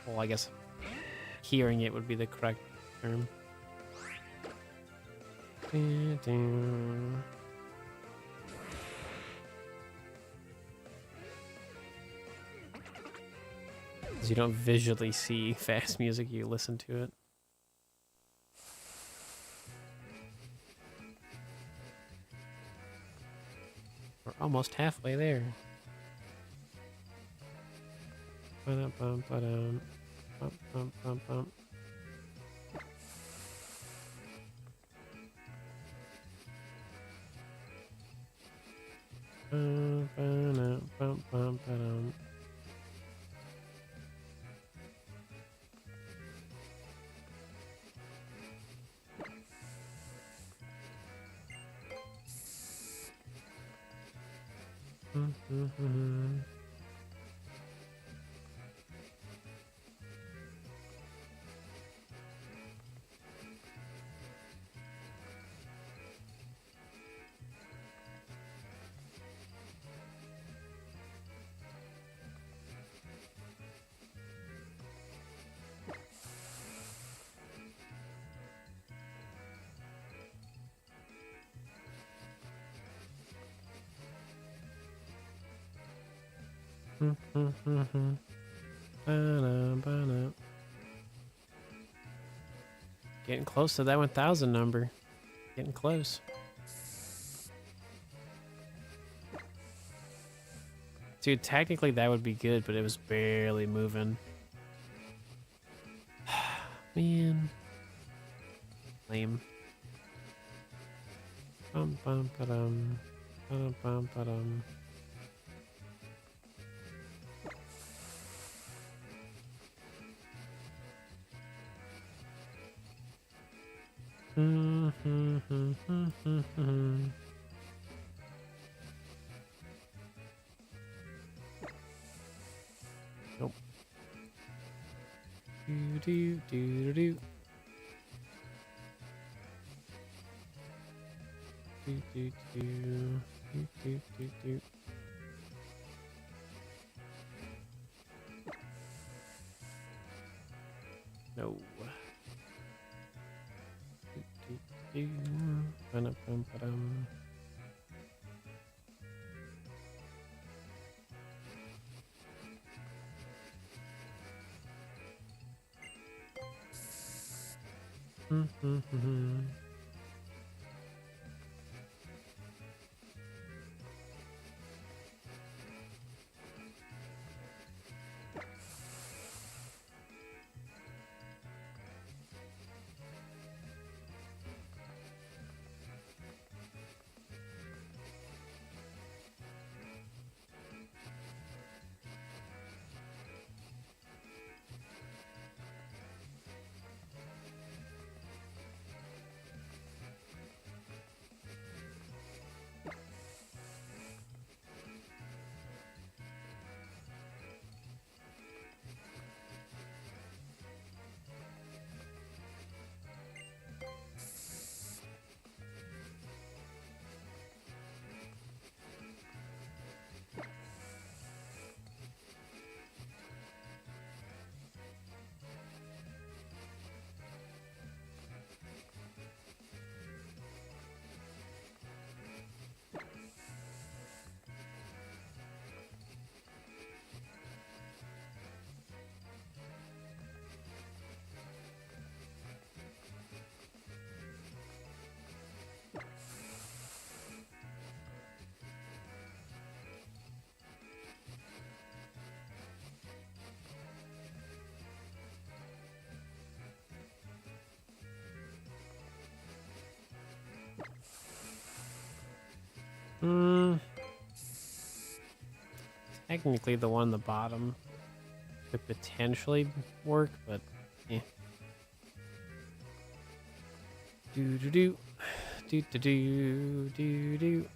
Well, I guess hearing it would be the correct term. Because you don't visually see fast music, you listen to it. We're almost halfway there. Ba-dum-bum-ba-dum. Bum-bum-bum-bum. Bum-bum-bum-bum-bum. Getting close to that 1,000 number. Getting close. Dude, technically that would be good, but it was barely moving. Man. Lame. Bum bum ba-dum. Bum bum ba-dum. Nope. Do do do do. Do do do do do do do. No. Ba-dum-bum-ba-dum. Technically, the one on the bottom could potentially work, but eh. Do do do do do do do do.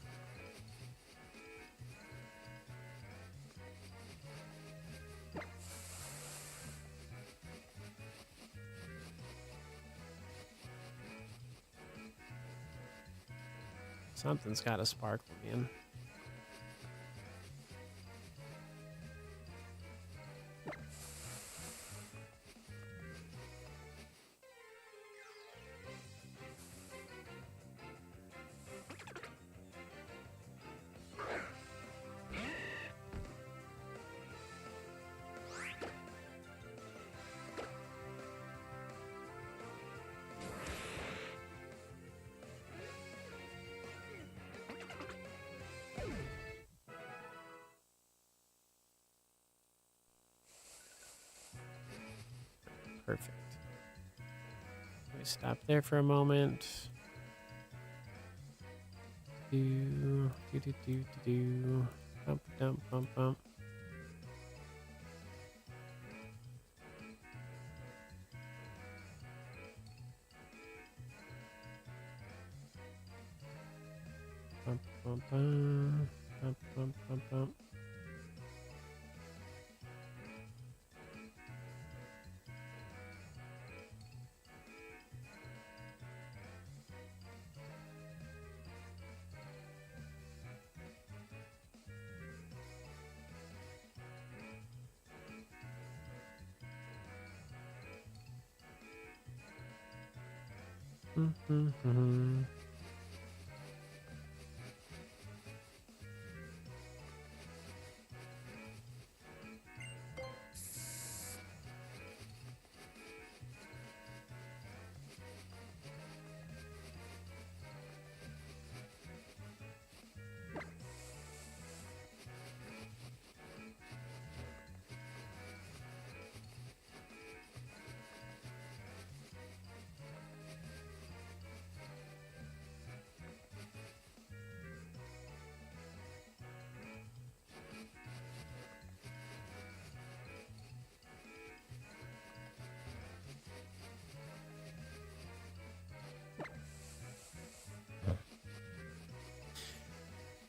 Something's got a sparkle, man. Perfect. Let me stop there for a moment. Do do do do do. Bump dump bump bump. Bump bump bump bump bump bump bump. Mm-hmm.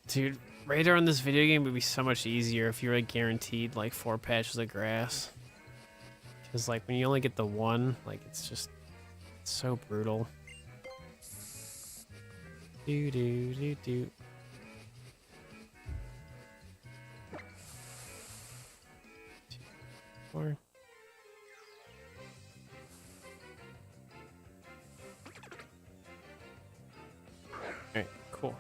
Dude, radar in this video game would be so much easier if you were like, guaranteed like 4 patches of grass. Because like when you only get the one, like it's just so brutal. Do do do do. Two, 4. Alright, cool.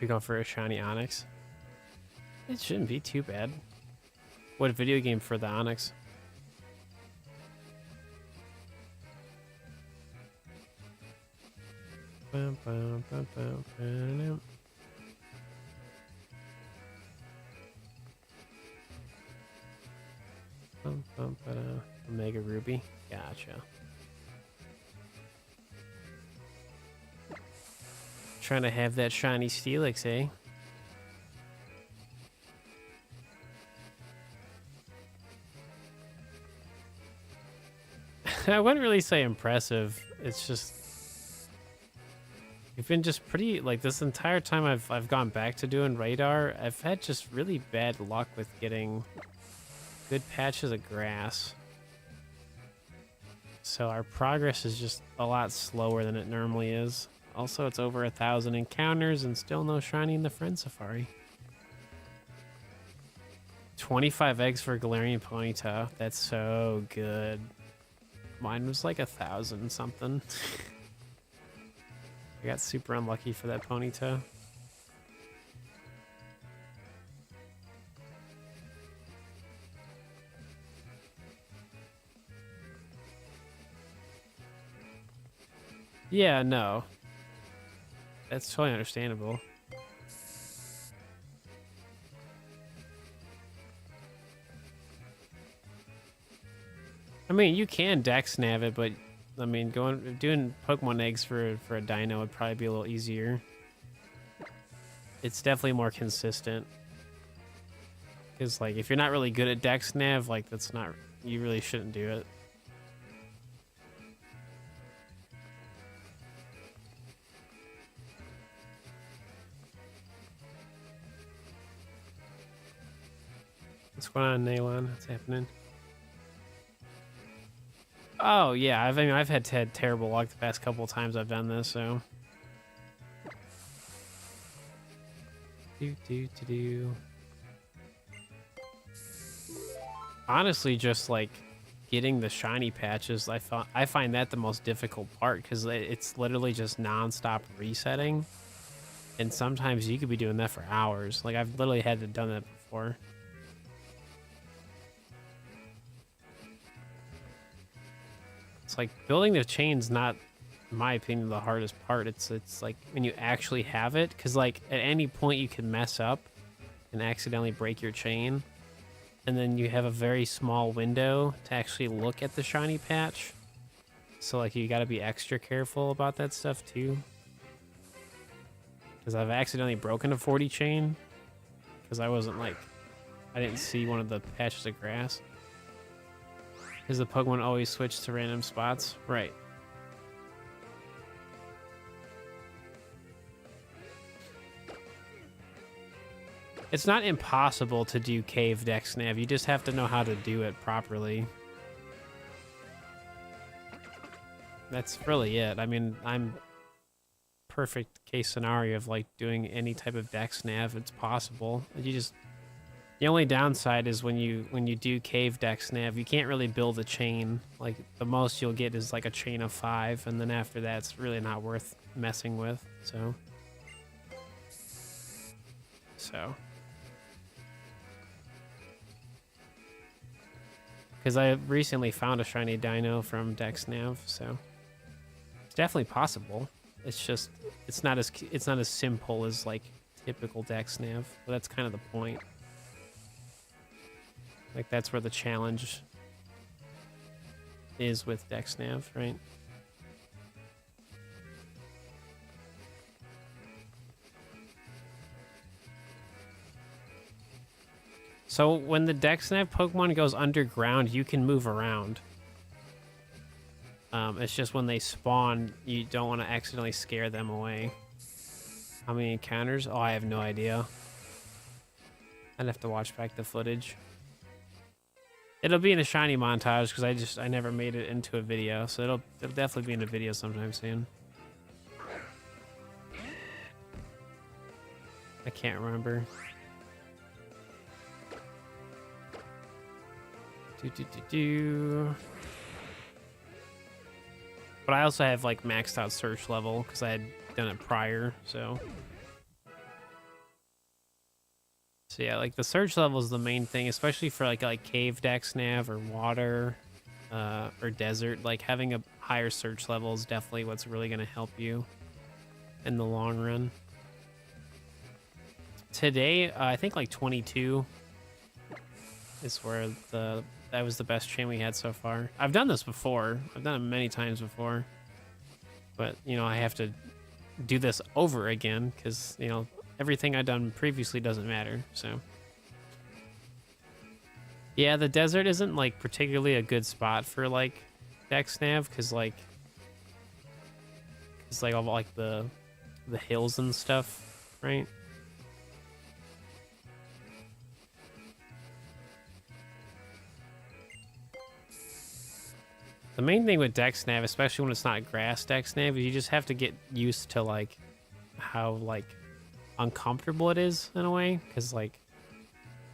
We go for a shiny Onyx. It shouldn't be too bad. What video game for the Onyx? Omega Ruby. Gotcha. Trying to have that shiny Steelix, eh? I wouldn't really say impressive. It's just you've been just pretty like this entire time I've gone back to doing radar. I've had just really bad luck with getting good patches of grass. So our progress is just a lot slower than it normally is. Also, it's over 1,000 encounters and still no shiny in the friend safari. 25 eggs for Galarian Ponyta. That's so good. Mine was like 1,000 something. I got super unlucky for that Ponyta. Yeah, no. That's totally understandable. I mean, you can dex nav it, but I mean, doing Pokemon eggs for a dino would probably be a little easier. It's definitely more consistent. Because like, if you're not really good at dex nav, like that's not, you really shouldn't do it. What's going on, Naylon? What's happening? Oh yeah, I mean, I've had terrible luck the past couple of times I've done this, so. Do. Honestly, just like getting the shiny patches, I find that the most difficult part because it's literally just non-stop resetting, and sometimes you could be doing that for hours. Like I've literally had to done that before. It's like building the chain's not, in my opinion, the hardest part. It's like when you actually have it, because like at any point you can mess up and accidentally break your chain, and then you have a very small window to actually look at the shiny patch. So like you got to be extra careful about that stuff too. Because I've accidentally broken a 40 chain because I wasn't like, I didn't see one of the patches of grass. Because the Pokemon always switch to random spots. Right. It's not impossible to do cave dex nav. You just have to know how to do it properly. That's really it. I mean, I'm perfect case scenario of like doing any type of dex nav. It's possible. The only downside is when you do cave dex nav, you can't really build a chain. Like the most you'll get is like a chain of 5, and then after that, it's really not worth messing with. So. Because I recently found a shiny dino from dex nav, so it's definitely possible. It's just it's not as simple as like typical dex nav, but that's kind of the point. Like that's where the challenge is with dex nav, right? So when the dex nav Pokemon goes underground, you can move around. It's just when they spawn, you don't want to accidentally scare them away. How many encounters? Oh, I have no idea. I'd have to watch back the footage. It'll be in a shiny montage because I never made it into a video, so it'll definitely be in a video sometime soon. I can't remember. But I also have like maxed out search level because I had done it prior, so yeah, like the search level is the main thing, especially for like cave dex nav or water or desert. Like having a higher search level is definitely what's really going to help you in the long run. Today, I think like 22 is where that was the best chain we had so far. I've done this before. I've done it many times before. But, you know, I have to do this over again because, you know, everything I've done previously doesn't matter, so. Yeah, the desert isn't, like, particularly a good spot for, like, dex nav because, like, it's, like, all, like, the hills and stuff, right? The main thing with dex nav, especially when it's not grass dex nav, is you just have to get used to like how like uncomfortable it is in a way, because like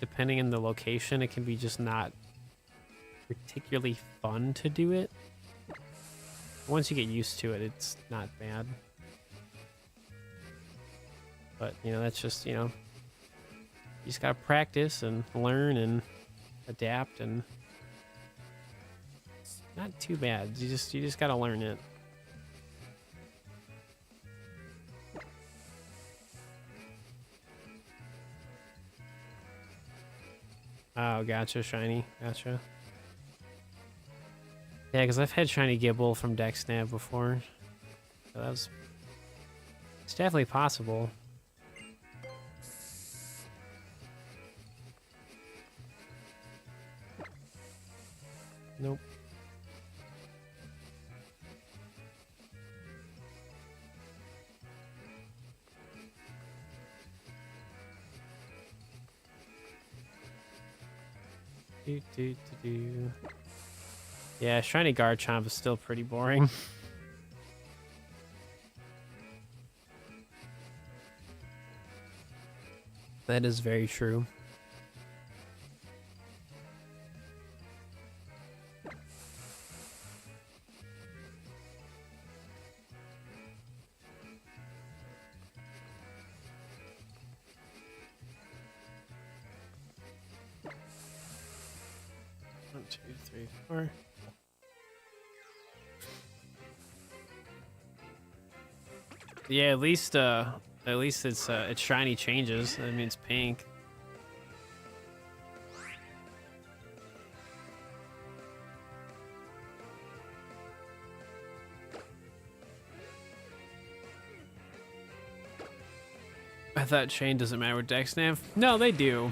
depending on the location, it can be just not particularly fun to do it. Once you get used to it, it's not bad. But you know, that's just, you know, you just gotta practice and learn and adapt, and not too bad. You just gotta learn it. Oh, gotcha, shiny. Gotcha. Yeah, because I've had shiny Gibble from DexNav before. So it's definitely possible. Nope. Do. Yeah, shiny Garchomp is still pretty boring. That is very true. One, two, three, four. Yeah, at least it's shiny changes. I mean, it's pink. I thought chain doesn't matter with DexNav. No, they do,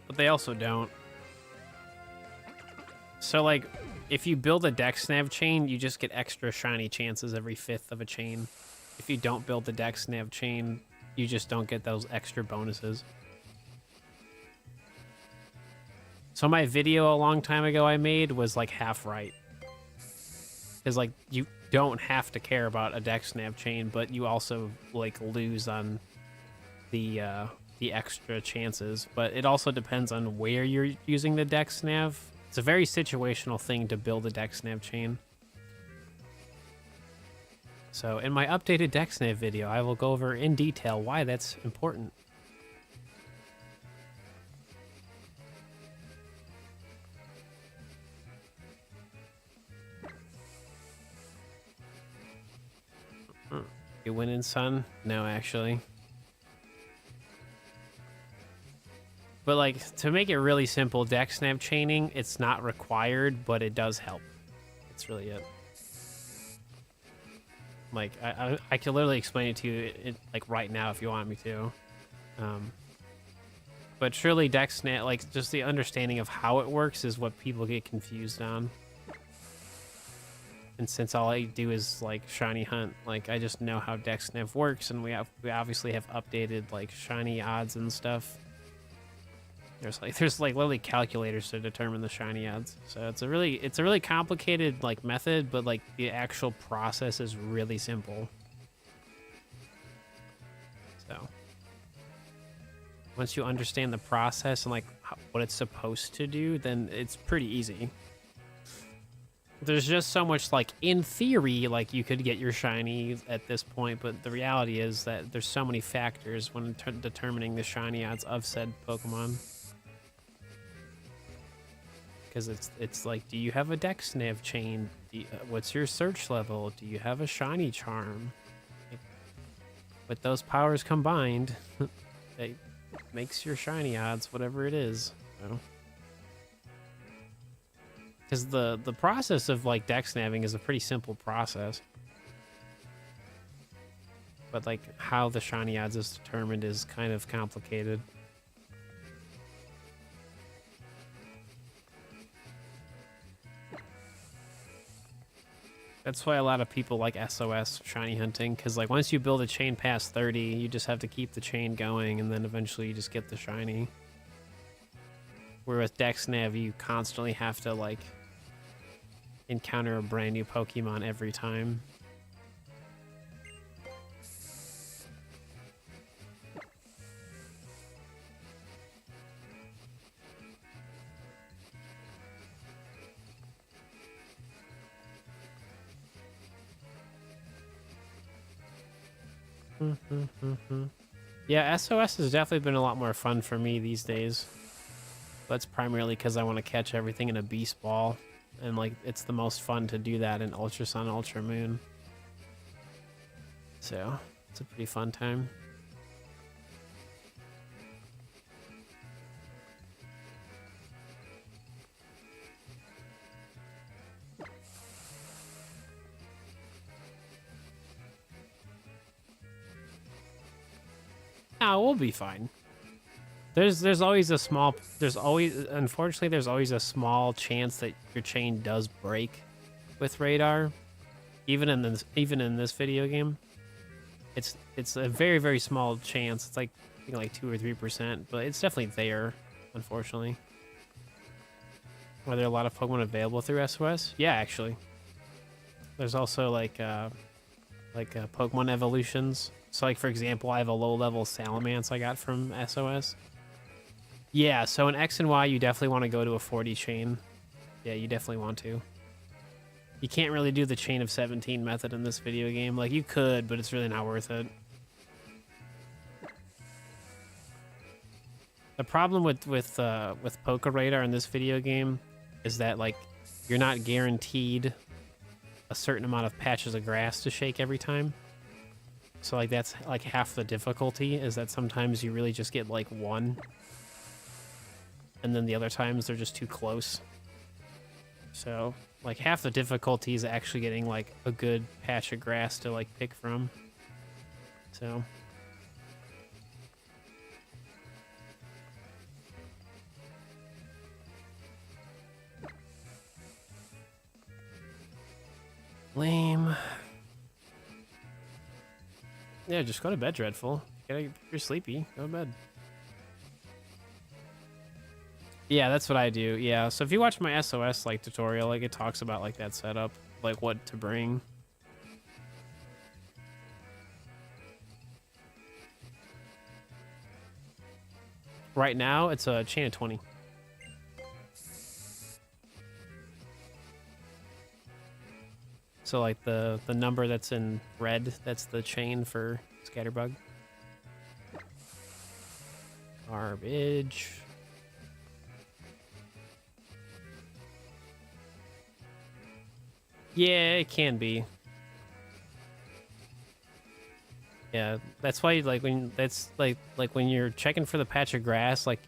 but they also don't. So like, if you build a DexNav chain, you just get extra shiny chances every 5th of a chain. If you don't build the DexNav chain, you just don't get those extra bonuses. So my video a long time ago I made was like half right. Because like, you don't have to care about a DexNav chain, but you also like lose on the extra chances. But it also depends on where you're using the DexNav. It's a very situational thing to build a DexNav chain. So in my updated DexNav video, I will go over in detail why that's important. You winning, son? No, actually. But like, to make it really simple, DexNav chaining, it's not required, but it does help. That's really it. Like, I can literally explain it to you like right now if you want me to. But surely DexNav, like, just the understanding of how it works is what people get confused on. And since all I do is like shiny hunt, like I just know how DexNav works, and we obviously have updated like shiny odds and stuff. There's like literally calculators to determine the shiny odds. So it's a really complicated like method, but like the actual process is really simple. So once you understand the process and like what it's supposed to do, then it's pretty easy. There's just so much, like, in theory, like, you could get your shiny at this point, but the reality is that there's so many factors when determining the shiny odds of said Pokemon. Because it's like, do you have a DexNav chain? What's your search level? Do you have a shiny charm? Like, with those powers combined, it makes your shiny odds whatever it is. So. Because the process of like DexNaving is a pretty simple process. But like how the shiny odds is determined is kind of complicated. That's why a lot of people like SOS shiny hunting, because like once you build a chain past 30, you just have to keep the chain going, and then eventually you just get the shiny. Where with DexNav, you constantly have to like encounter a brand new Pokemon every time. Yeah, SOS has definitely been a lot more fun for me these days. That's primarily because I want to catch everything in a beast ball. And like, it's the most fun to do that in Ultra Sun, Ultra Moon. So, it's a pretty fun time. No, we'll be fine. There's always a small, unfortunately, there's always a small chance that your chain does break with radar. Even in this video game, it's a very, very small chance. It's like, I think like 2 or 3%, but it's definitely there, unfortunately. Are there a lot of Pokemon available through SOS? Yeah, actually. There's also like Pokemon evolutions. So like, for example, I have a low-level Salamence I got from SOS. Yeah, so in X and Y, you definitely want to go to a 40 chain. Yeah, you definitely want to. You can't really do the chain of 17 method in this video game. Like, you could, but it's really not worth it. The problem with Poké Radar in this video game is that, like, you're not guaranteed a certain amount of patches of grass to shake every time. So, like, that's, like, half the difficulty, is that sometimes you really just get, like, one. And then the other times they're just too close. So, like, half the difficulty is actually getting, like, a good patch of grass to, like, pick from. So... lame. Yeah, just go to bed, Dreadful. You're sleepy. Go to bed. Yeah, that's what I do. Yeah, so if you watch my SOS like tutorial, like, it talks about like that setup, like what to bring. Right now, it's a chain of 20. So like the number that's in red, that's the chain for Scatterbug. Garbage. Yeah, it can be. Yeah, that's why when when you're checking for the patch of grass, like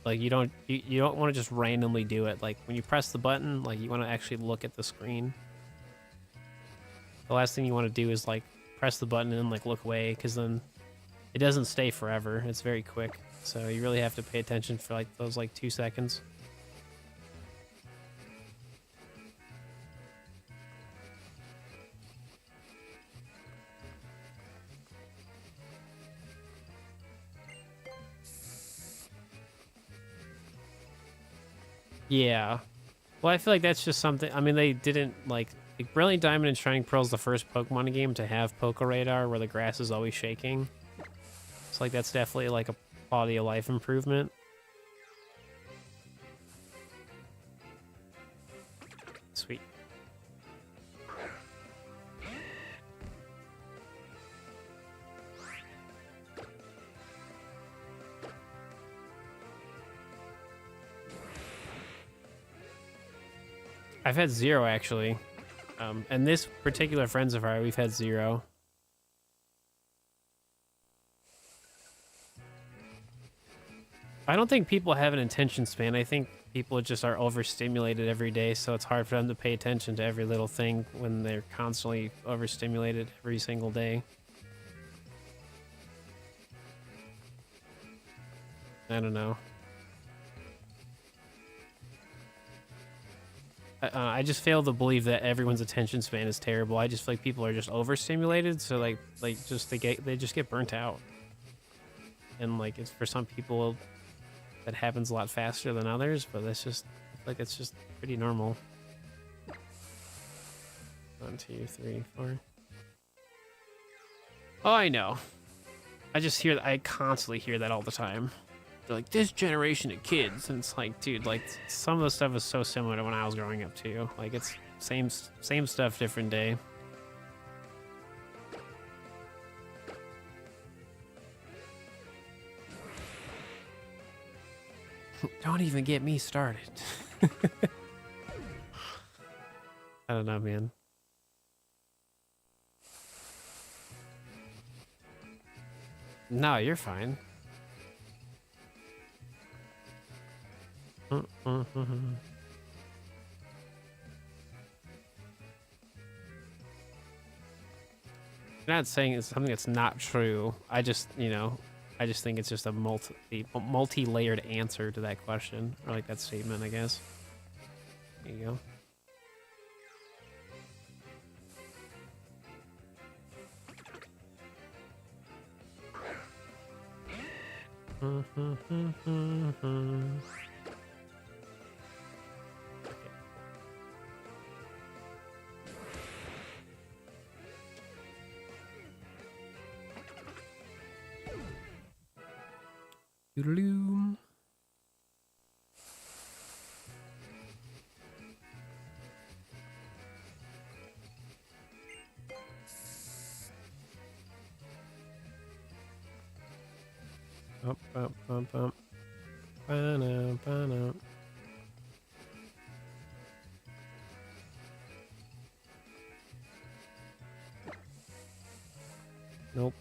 you don't want to just randomly do it. Like when you press the button, like you want to actually look at the screen. The last thing you want to do is like press the button and then like look away, because then it doesn't stay forever. It's very quick, so you really have to pay attention for like those like 2 seconds. Yeah. Well, I feel like that's just something. I mean, they didn't like Brilliant Diamond and Shining Pearl is the first Pokemon game to have Poké Radar where the grass is always shaking. So like that's definitely like a quality of life improvement. Sweet. I've had 0 actually. And this particular Friends of Ours, we've had 0. I don't think people have an attention span. I think people just are overstimulated every day, so it's hard for them to pay attention to every little thing when they're constantly overstimulated every single day. I don't know. I just fail to believe that everyone's attention span is terrible. I just feel like people are just overstimulated, so they just get burnt out. And like it's for some people that happens a lot faster than others, but that's just like it's just pretty normal. 1, 2, 3, 4. Oh, I know. I constantly hear that all the time. They're like, this generation of kids, and it's like, dude, like some of the stuff is so similar to when I was growing up too. Like it's same stuff, different day. Don't even get me started. I don't know, man. No, you're fine. I'm not saying it's something that's not true. I just, I just think it's just a multi-layered answer to that question, or like that statement, I guess. There you go. Doodaloo. Up, up, up, up. Ba-na, ba-na. Nope.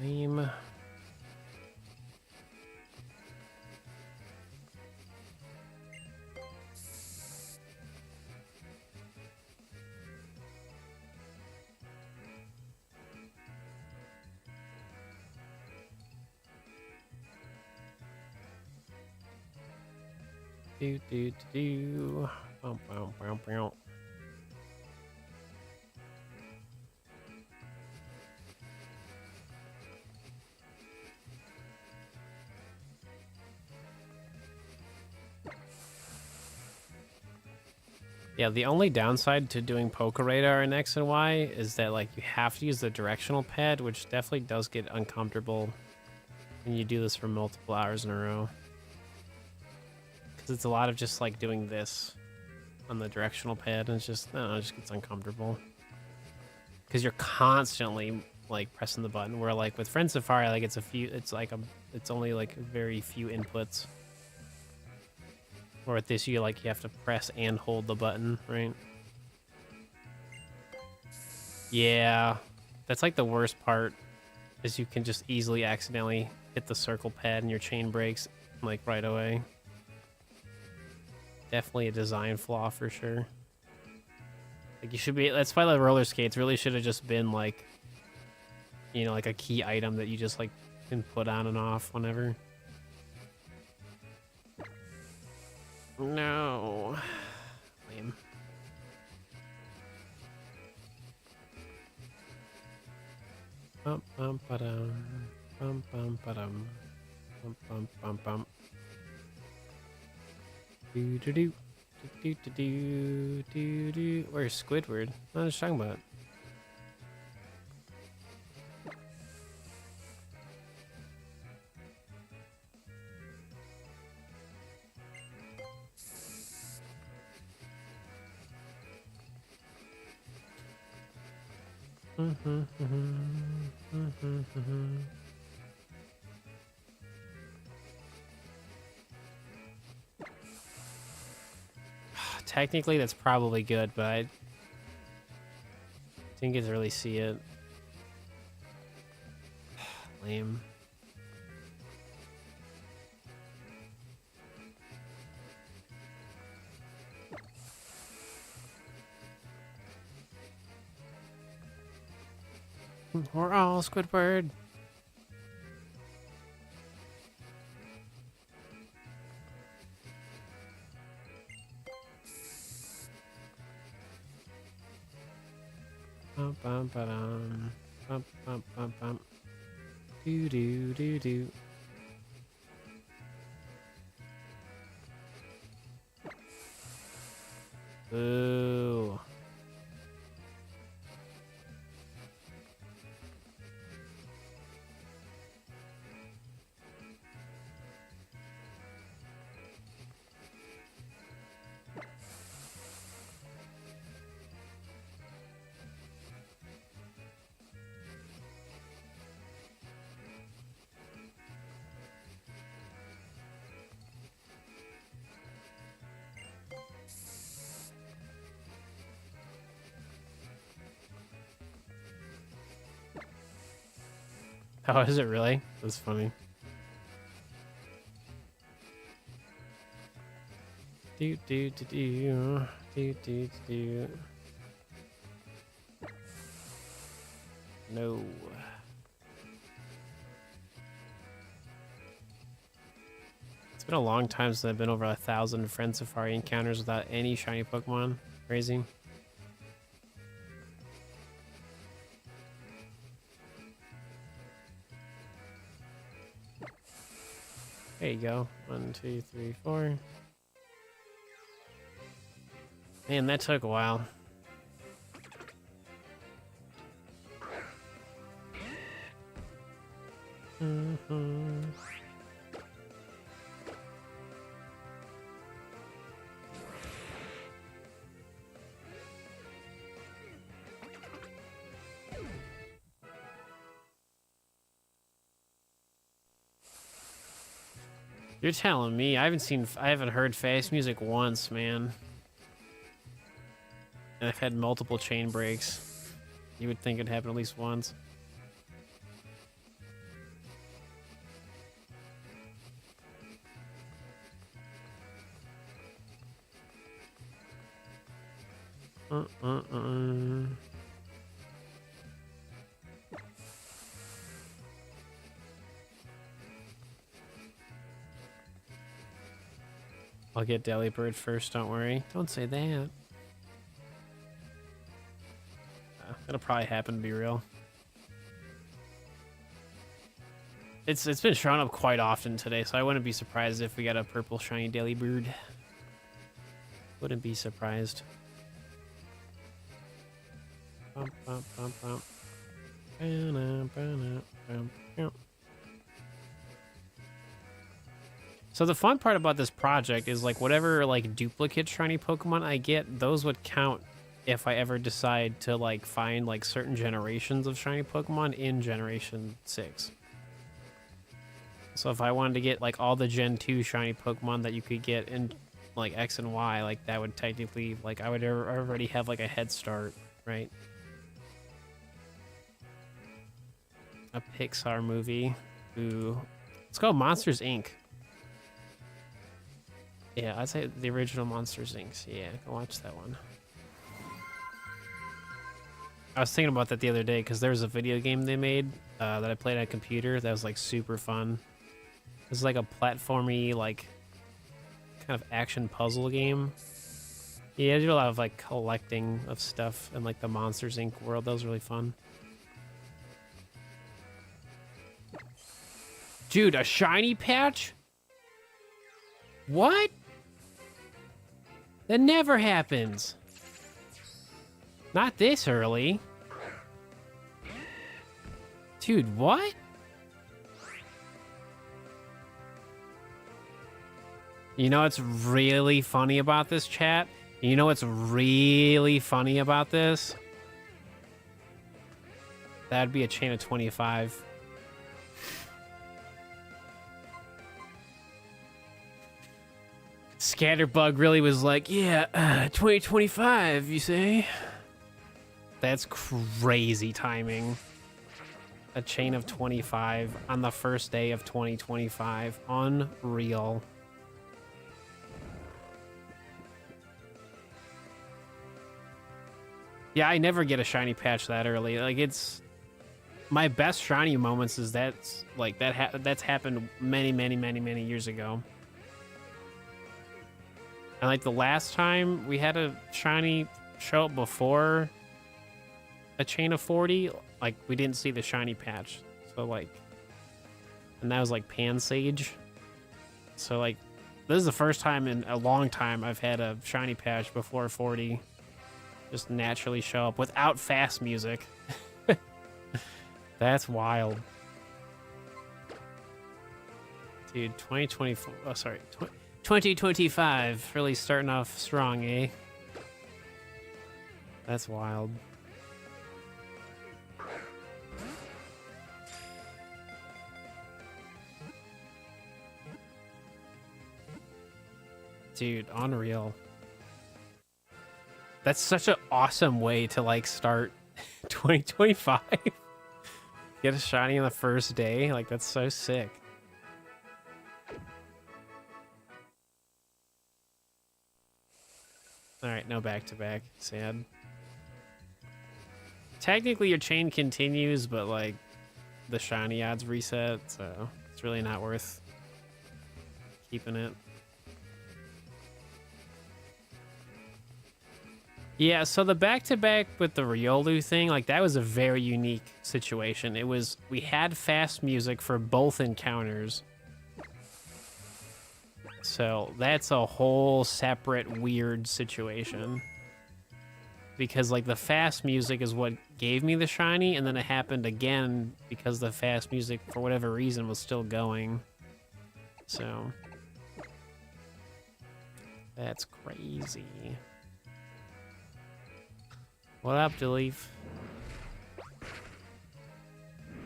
Lame. Do do do. Bow, bow, bow, bow. Yeah, the only downside to doing Poké Radar in X and Y is that like you have to use the directional pad, which definitely does get uncomfortable when you do this for multiple hours in a row. Because it's a lot of just like doing this on the directional pad, and it's just, I don't know, it just gets uncomfortable. Because you're constantly like pressing the button, where like with Friend Safari, like it's only like very few inputs. Or with this, you have to press and hold the button, right? Yeah, that's like the worst part, is you can just easily accidentally hit the circle pad and your chain breaks like right away. Definitely a design flaw for sure. Like you should be, that's why the roller skates really should have just been like, you know, like a key item that you just like can put on and off whenever. No. Lame. Bum bum ba-dum. Bum bum ba-dum. Bum bum bum bum. Do do do. Do do do do do. Where's Squidward? What was I talking about? Technically, that's probably good, but I didn't get to really see it. Lame. We're all Squidward. Bum bum ba-dum. Bum bum bum bum. Do do do do. Ooh. Oh, is it really? That's funny. Do do do do do do do. No. It's been a long time since I've been over 1,000 Friend Safari encounters without any shiny Pokemon. Crazy. There you go. 1, 2, 3, 4. Man, that took a while. You're telling me I haven't heard fast music once, man. And I've had multiple chain breaks. You would think it'd happen at least once. I'll get Delibird first, don't worry. Don't say that. It'll probably happen, to be real. It's been shown up quite often today, so I wouldn't be surprised if we got a purple shiny Delibird. Wouldn't be surprised. Bum, bum, bum, bum. So the fun part about this project is like whatever like duplicate shiny Pokemon I get, those would count if I ever decide to like find like certain generations of shiny Pokemon in Generation 6. So if I wanted to get like all the Gen 2 shiny Pokemon that you could get in like X and Y, like that would technically, like I would already have like a head start, right? A Pixar movie. Ooh. Let's go Monsters, Inc. Yeah, I'd say the original Monsters, Inc. Yeah, go watch that one. I was thinking about that the other day because there was a video game they made that I played on a computer that was like super fun. It was like a platformy, like kind of action puzzle game. Yeah, I do a lot of like collecting of stuff in like the Monsters Inc. world. That was really fun. Dude, a shiny patch? What? That never happens. Not this early. Dude, what? You know what's really funny about this, chat? You know what's really funny about this? That'd be a chain of 25. Scatterbug really was like, yeah, 2025, you say? That's crazy timing. A chain of 25 on the first day of 2025. Unreal. Yeah, I never get a shiny patch that early. Like, it's... My best shiny moments is that's, like, that's happened many years ago. And like the last time we had a shiny show up before a chain of 40, like we didn't see the shiny patch. So like, and that was like Pansage. So like, this is the first time in a long time I've had a shiny patch before 40 just naturally show up without fast music. That's wild. Dude, 2024, oh sorry, 2025, really starting off strong, eh? That's wild. Dude, unreal. That's such an awesome way to like start 2025. Get a shiny on the first day? Like, that's so sick. Alright, no back-to-back. Sad. Technically, your chain continues, but, like, the shiny odds reset, so it's really not worth keeping it. Yeah, so the back-to-back with the Riolu thing, like, that was a very unique situation. It was, we had fast music for both encounters. So that's a whole separate weird situation. Because, like, the fast music is what gave me the shiny, and then it happened again because the fast music, for whatever reason, was still going. So that's crazy. What up, Deleef?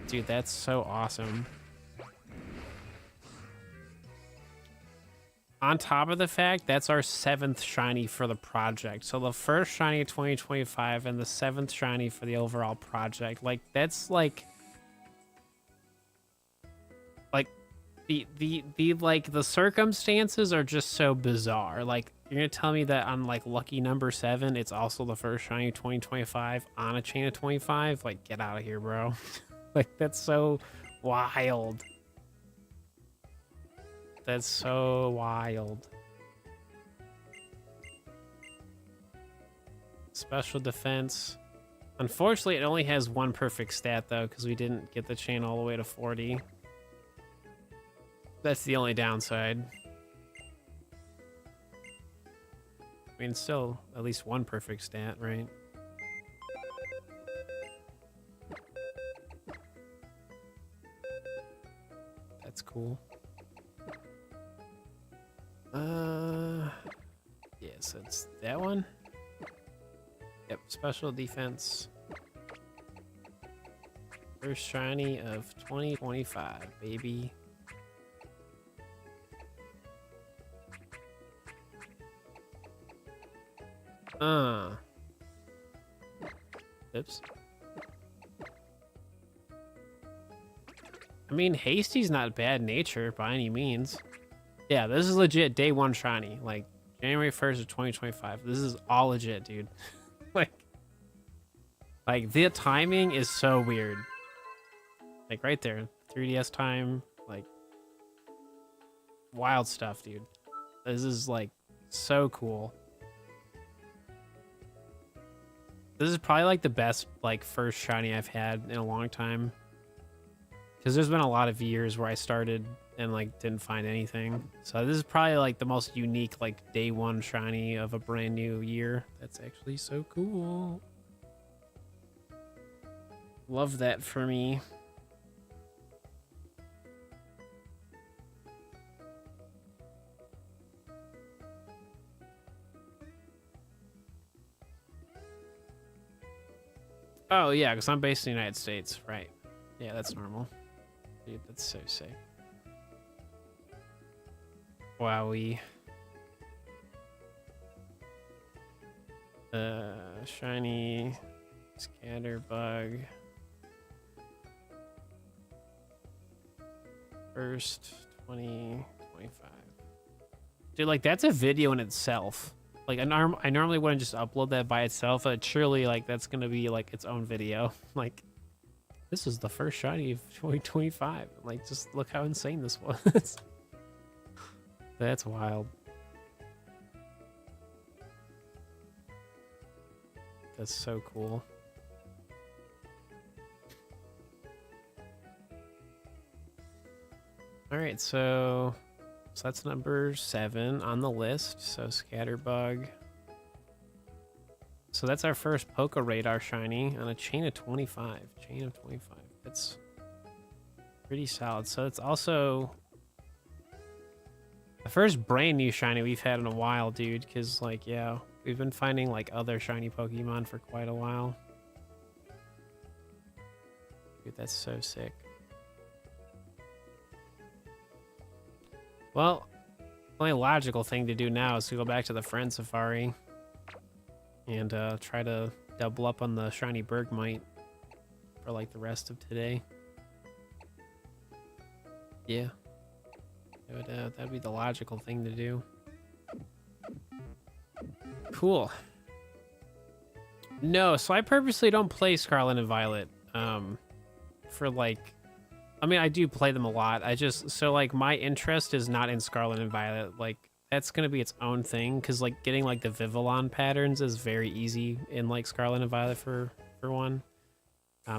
Dude, that's so awesome. On top of the fact, that's our 7th shiny for the project. So the first shiny of 2025 and the 7th shiny for the overall project. Like, that's like the circumstances are just so bizarre. Like, you're gonna tell me that on, like, lucky number 7, it's also the first shiny of 2025 on a chain of 25? Like, get out of here, bro. Like, that's so wild. That's so wild. Special defense. Unfortunately, it only has one perfect stat, though, because we didn't get the chain all the way to 40. That's the only downside. I mean, still at least one perfect stat, right? That's cool. Yes, it's that one. Yep, special defense. First shiny of 2025, baby. Oops. I mean, Hasty's not bad nature by any means. Yeah, this is legit day 1 shiny. Like, January 1st of 2025. This is all legit, dude. like the timing is so weird. Like, right there. 3DS time. Like, wild stuff, dude. This is, like, so cool. This is probably, like, the best, like, first shiny I've had in a long time. Because there's been a lot of years where I started and, like, didn't find anything. So this is probably, like, the most unique, like, day 1 shiny of a brand new year. That's actually so cool. Love that for me. Oh, yeah, because I'm based in the United States. Right. Yeah, that's normal. Dude, that's so sick. Wowie. Shiny Scatterbug. First 2025. Dude, like, that's a video in itself. Like, I normally wouldn't just upload that by itself, but surely, like, that's gonna be, like, its own video. Like, this is the first shiny of 2025. Like, just look how insane this was. That's wild. That's so cool. All right, so that's number 7 on the list. So Scatterbug. So that's our first Poké Radar shiny on a chain of 25. Chain of 25. That's pretty solid. So it's also the first brand new shiny we've had in a while, dude. Because, like, yeah, we've been finding, like, other shiny Pokemon for quite a while. Dude, that's so sick. Well, the only logical thing to do now is to go back to the Friend Safari and try to double up on the shiny Bergmite for, like, the rest of today. Yeah. That'd be the logical thing to do. Cool. No, so I purposely don't play Scarlet and Violet. For like, I mean, I do play them a lot. So like my interest is not in Scarlet and Violet. Like that's gonna be its own thing, because like getting like the Vivillon patterns is very easy in like Scarlet and Violet for one.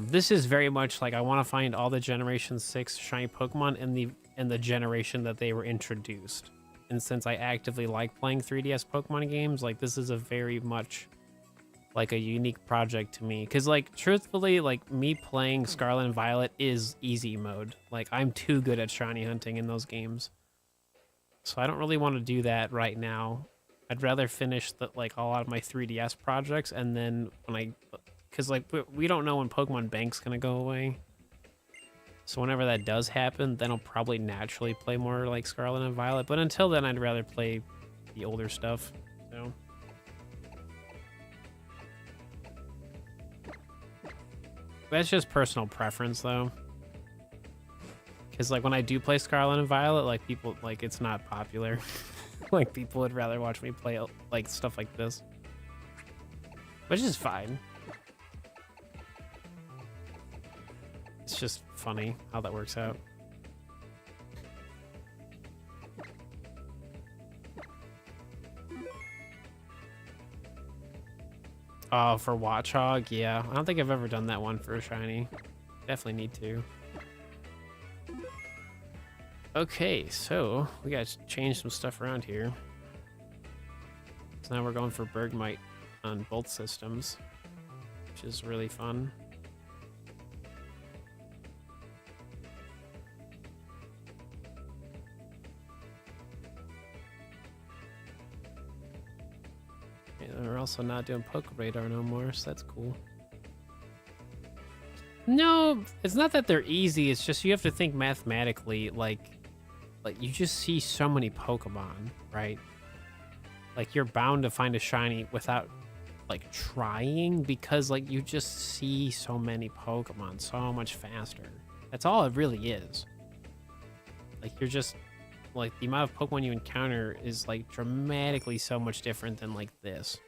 This is very much like I want to find all the Generation 6 shiny Pokemon in the generation that they were introduced. And since I actively like playing 3DS Pokemon games, like this is a very much like a unique project to me. Because like truthfully, like me playing Scarlet and Violet is easy mode. Like I'm too good at shiny hunting in those games. So I don't really want to do that right now. I'd rather finish like a lot of my 3DS projects, and then because like we don't know when Pokemon Bank's gonna go away. So whenever that does happen, then I'll probably naturally play more like Scarlet and Violet. But until then, I'd rather play the older stuff. So that's just personal preference, though. Because like when I do play Scarlet and Violet, like people like it's not popular. Like people would rather watch me play like stuff like this, which is fine. It's just funny how that works out. Oh, for Watchog, yeah. I don't think I've ever done that one for a shiny. Definitely need to. Okay, so we gotta change some stuff around here. So now we're going for Bergmite on both systems, which is really fun. We're also not doing Poké Radar no more, so that's cool. No, it's not that they're easy. It's just you have to think mathematically. Like you just see so many Pokemon, right? Like you're bound to find a shiny without like trying, because like you just see so many Pokemon so much faster. That's all it really is. Like you're just like the amount of Pokemon you encounter is like dramatically so much different than like this.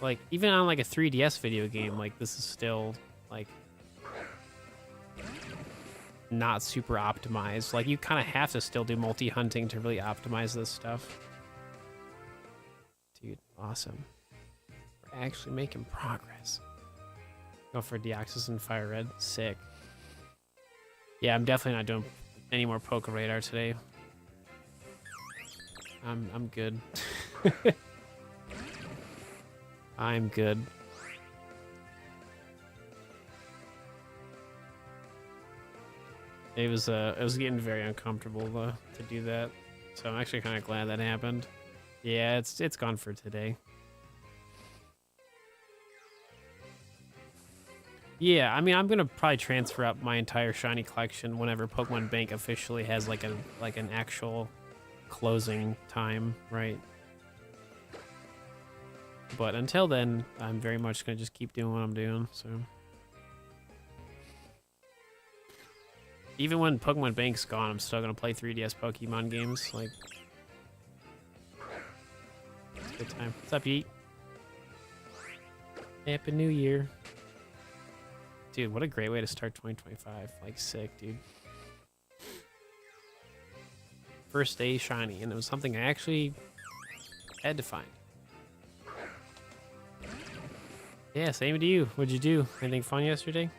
Like even on like a 3DS video game, like this is still like not super optimized. Like you kind of have to still do multi-hunting to really optimize this stuff. Dude, awesome. We're actually making progress. Go for Deoxys and Fire Red. Sick. Yeah, I'm definitely not doing any more Poké Radar today. I'm good. I'm good. It was getting very uncomfortable to do that, so I'm actually kind of glad that happened. Yeah, it's gone for today. Yeah, I mean, I'm gonna probably transfer up my entire shiny collection whenever Pokemon Bank officially has like an actual closing time, right? But until then, I'm very much gonna just keep doing what I'm doing. So even when Pokemon Bank's gone, I'm still gonna play 3DS Pokemon games. Like, it's a good time. What's up, Yeet? Happy New Year. Dude, what a great way to start 2025. Like, sick, dude. First day shiny, and it was something I actually had to find. Yeah, same to you. What'd you do? Anything fun yesterday?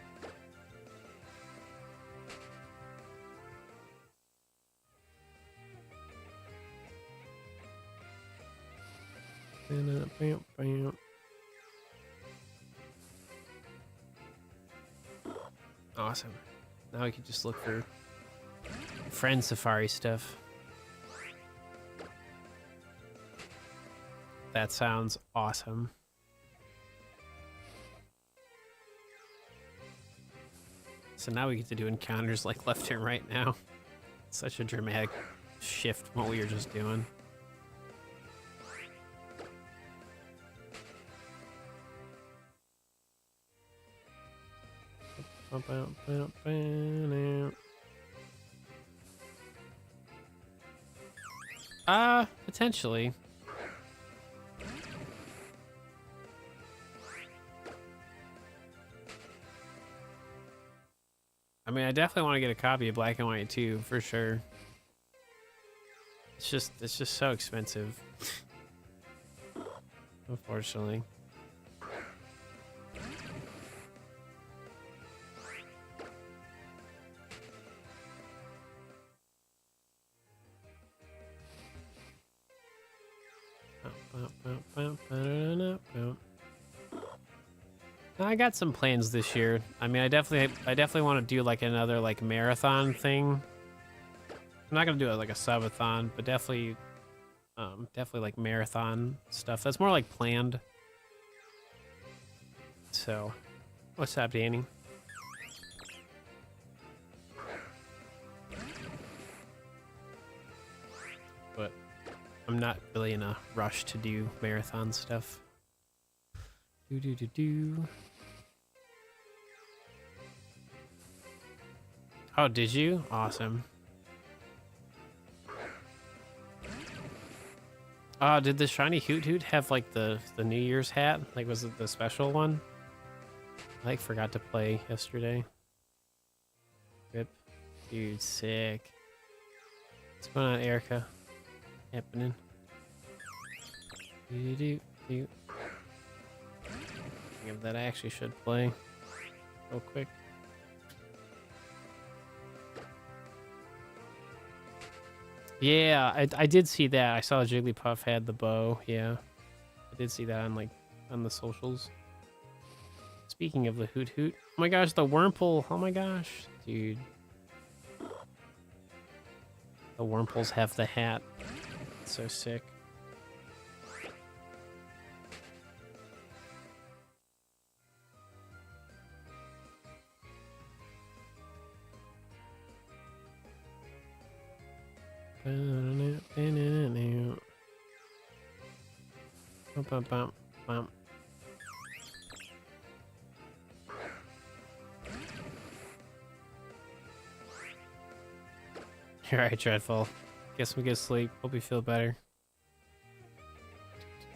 Awesome. Now we can just look for Friend Safari stuff. That sounds awesome. So now we get to do encounters like left and right now. Such a dramatic shift from what we were just doing. Potentially. I mean, I definitely want to get a copy of Black and White too, for sure. It's just so expensive. Unfortunately. I got some plans this year. I mean, I definitely want to do like another like marathon thing. I'm not gonna do it like a subathon, but definitely like marathon stuff. That's more like planned. So, what's up, Danny? But I'm not really in a rush to do marathon stuff. Do. Oh, did you? Awesome. Did the shiny Hoot Hoot have like the New Year's hat? Like, was it the special one? I like forgot to play yesterday. Rip. Dude, sick. What's going on, Erica? Happening. Do. Think that I actually should play real quick. Yeah, I did see that. I saw Jigglypuff had the bow. Yeah, I did see that on the socials. Speaking of the Hoot Hoot, oh my gosh, the Wurmple. Oh my gosh, dude, the Wurmples have the hat. It's so sick. You're right, Dreadful. Get some good sleep. Hope you feel better.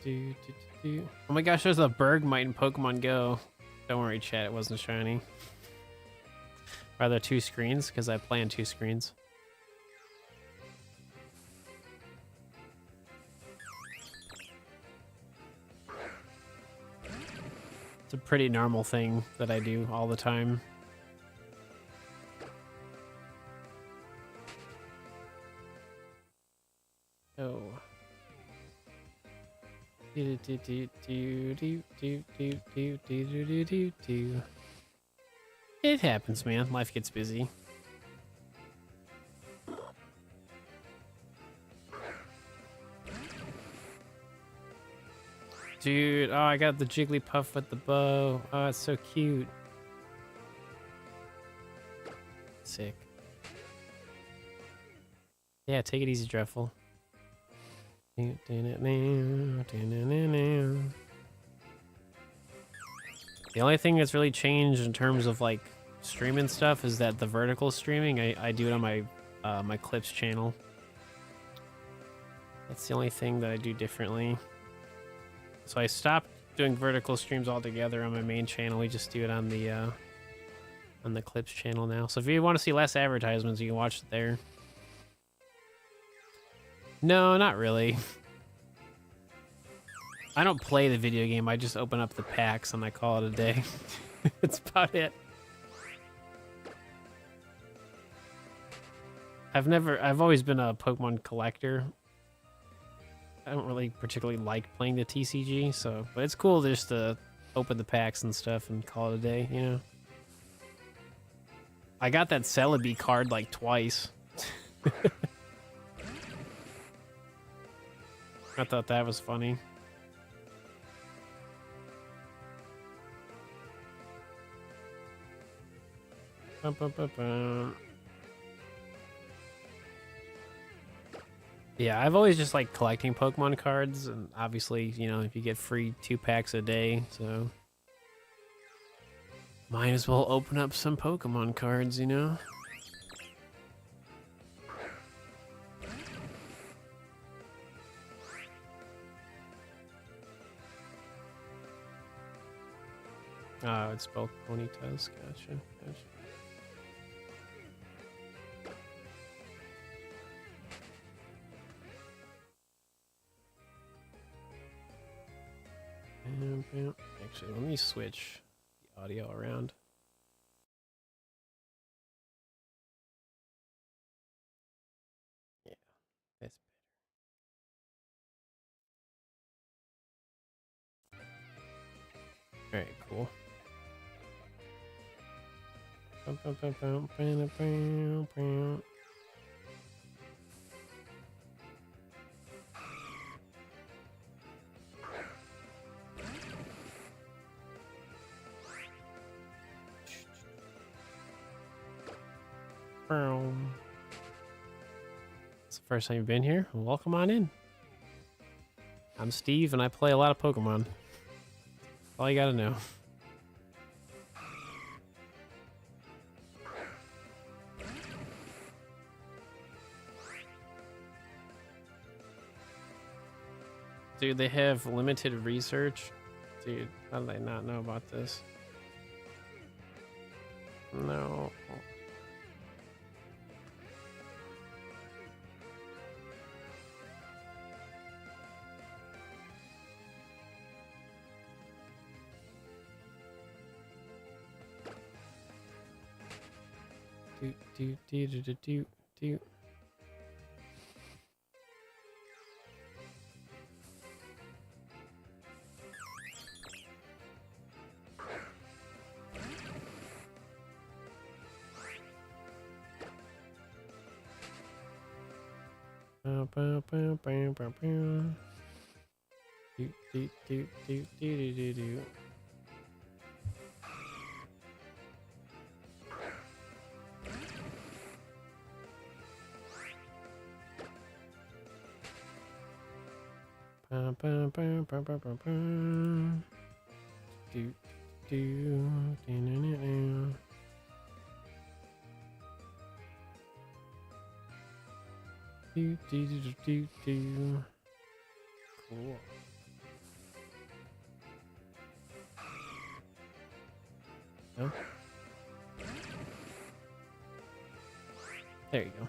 Oh my gosh, there's a Bergmite in Pokemon Go. Don't worry, chat, it wasn't shiny. Are there 2 screens? Because I play on 2 screens. It's a pretty normal thing that I do all the time. Oh. It happens, man. Life gets busy. Dude, oh, I got the Jigglypuff with the bow. Oh, it's so cute. Sick. Yeah, take it easy, Dreadful. The only thing that's really changed in terms of like streaming stuff is that the vertical streaming, I do it on my my clips channel. That's the only thing that I do differently. So I stopped doing vertical streams altogether on my main channel. We just do it on the clips channel now. So if you want to see less advertisements, you can watch it there. No, not really. I don't play the video game. I just open up the packs and I call it a day. That's about it. I've always been a Pokemon collector. I don't really particularly like playing the TCG, so, but it's cool just to open the packs and stuff and call it a day, you know? I got that Celebi card like twice. I thought that was funny. Yeah, I've always just liked collecting Pokemon cards, and obviously, you know, if you get free 2 packs a day, so might as well open up some Pokemon cards, you know? It's both ponytails. Gotcha. Gotcha. Actually, let me switch the audio around. Yeah, that's better. All right, cool. It's the first time you've been here. Welcome on in. I'm Steve, and I play a lot of Pokemon. All you gotta know. Dude, they have limited research. Dude, how did I not know about this? No. Do. Do. Cool. No? There you go.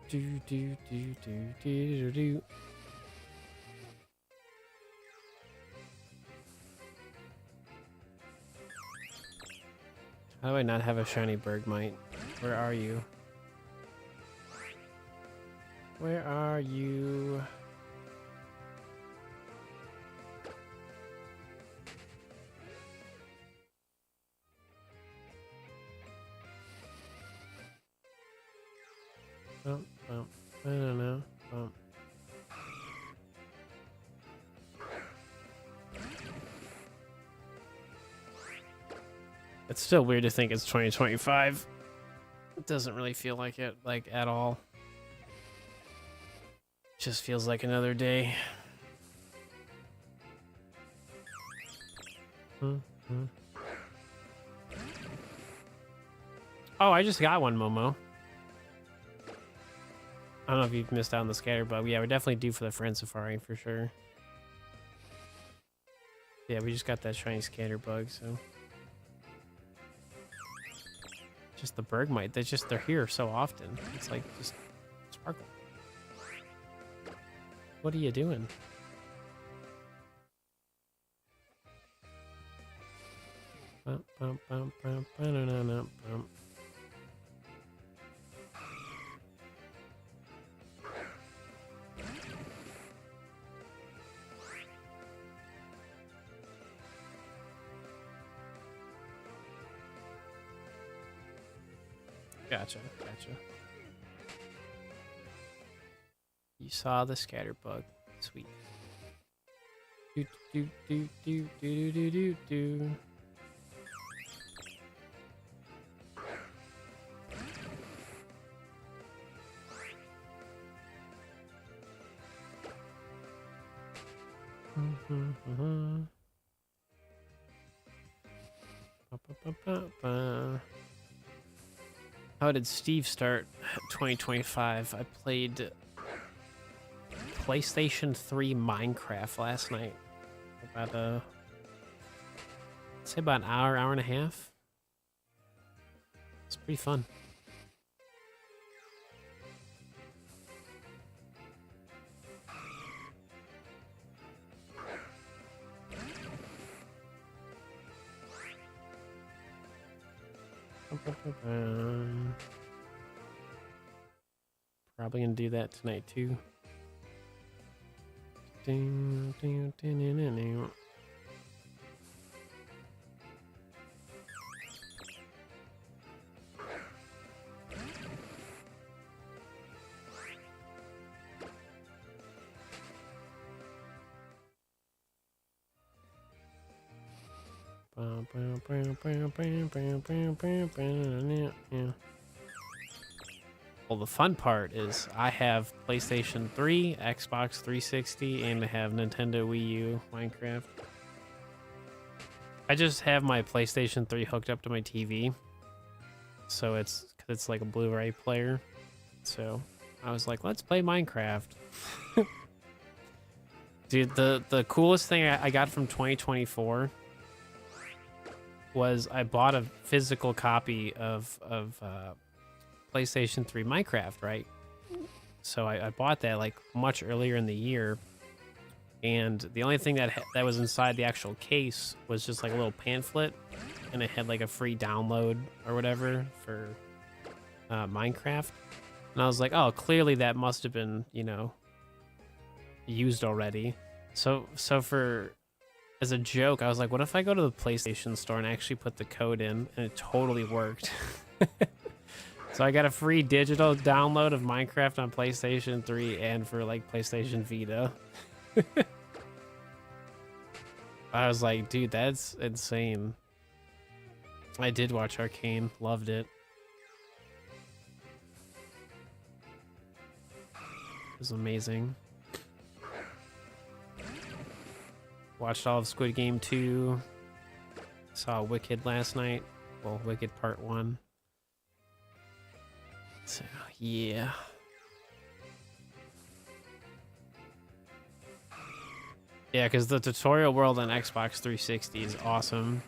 Do. How do I not have a shiny Bergmite? Where are you? Where are you? I don't know. It's still weird to think it's 2025. It doesn't really feel like it, like, at all. It just feels like another day. Oh, I just got one, Momo. I don't know if you've missed out on the Scatterbug. Yeah, we're definitely due for the Friend Safari for sure. Yeah, we just got that shiny Scatterbug, so. Just the Bergmite. They're here so often. It's like, just sparkle. What are you doing? Gotcha. You saw the Scatterbug. Sweet. Do. How did Steve start 2025? I played PlayStation 3 Minecraft last night. About I'd say about an hour, hour and a half. It's pretty fun. Probably gonna do that tonight too. Yeah. Well, the fun part is I have PlayStation 3, Xbox 360, and I have Nintendo Wii U Minecraft. I just have my PlayStation 3 hooked up to my TV, so it's like a Blu-ray player. So I was like, let's play Minecraft. Dude, the coolest thing I got from 2024 was I bought a physical copy of PlayStation 3 Minecraft, right? So I bought that like much earlier in the year, and the only thing that was inside the actual case was just like a little pamphlet, and it had like a free download or whatever for Minecraft. And I was like, oh, clearly that must have been, you know, used already. So for as a joke, I was like, what if I go to the PlayStation store and actually put the code in, and it totally worked. So I got a free digital download of Minecraft on PlayStation 3 and for like PlayStation Vita. I was like, dude, that's insane. I did watch Arcane, loved it. It was amazing. Watched all of Squid Game 2. Saw Wicked last night. Well, Wicked Part 1. So, yeah. Yeah, because the tutorial world on Xbox 360 is awesome.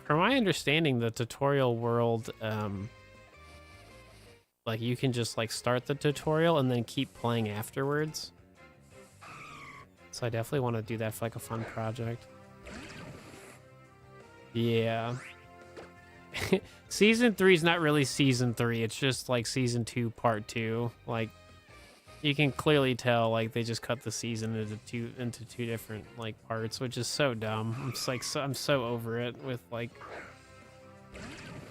From my understanding, the tutorial world, like you can just like start the tutorial and then keep playing afterwards. So I definitely want to do that for like a fun project. Yeah. Season 3 is not really Season 3. It's just like Season 2 Part 2. Like, you can clearly tell like they just cut the season into two different like parts, which is so dumb. I'm just like I'm so over it with like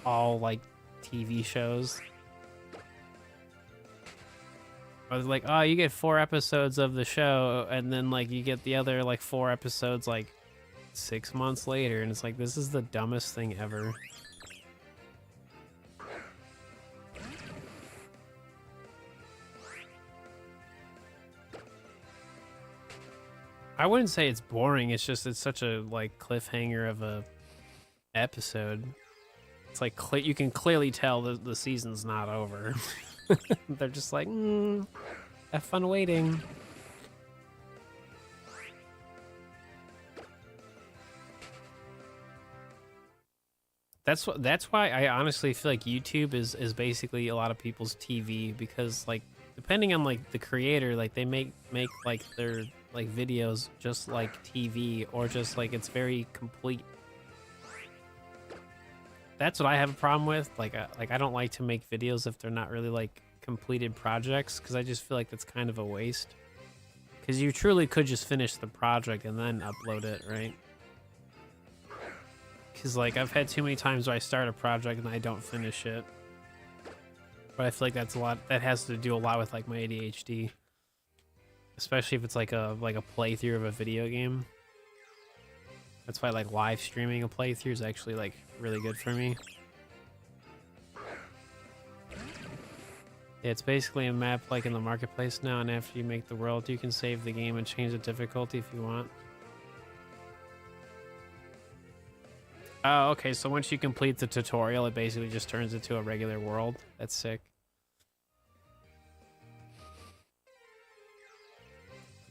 all like TV shows. I was like, oh, you get 4 episodes of the show, and then like you get the other like 4 episodes like 6 months later, and it's like, this is the dumbest thing ever. I wouldn't say it's boring. It's just it's such a like cliffhanger of a episode. It's like you can clearly tell the season's not over. They're just like, have fun waiting. That's why I honestly feel like YouTube is basically a lot of people's TV, because like depending on like the creator, like they make like their like videos just like TV, or just like it's very complete. That's what I have a problem with. Like I don't like to make videos if they're not really like completed projects, because I just feel like that's kind of a waste. Because you truly could just finish the project and then upload it, right? Because like I've had too many times where I start a project and I don't finish it. But I feel like that's a lot. That has to do a lot with like my ADHD. Especially if it's like a playthrough of a video game. That's why like live streaming a playthrough is actually like really good for me. Yeah, it's basically a map like in the marketplace now, and after you make the world, you can save the game and change the difficulty if you want. Oh, okay, so once you complete the tutorial, it basically just turns into a regular world. That's sick.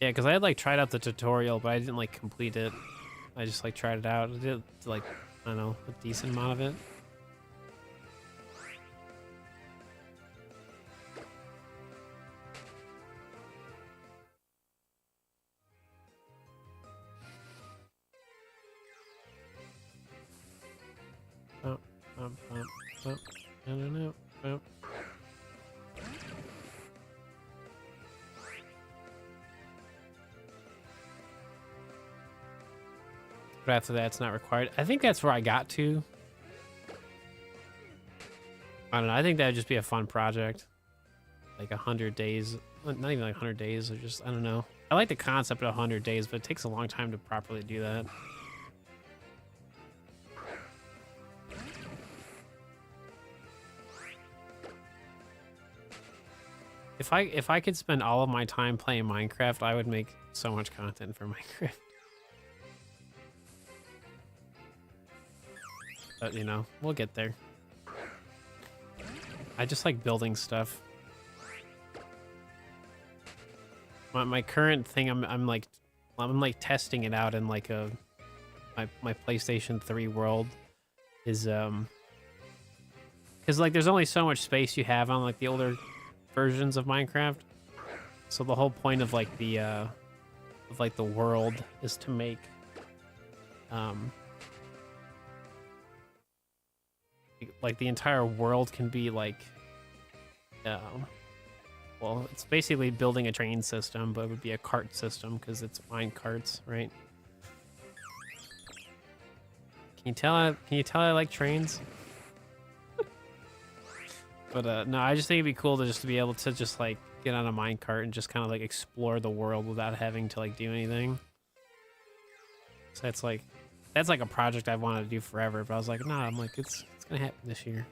Yeah, because I had like tried out the tutorial, but I didn't like complete it. I just like tried it out. I did like, I don't know, a decent amount of it. Bump, bump, bump, bump. No. Bump. But after that, it's not required. I think that's where I got to. I don't know. I think that would just be a fun project. Like 100 days. Not even like 100 days. Or just, I don't know. I like the concept of 100 days, but it takes a long time to properly do that. If I could spend all of my time playing Minecraft, I would make so much content for Minecraft. But, you know, we'll get there. I just like building stuff. My current thing, I'm like testing it out in like my PlayStation 3 world is because like there's only so much space you have on like the older versions of Minecraft. So the whole point of like the world is to make like the entire world can be like well, it's basically building a train system, but it would be a cart system because it's mine carts, right? Can you tell I like trains? But no, I just think it'd be cool to just be able to just like get on a minecart and just kind of like explore the world without having to like do anything. So that's like a project I've wanted to do forever, but I was like, nah, I'm like it's gonna happen this year.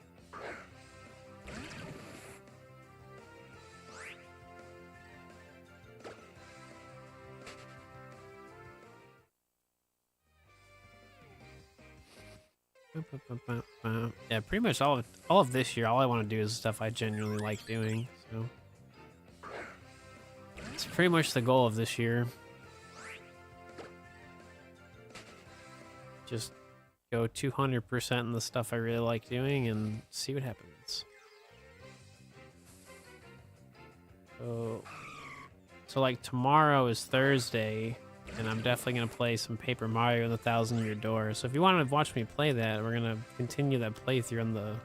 Yeah, pretty much all of this year, all I want to do is stuff I genuinely like doing. So it's pretty much the goal of this year. Just go 200% in the stuff I really like doing and see what happens. So like tomorrow is Thursday. And I'm definitely going to play some Paper Mario and the 1,000-Year Door. So if you want to watch me play that, we're going to continue that playthrough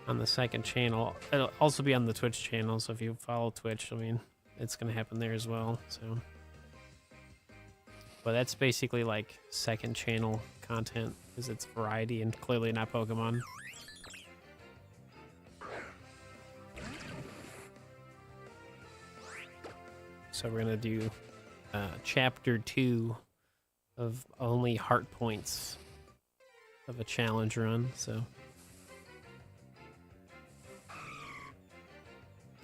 on the second channel. It'll also be on the Twitch channel, so if you follow Twitch, I mean, it's going to happen there as well. So, but that's basically like second channel content because it's variety and clearly not Pokemon. So we're going to do chapter 2 of only heart points of a challenge run. So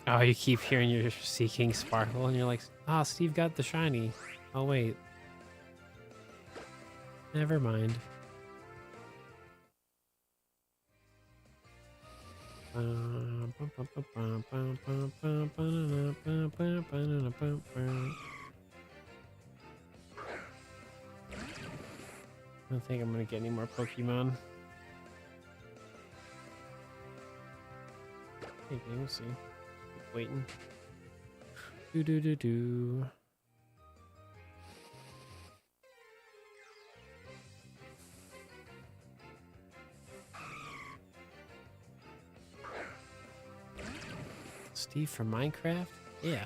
oh, you keep hearing you're seeking Sparkle and you're like, ah, Steve got the shiny. Oh wait, never mind. I don't think I'm gonna get any more Pokemon. Maybe, we'll see. Keep waiting. Do. Steve from Minecraft? Yeah.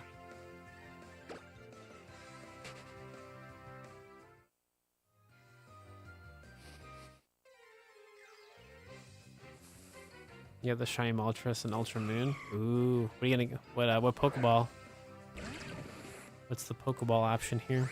You have the Shiny Moltres and Ultra Moon. Ooh, what are you gonna? What Pokeball? What's the Pokeball option here?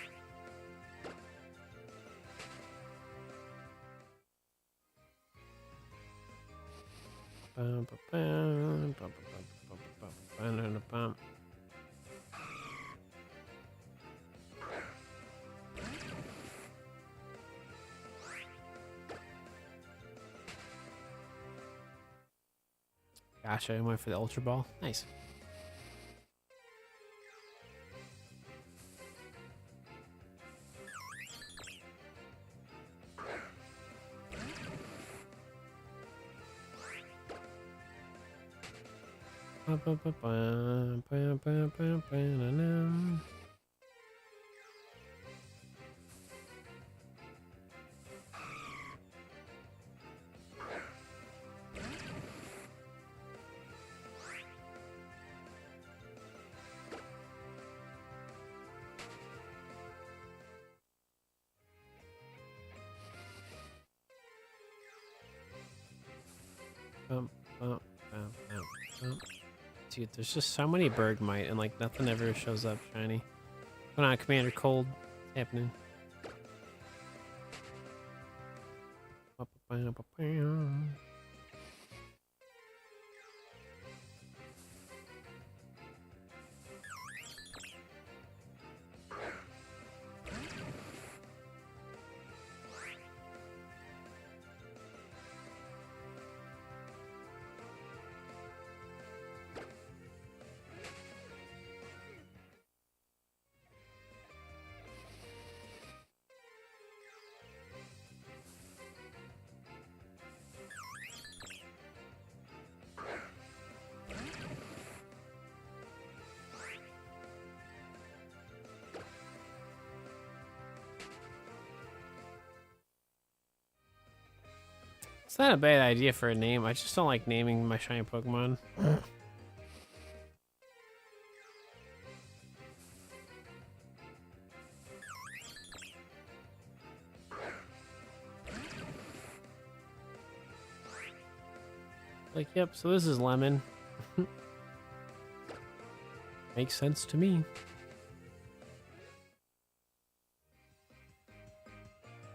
Gotcha, I went for the Ultra Ball. Nice. Dude, there's just so many Bergmite and like nothing ever shows up shiny. Come on, Commander Cold. What's happening? It's not a bad idea for a name. I just don't like naming my shiny Pokemon. Like, yep, so this is Lemon. Makes sense to me.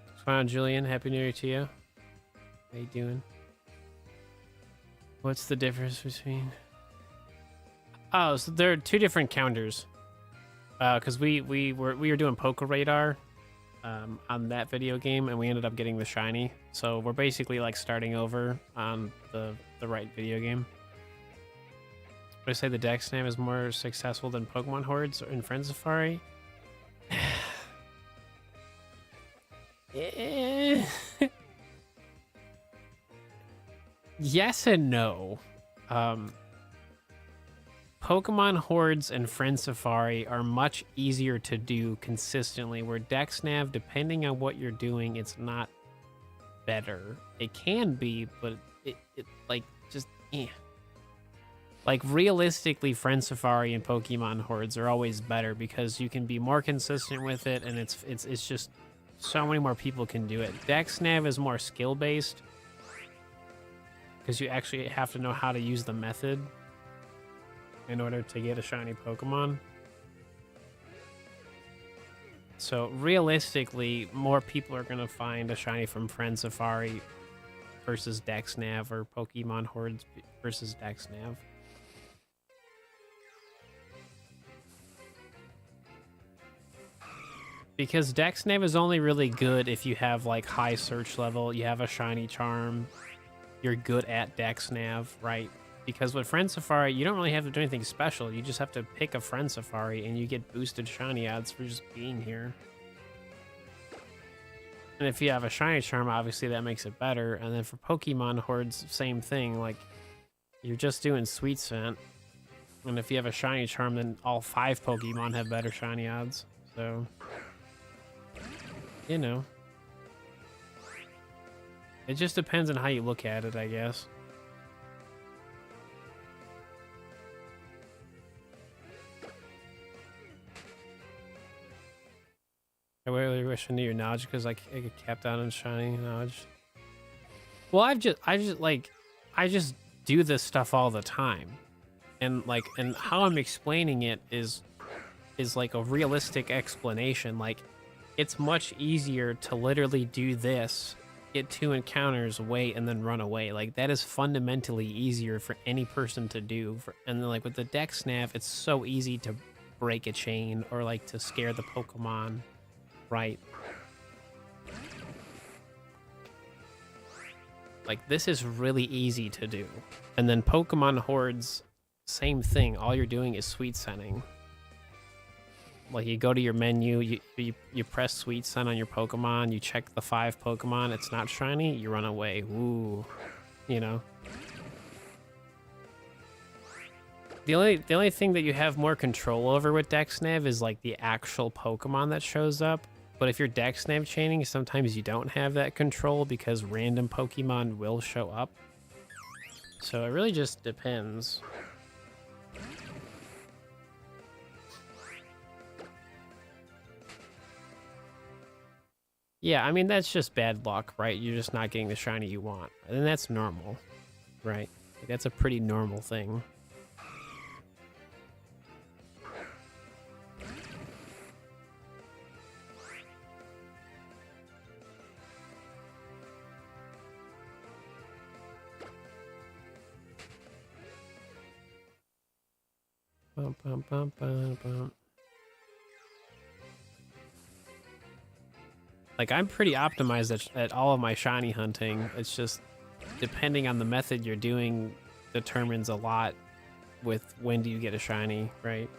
What's going on, Julian? Happy New Year to you. How you doing? What's the difference between... Oh, so there are two different counters. Because we were doing Poké Radar on that video game, and we ended up getting the shiny. So we're basically like starting over on the right video game. Would I say the Dex Name is more successful than Pokemon Hordes or in Friend Safari? Yes and no. Pokemon Hordes and Friend Safari are much easier to do consistently, where DexNav, depending on what you're doing, it's not better. It can be, but it like, just, eh. Like, realistically, Friend Safari and Pokemon Hordes are always better because you can be more consistent with it, and it's just so many more people can do it. DexNav is more skill-based because you actually have to know how to use the method in order to get a shiny Pokemon. So realistically, more people are going to find a shiny from Friend Safari versus DexNav, or Pokemon Hordes versus DexNav. Because DexNav is only really good if you have like high search level, you have a shiny charm, you're good at DexNav, right? Because with Friend Safari, you don't really have to do anything special. You just have to pick a Friend Safari and you get boosted shiny odds for just being here. And if you have a shiny charm, obviously that makes it better. And then for Pokemon Hordes, same thing. Like, you're just doing Sweet Scent. And if you have a shiny charm, then all 5 Pokemon have better shiny odds. So, you know. It just depends on how you look at it, I guess. I really wish I knew your knowledge because I get capped out on shiny knowledge. Well, I just do this stuff all the time, and how I'm explaining it is like a realistic explanation. Like, it's much easier to literally do this, get 2 encounters, wait, and then run away. Like, that is fundamentally easier for any person to do. And then, like, with the DexNav, it's so easy to break a chain or like to scare the Pokemon. Right. Like, this is really easy to do. And then Pokemon Hordes, same thing. All you're doing is Sweet Scenting. Like, you go to your menu, you press Sweet Scent on your Pokemon, you check the 5 Pokemon, it's not shiny, you run away. Ooh. You know? The only thing that you have more control over with DexNav is like the actual Pokemon that shows up. But if you're DexNav chaining, sometimes you don't have that control because random Pokemon will show up. So it really just depends. Yeah, I mean, that's just bad luck, right? You're just not getting the shiny you want. And that's normal, right? Like, that's a pretty normal thing. Bum, bum, bum, bum, bum. Like, I'm pretty optimized at all of my shiny hunting. It's just depending on the method you're doing determines a lot with when do you get a shiny, right?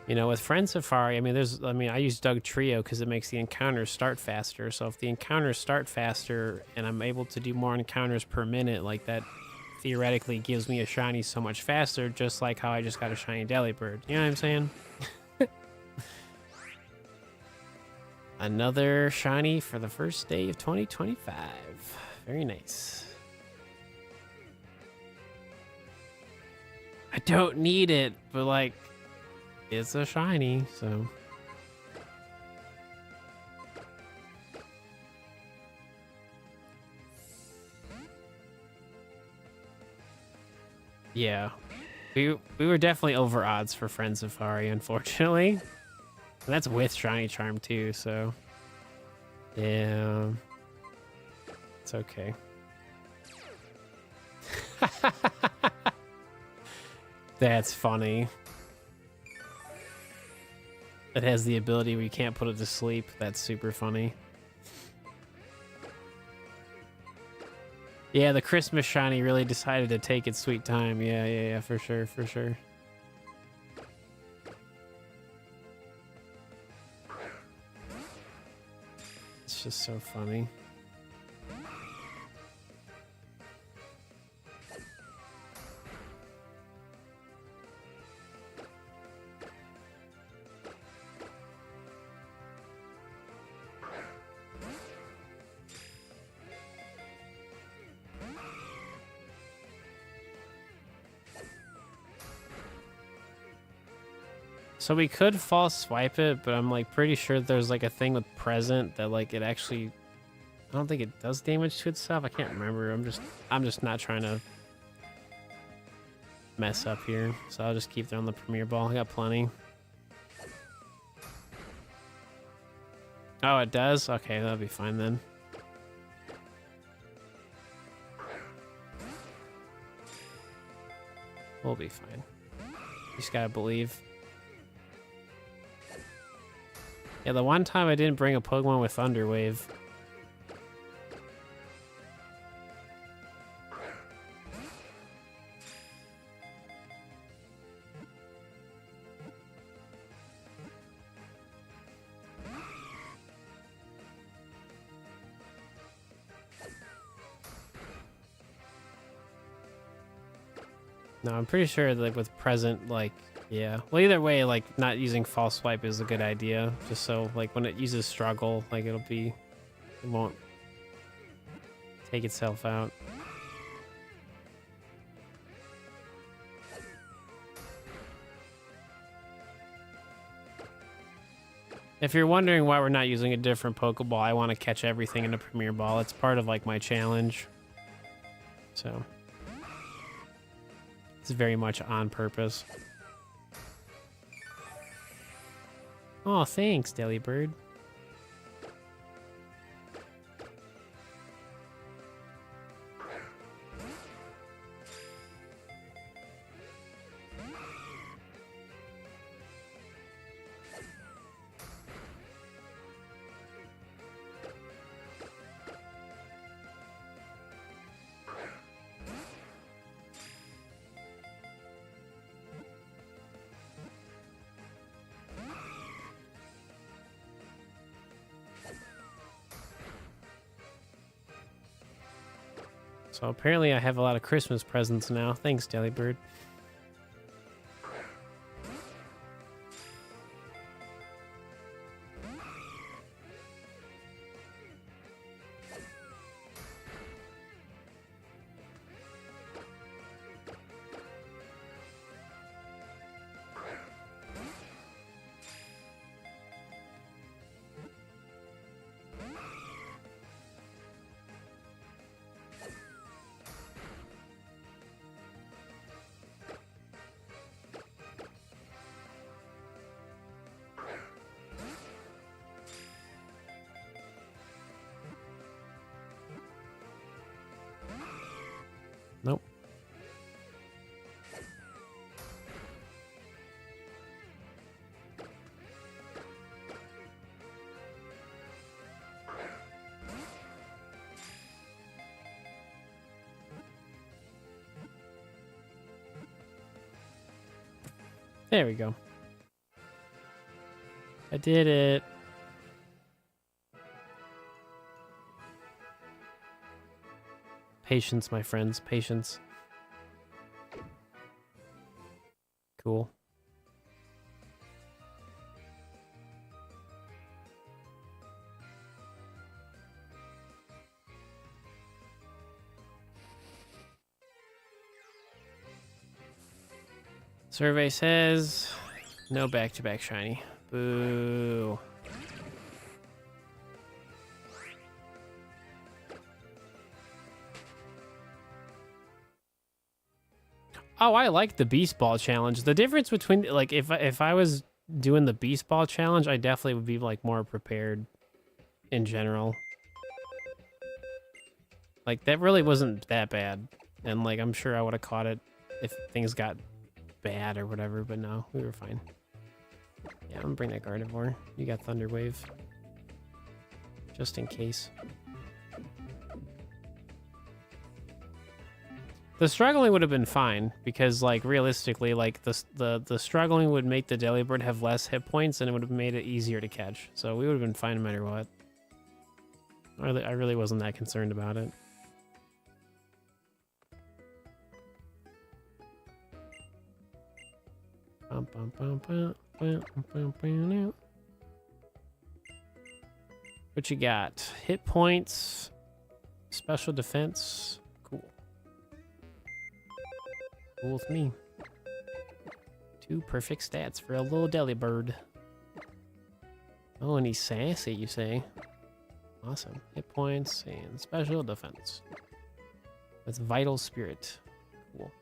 You know, with Friend Safari, I mean, I use Doug Trio because it makes the encounters start faster. So if the encounters start faster and I'm able to do more encounters per minute, like that theoretically gives me a shiny so much faster, just like how I just got a shiny Delibird. You know what I'm saying? Another shiny for the first day of 2025. Very nice. I don't need it, but like, it's a shiny, so. Yeah. We were definitely over odds for Friend Safari, unfortunately. And that's with Shiny Charm too, so yeah, it's okay. That's funny. It has the ability where you can't put it to sleep. That's super funny. Yeah, the Christmas Shiny really decided to take its sweet time. Yeah, for sure, for sure. It's just so funny. So we could false swipe it, but I'm like pretty sure there's like a thing with present that like it actually, I don't think it does damage to itself. I can't remember. I'm just not trying to mess up here. So I'll just keep throwing the Premier Ball. I got plenty. Oh, it does? Okay, that'll be fine then. We'll be fine. You just gotta believe. Yeah, the one time I didn't bring a Pokemon with Thunder Wave. No, I'm pretty sure like with present, like, yeah. Well, either way, like not using false swipe is a good idea. Just so like when it uses struggle, like it won't take itself out. If you're wondering why we're not using a different Pokeball, I want to catch everything in a Premier Ball. It's part of like my challenge. So it's very much on purpose. Oh, thanks, Delibird. So apparently I have a lot of Christmas presents now. Thanks, Delibird. Nope. There we go. I did it. Patience, my friends. Patience. Cool. Survey says no back-to-back shiny. Boo. Oh, I like the Beast Ball challenge. The difference between, like, if I was doing the Beast Ball challenge, I definitely would be, like, more prepared in general. Like, that really wasn't that bad. And, like, I'm sure I would have caught it if things got bad or whatever, but no, we were fine. Yeah, I'm gonna bring that Gardevoir. You got Thunder Wave. Just in case. The struggling would have been fine because, like, realistically, like the struggling would make the Delibird have less hit points and it would have made it easier to catch. So we would have been fine no matter what. I really wasn't that concerned about it. What you got? Hit points, special defense. Cool. Cool with me. 2 perfect stats for a little Delibird. Oh, and he's sassy, you say? Awesome. Hit points and special defense. That's Vital Spirit. Cool.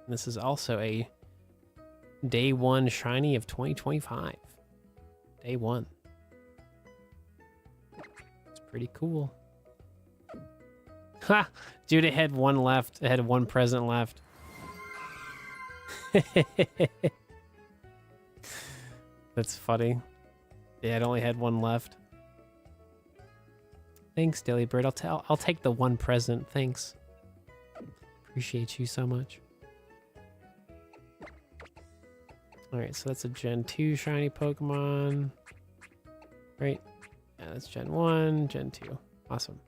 This is also a Day 1 shiny of 2025. Day 1. It's pretty cool. Ha! Dude, it had one left. It had one present left. That's funny. Yeah, it only had one left. Thanks, Delibird. I'll take the one present. Thanks. Appreciate you so much. Alright, so that's a Gen 2 shiny Pokemon. Right? Yeah, that's Gen 1, Gen 2. Awesome.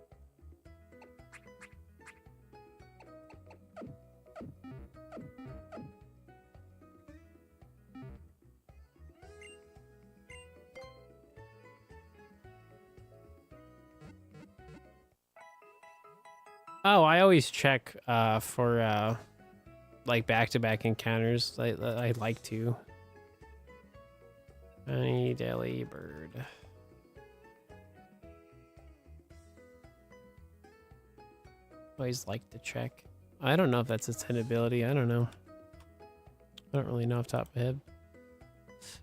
Oh, I always check for like back-to-back encounters. I like to. Shiny Delibird. Always like to check. I don't know if that's its hidden ability. I don't know. I don't really know off the top of my head.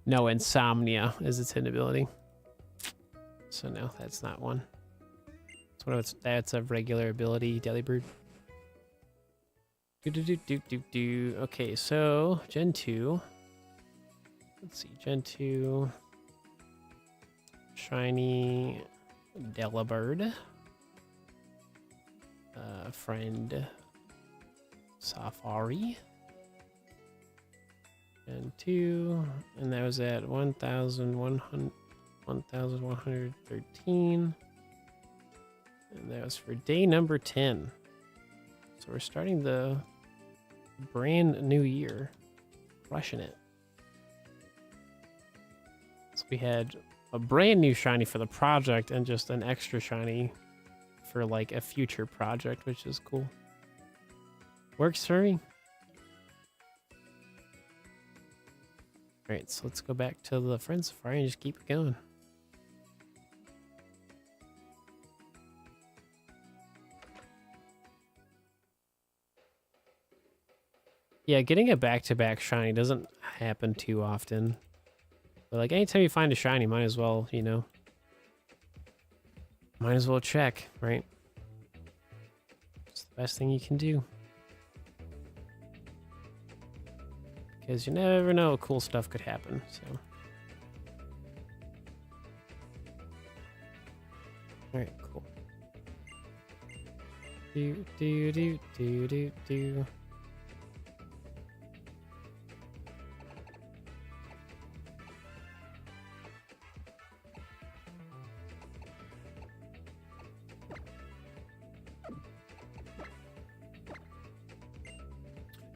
No, Insomnia is its hidden ability. So no, that's not one. It's one of its, that's a regular ability, Delibird. Okay, so Gen 2. Let's see, Gen 2. Shiny Delibird. Friend Safari. Gen 2. And that was at 1,100. 1,113. And that was for day number 10. So we're starting the brand new year. Crushing it. So we had a brand new shiny for the project and just an extra shiny for like a future project, which is cool. Works for me. Alright, so let's go back to the Friend Safari and just keep it going. Yeah, getting a back-to-back shiny doesn't happen too often. But like anytime you find a shiny, might as well, you know. Might as well check, right? It's the best thing you can do. Because you never know, cool stuff could happen, so. Alright, cool. Do, do, do, do, do, do.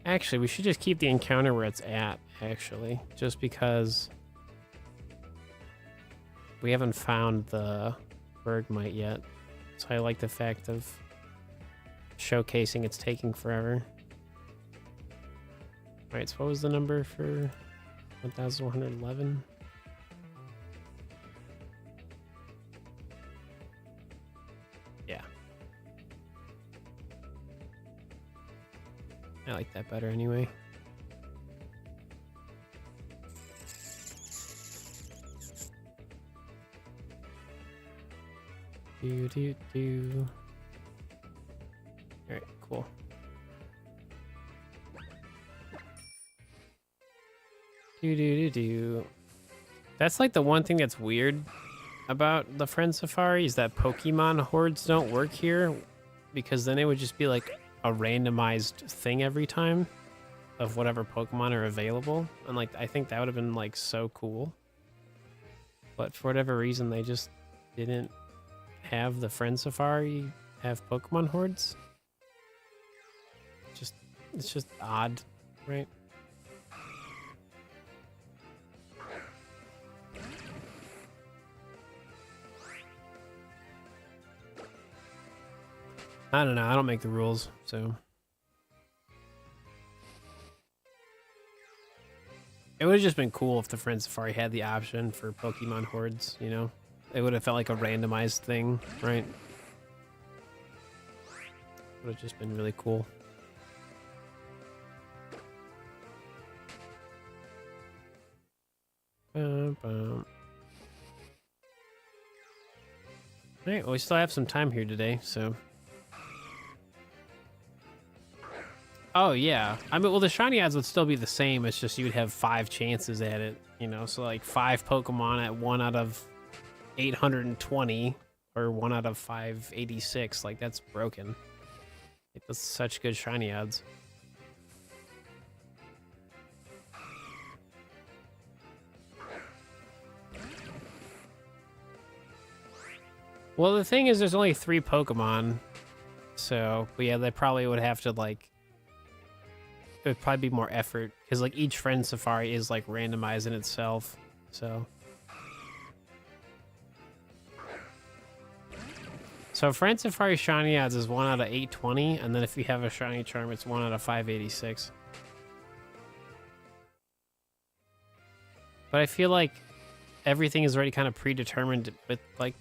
Actually, we should just keep the encounter where it's at, actually. Just because we haven't found the Bergmite yet. So I like the fact of showcasing it's taking forever. Alright, so what was the number for 1,111? Yeah. I like that better anyway. Do do do. All right, cool. Do do do do. That's like the one thing that's weird about the Friend Safari is that Pokemon Hordes don't work here, because then it would just be like a randomized thing every time of whatever Pokemon are available, and like I think that would have been like so cool, but for whatever reason they just didn't have the Friend Safari have Pokemon Hordes. It's just odd, right? I don't know, I don't make the rules, so. It would have just been cool if the Friend Safari had the option for Pokemon Hordes, you know? It would have felt like a randomized thing, right? Would have just been really cool. Bum, bum. Alright, well, we still have some time here today, so. Oh, yeah. I mean, well, the shiny odds would still be the same. It's just you'd have 5 chances at it, you know? So, like, 5 Pokemon at 1 out of 820 or 1 out of 586. Like, that's broken. Like, that's such good shiny odds. Well, the thing is, there's only 3 Pokemon. So, but yeah, they probably would have to, like, it would probably be more effort because like each Friend Safari is like randomized in itself, so Friend Safari shiny odds is 1 out of 820, and then if you have a shiny charm it's 1 out of 586. But I feel like everything is already kind of predetermined with like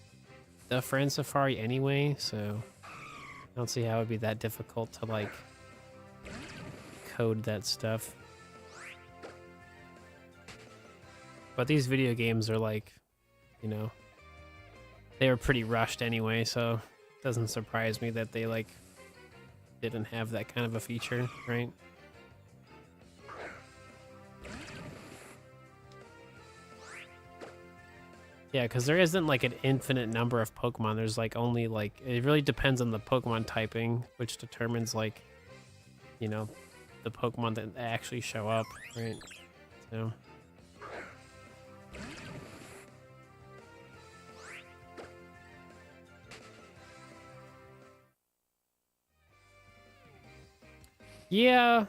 the Friend Safari anyway, so I don't see how it would be that difficult to like code that stuff. But these video games are like, you know, they were pretty rushed anyway, so it doesn't surprise me that they like didn't have that kind of a feature, right? Yeah, because there isn't like an infinite number of Pokemon. There's like only like, it really depends on the Pokemon typing, which determines like, you know, the Pokemon that actually show up, right? So Yeah,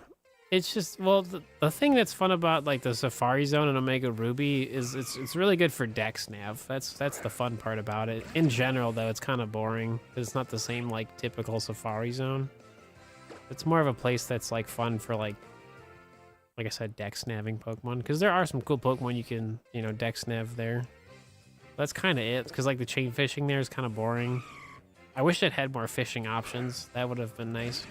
it's just, well, the thing that's fun about like the Safari Zone and Omega Ruby is it's really good for Dex Nav. That's the fun part about it. In general, though, it's kind of boring. It's not the same like typical Safari Zone. It's more of a place that's like fun for like I said, Dex Naving Pokemon, because there are some cool Pokemon you can Dex Nav there. That's kind of it, because like the chain fishing there is kind of boring. I wish it had more fishing options. That would have been nice.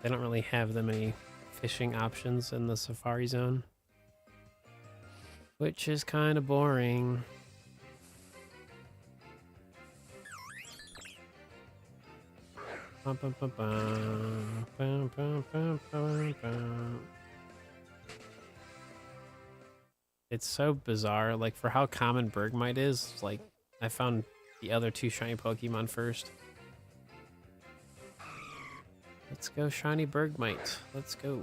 They don't really have that many fishing options in the Safari Zone, which is kind of boring. It's so bizarre. Like, for how common Bergmite is, like, I found the other two shiny Pokemon first. Let's go shiny Bergmite. Let's go.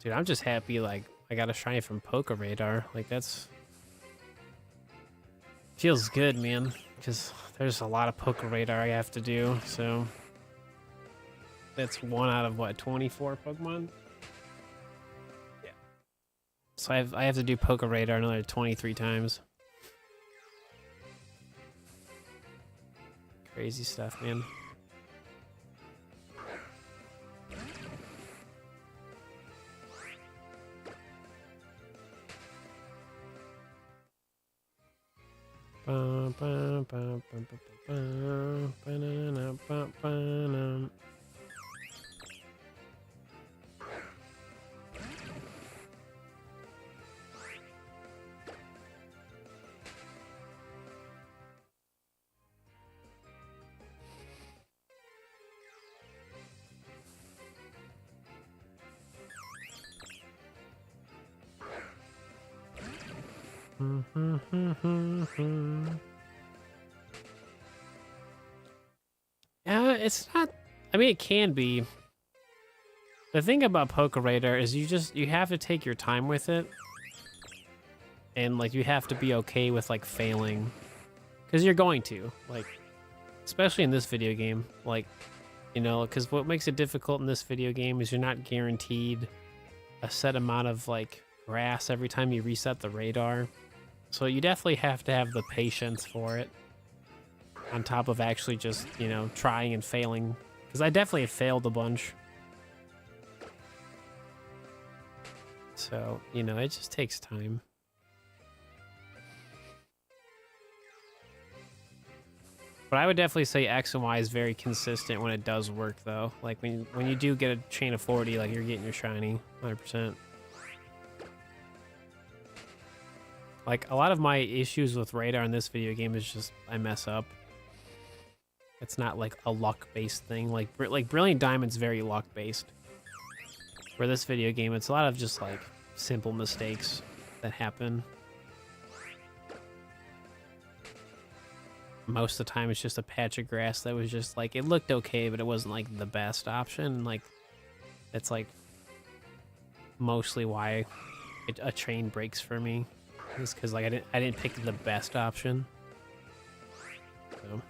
Dude, I'm just happy, like, I got a shiny from Poké Radar. Like, that's... feels good, man. Because there's a lot of Poké Radar I have to do, so... that's 1 out of, what, 24 Pokemon? Yeah. So I have to do Poké Radar another 23 times. Crazy stuff, man. It's not... I mean, it can be. The thing about Poké Radar is you have to take your time with it. And, like, you have to be okay with, like, failing. Because you're going to. Like, especially in this video game. Like, because what makes it difficult in this video game is you're not guaranteed a set amount of, like, grass every time you reset the radar. So you definitely have to have the patience for it. On top of actually just, trying and failing. Because I definitely have failed a bunch. So, it just takes time. But I would definitely say X and Y is very consistent when it does work, though. Like, when you do get a chain of 40, like, you're getting your shiny, 100%. Like, a lot of my issues with radar in this video game is just I mess up. It's not, like, a luck-based thing. Like Brilliant Diamond's very luck-based. For this video game, it's a lot of just, like, simple mistakes that happen. Most of the time, it's just a patch of grass that was just, like, it looked okay, but it wasn't, like, the best option. Like, that's, like, mostly why a chain breaks for me. Is because, like, I didn't pick the best option. So...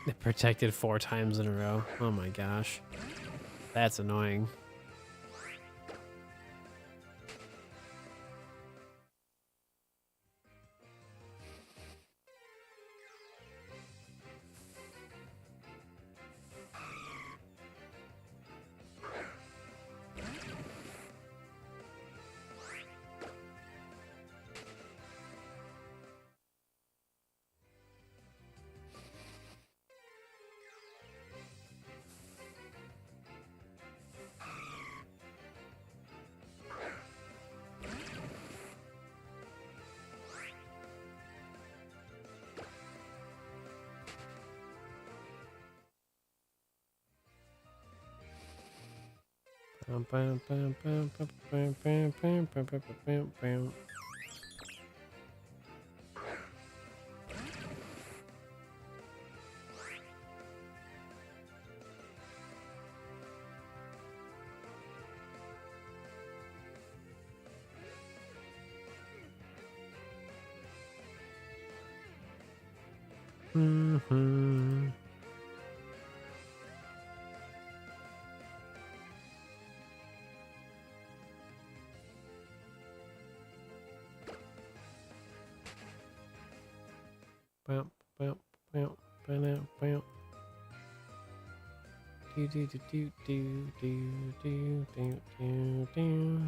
It protected 4 times in a row. Oh my gosh. That's annoying. Mm-hmm. Bam, bam, bam, bam, bam. Do do do do do do do do do do.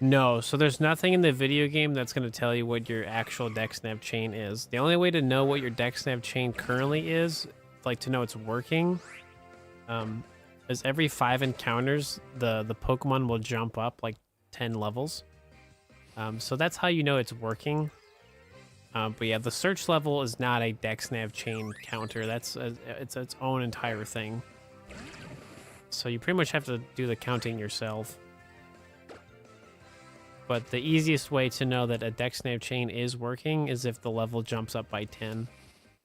No, so there's nothing in the video game that's going to tell you what your actual dex nav chain is. The only way to know what your dex nav chain currently is, like to know it's working, is every 5 encounters, the Pokemon will jump up like 10 levels. So that's how you know it's working. But yeah, the search level is not a dex nav chain counter. That's it's its own entire thing. So you pretty much have to do the counting yourself. But the easiest way to know that a dex nav chain is working is if the level jumps up by 10.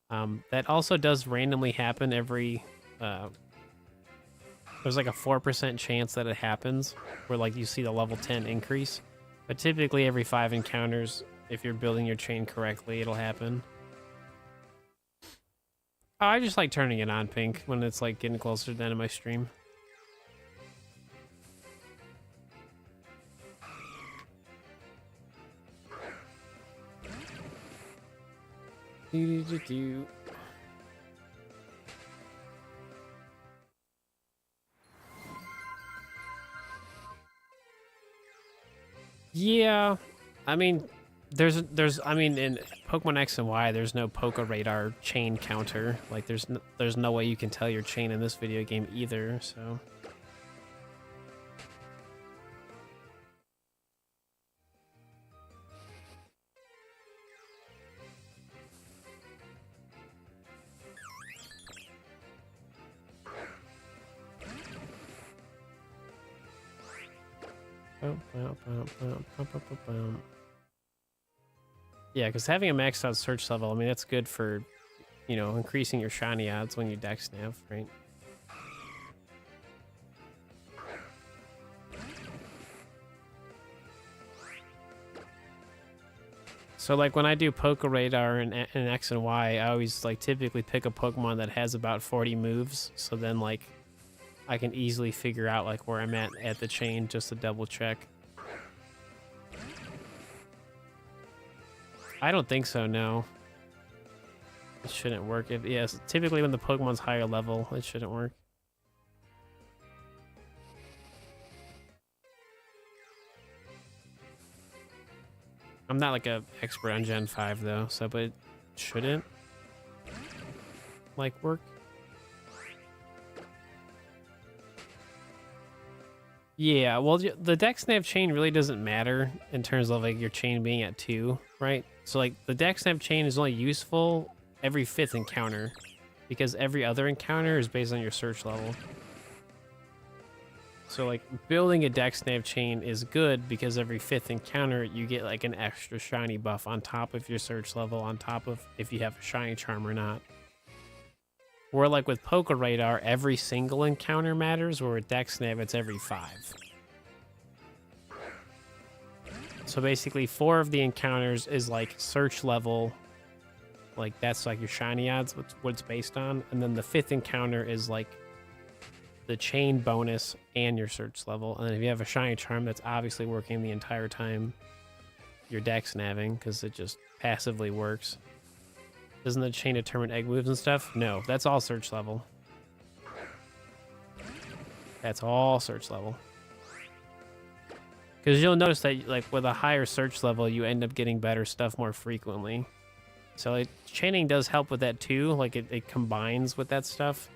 That also does randomly happen every... there's like a 4% chance that it happens, where like you see the level 10 increase. But typically every 5 encounters, if you're building your chain correctly, it'll happen. Oh, I just like turning it on pink when it's like getting closer to the end of my stream. Yeah, I mean, there's I mean, in Pokemon X and Y, there's no Poké Radar chain counter. Like, there's no way you can tell your chain in this video game either. So. Yeah, because having a maxed out search level, I mean, that's good for, you know, increasing your shiny odds when you dex nav, right? So, like, when I do Poké Radar in X and Y, I always, like, typically pick a Pokemon that has about 40 moves, so then, like, I can easily figure out, like, where I'm at the chain just to double check. I don't think so, no. It shouldn't work. Yes, typically when the Pokemon's higher level, it shouldn't work. I'm not like a expert on Gen 5 though, so but it shouldn't like work. Yeah, well, the dex nav chain really doesn't matter in terms of like your chain being at 2, right? So like the dex nav chain is only useful every 5th encounter because every other encounter is based on your search level. So like building a dex nav chain is good because every 5th encounter you get like an extra shiny buff on top of your search level, on top of if you have a shiny charm or not. Where like with Poké Radar, every single encounter matters, where with dex nav it's every 5. So basically 4 of the encounters is like search level, like that's like your shiny odds, what it's based on, and then the 5th encounter is like the chain bonus and your search level. And then if you have a shiny charm, that's obviously working the entire time you're dex naving, because it just passively works. Doesn't the chain determine egg moves and stuff? No, that's all search level. That's all search level. Because you'll notice that like with a higher search level, you end up getting better stuff more frequently. So like, chaining does help with that too. Like it combines with that stuff.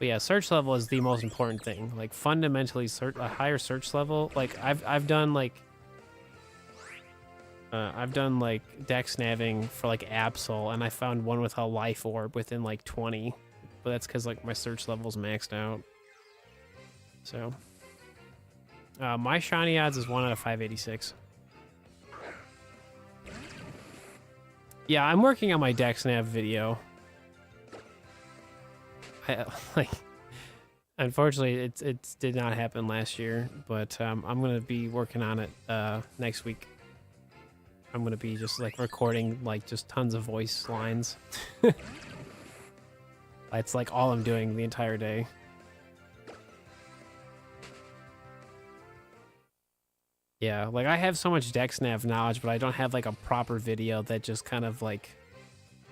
But yeah, search level is the most important thing. Like fundamentally, a higher search level. Like I've done like dex naving for like Absol, and I found one with a life orb within like 20. But that's because like my search level's maxed out. So my shiny odds is 1 out of 586. Yeah, I'm working on my dex nav video. Unfortunately, it did not happen last year, but I'm gonna be working on it next week. I'm gonna be just like recording like just tons of voice lines. That's like all I'm doing the entire day. Yeah, like I have so much dex nav knowledge, but I don't have like a proper video that just kind of like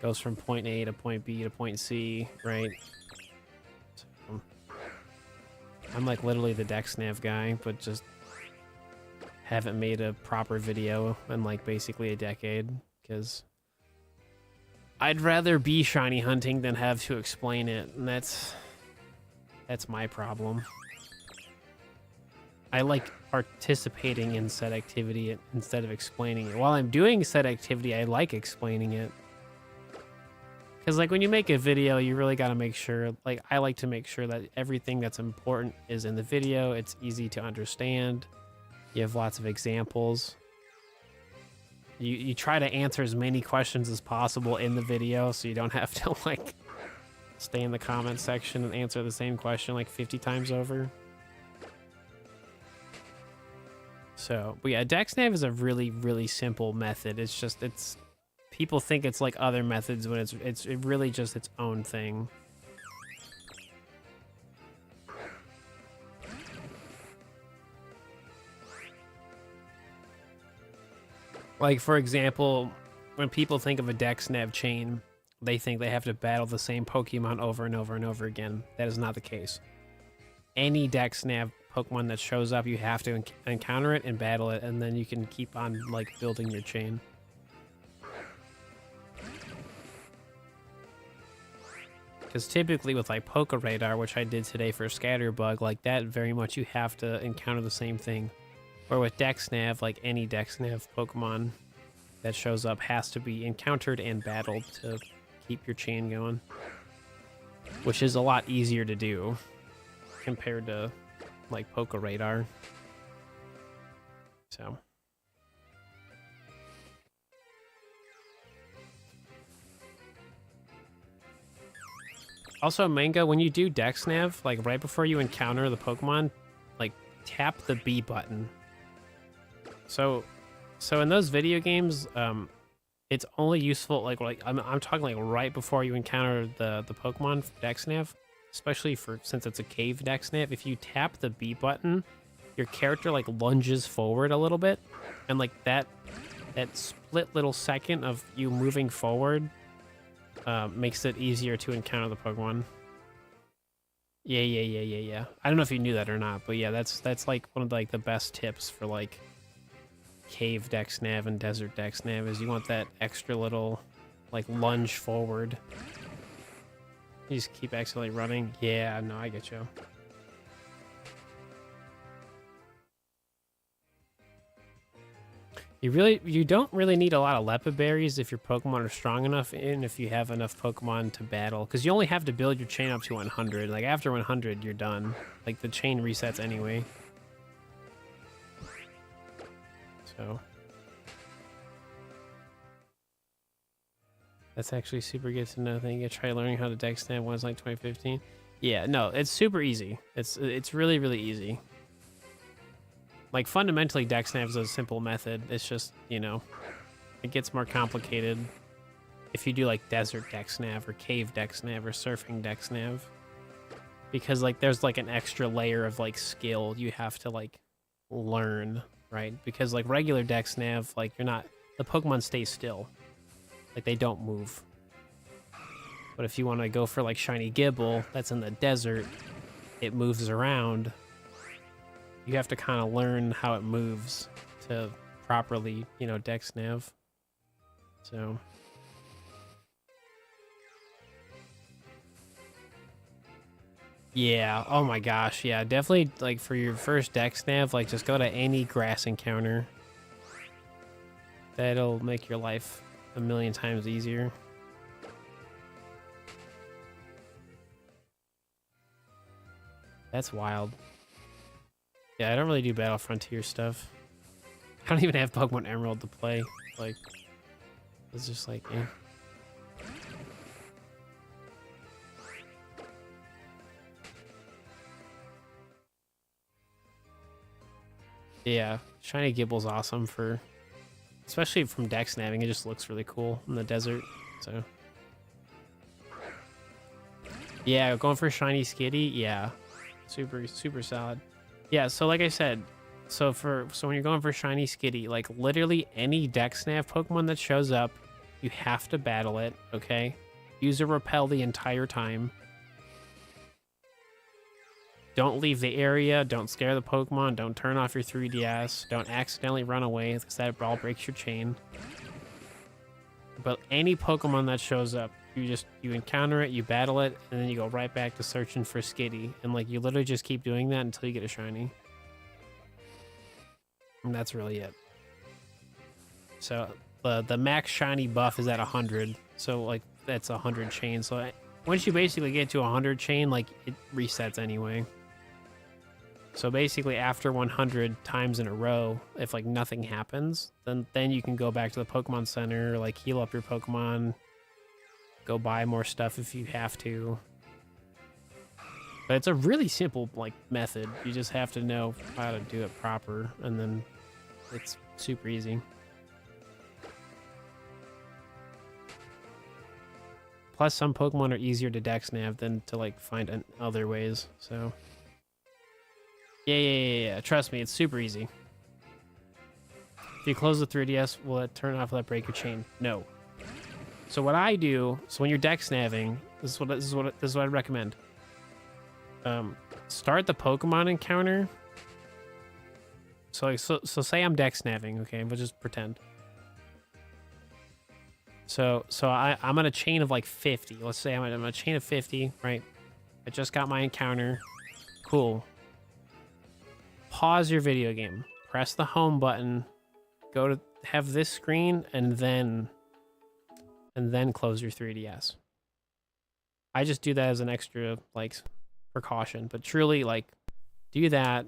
goes from point A to point B to point C, right? So, I'm like literally the dex nav guy, but just haven't made a proper video in like basically a decade, because I'd rather be shiny hunting than have to explain it, and that's my problem. I like participating in said activity instead of explaining it. While I'm doing said activity, I like explaining it. Because like when you make a video, you really got to make sure, like I like to make sure that everything that's important is in the video. It's easy to understand. You have lots of examples. You try to answer as many questions as possible in the video, so you don't have to like stay in the comment section and answer the same question like 50 times over. So, but yeah, dex nav is a really, really simple method. It's just, people think it's like other methods, but it's really just its own thing. Like, for example, when people think of a dex nav chain, they think they have to battle the same Pokemon over and over and over again. That is not the case. Any dex nav Pokemon that shows up, you have to encounter it and battle it, and then you can keep on like building your chain. Because typically with like Poké Radar, which I did today for Scatterbug, like that very much you have to encounter the same thing. Or with dex nav, like any dex nav Pokemon that shows up has to be encountered and battled to keep your chain going, which is a lot easier to do compared to like Poké Radar. So also, Mango, when you do dex nav, like right before you encounter the Pokemon, like tap the B button. So in those video games, it's only useful like I'm talking like right before you encounter the Pokemon dex nav. Especially since it's a cave dex nav, if you tap the B button, your character like lunges forward a little bit, and like that split little second of you moving forward makes it easier to encounter the Pokemon. Yeah. I don't know if you knew that or not, but yeah, that's like one of like the best tips for like cave dex nav and desert dex nav is you want that extra little like lunge forward. You just keep accidentally running. Yeah, no, I get you. You don't really need a lot of Lepa berries if your Pokemon are strong enough and if you have enough Pokemon to battle. Because you only have to build your chain up to 100. Like, after 100, you're done. Like, the chain resets anyway. So... That's actually super good to know. Thank you. Try learning how to deck snap once like 2015. Yeah, no, it's super easy. It's really, really easy. Like, fundamentally, deck snap is a simple method. It's just, you know, it gets more complicated if you do, like, desert deck snap or cave deck snap or surfing deck snap. Because, like, there's, like, an extra layer of, like, skill you have to, like, learn, right? Because, like, regular deck snap, like, you're not... The Pokemon stay still. Like, they don't move. But if you want to go for, like, Shiny Gibble, that's in the desert, it moves around. You have to kind of learn how it moves to properly, you know, dex nav. So... Yeah, oh my gosh, yeah, definitely, like, for your first dex nav, like, just go to any grass encounter. That'll make your life a million times easier. That's wild. Yeah, I don't really do Battle Frontier stuff. I don't even have Pokemon Emerald to play. Like, it's just like, eh. Yeah, Shiny Gibble's awesome for... Especially from deck snapping, it just looks really cool in the desert, so... Yeah, going for Shiny Skitty, yeah. Super, super solid. Yeah, so like I said, so when you're going for Shiny Skitty, like, literally any deck snap Pokemon that shows up, you have to battle it, okay? Use a Repel the entire time. Don't leave the area, don't scare the Pokemon, don't turn off your 3DS, don't accidentally run away, because that all breaks your chain. But any Pokemon that shows up, you encounter it, you battle it, and then you go right back to searching for Skitty. And, like, you literally just keep doing that until you get a Shiny. And that's really it. So, the max Shiny buff is at 100. So, like, that's 100 chain. So, once you basically get to 100 chain, like, it resets anyway. So basically, after 100 times in a row, if, like, nothing happens, then you can go back to the Pokemon Center, like, heal up your Pokemon, go buy more stuff if you have to. But it's a really simple, like, method. You just have to know how to do it proper, and then it's super easy. Plus, some Pokemon are easier to dex nav than to, like, find other ways, so... Yeah. Trust me, it's super easy. If you close the 3DS, will it turn off? Will that break your chain? No. So what I do, so when you're dex naving, this is what I recommend. Start the Pokemon encounter. So say I'm dex naving, okay? We'll just pretend. So I'm on a chain of like 50. Let's say I'm on a chain of 50, right? I just got my encounter. Cool. Pause your video game. Press the home button. Go to have this screen and then close your 3DS. I just do that as an extra, like, precaution, but truly, like, do that.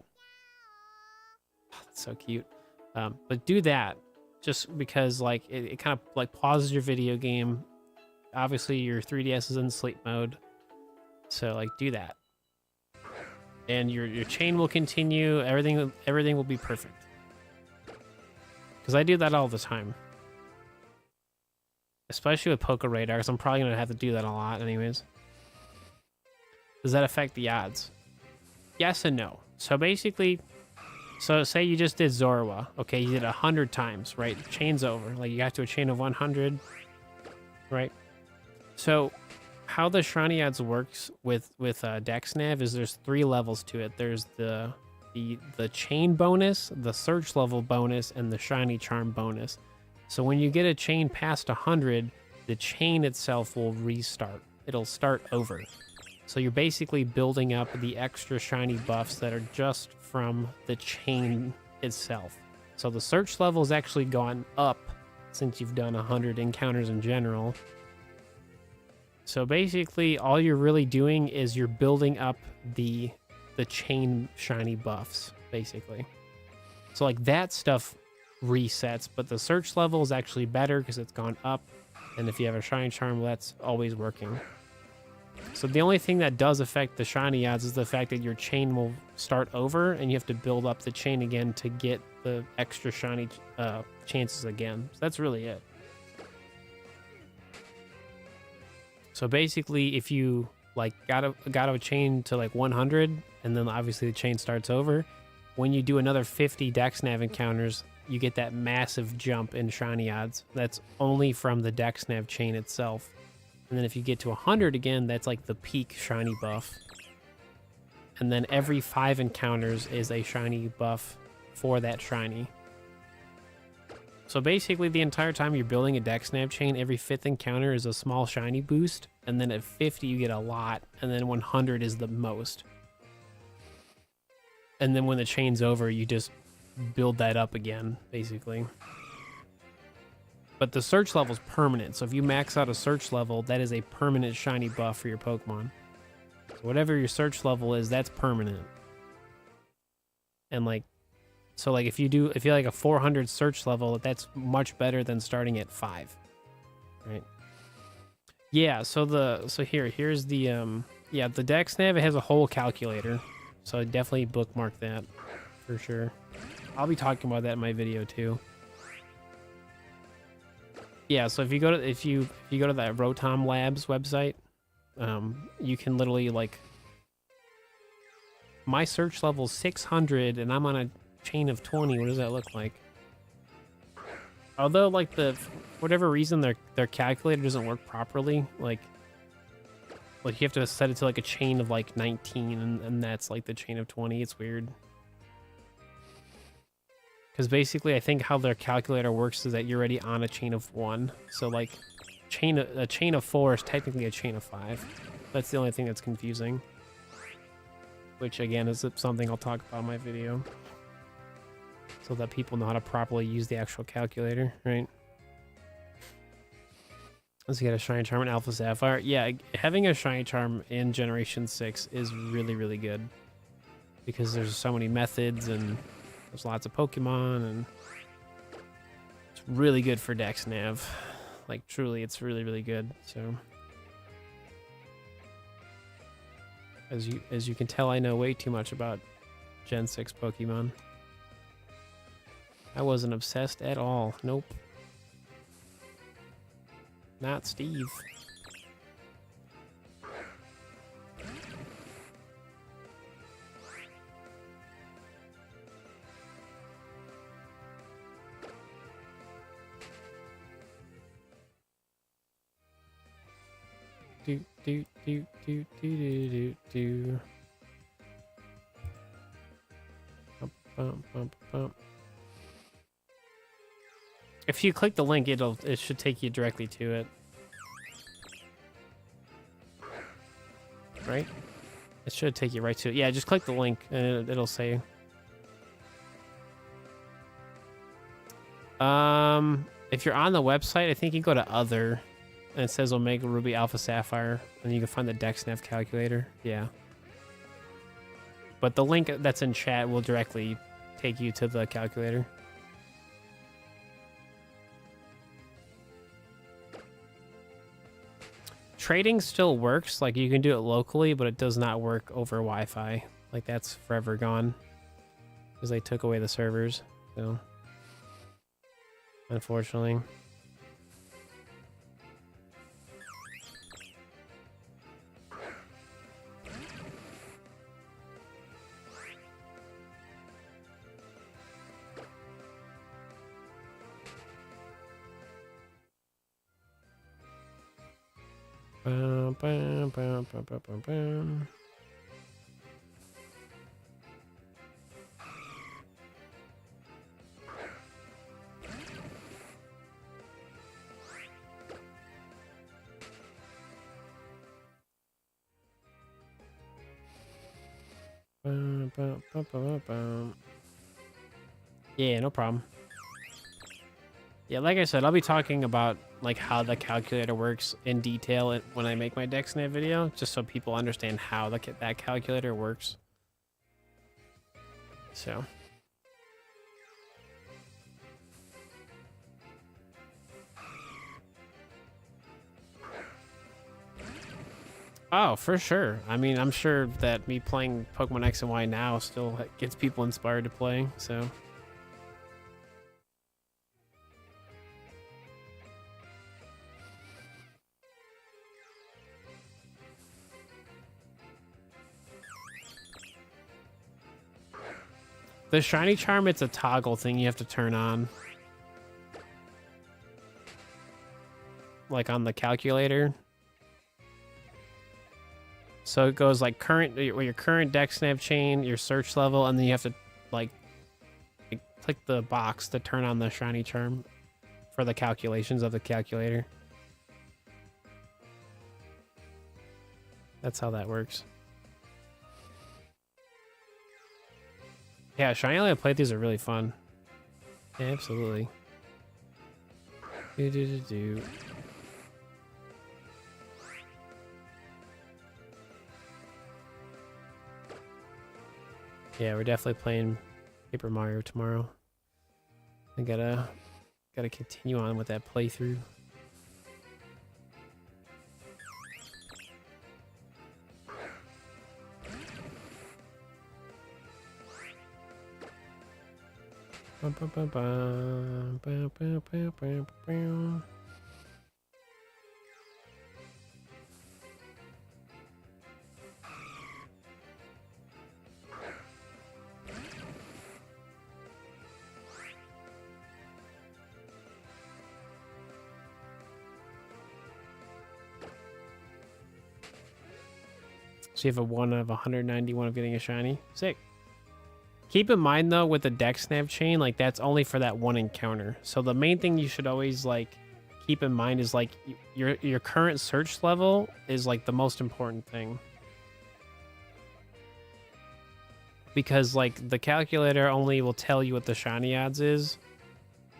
Oh, that's so cute. But do that just because, like, it kind of, like, pauses your video game. Obviously, your 3DS is in sleep mode, so, like, do that. And your chain will continue. Everything will be perfect. Because I do that all the time. Especially with Poké Radar, because I'm probably going to have to do that a lot anyways. Does that affect the odds? Yes and no. So basically, so say you just did Zorua. Okay, you did 100 times, right? Chain's over. Like, you got to a chain of 100, right? So how the Shiny odds works with Dex Nav is there's 3 levels to it. There's the chain bonus, the search level bonus, and the Shiny Charm bonus. So when you get a chain past 100, the chain itself will restart. It'll start over. So you're basically building up the extra shiny buffs that are just from the chain itself. So the search level has actually gone up since you've done 100 encounters in general. So basically, all you're really doing is you're building up the chain shiny buffs, basically. So like that stuff resets, but the search level is actually better because it's gone up. And if you have a shiny charm, that's always working. So the only thing that does affect the shiny odds is the fact that your chain will start over and you have to build up the chain again to get the extra shiny chances again. So that's really it. So basically, if you like got a chain to like 100, and then obviously the chain starts over, when you do another 50 Dex Nav encounters, you get that massive jump in shiny odds. That's only from the Dex Nav chain itself. And then if you get to 100 again, that's like the peak shiny buff. And then every 5 encounters is a shiny buff for that shiny. So basically the entire time you're building a Dex Nav chain, every 5th encounter is a small shiny boost. And then at 50 you get a lot. And then 100 is the most. And then when the chain's over, you just build that up again, basically. But the search level is permanent. So if you max out a search level, that is a permanent shiny buff for your Pokemon. So whatever your search level is, that's permanent. And like, so like if you like a 400 search level, that's much better than starting at 5. Right? Yeah, so here's the yeah, the Dex Nav, it has a whole calculator. So definitely bookmark that for sure. I'll be talking about that in my video too. Yeah, so if you go to if you go to that Rotom Labs website, you can literally like, my search level is 600 and I'm on a chain of 20. What does that look like? Although like for whatever reason their calculator doesn't work properly, like you have to set it to like a chain of like 19 and that's like the chain of 20. It's weird. Because basically I think how their calculator works is that you're already on a chain of 1. So like a chain of 4 is technically a chain of 5. That's the only thing that's confusing. Which again is something I'll talk about in my video. So that people know how to properly use the actual calculator, right? Let's get a Shiny Charm and Alpha Sapphire. Yeah, having a Shiny Charm in Generation 6 is really, really good. Because there's so many methods and there's lots of Pokemon and it's really good for Dex Nav. Like truly, it's really, really good. So as you can tell, I know way too much about Gen 6 Pokemon. I wasn't obsessed at all. Nope. Not Steve. Do do do do do do do. Bump, bump, bump, bump. If you click the link, it should take you directly to it. Right? It should take you right to it. Yeah, just click the link and it'll say. If you're on the website, I think you go to Other, and it says Omega Ruby Alpha Sapphire, and you can find the Dex Nav calculator. Yeah. But the link that's in chat will directly take you to the calculator. Trading still works, like you can do it locally, but it does not work over Wi-Fi. Like that's forever gone because they took away the servers. So unfortunately. Bum, bum, bum, bum, bum, bum, bum. Bum, bum, bum, bum, bum. Yeah, no problem. Yeah, like I said, I'll be talking about like how the calculator works in detail when I make my DexNav video, just so people understand how that calculator works. So. Oh, for sure. I mean, I'm sure that me playing Pokemon X and Y now still gets people inspired to play, so. The shiny charm, it's a toggle thing you have to turn on. Like on the calculator. So it goes like your current DexNav chain, your search level, and then you have to like click the box to turn on the shiny charm for the calculations of the calculator. That's how that works. Yeah, shiny only playthroughs are really fun. Yeah, absolutely. Do. Yeah, we're definitely playing Paper Mario tomorrow. I gotta continue on with that playthrough. So you have a 1 out of 191 of getting a shiny. Sick. Keep in mind though, with the DexNav chain, like that's only for that one encounter. So the main thing you should always like keep in mind is like your current search level is like the most important thing. Because like the calculator only will tell you what the shiny odds is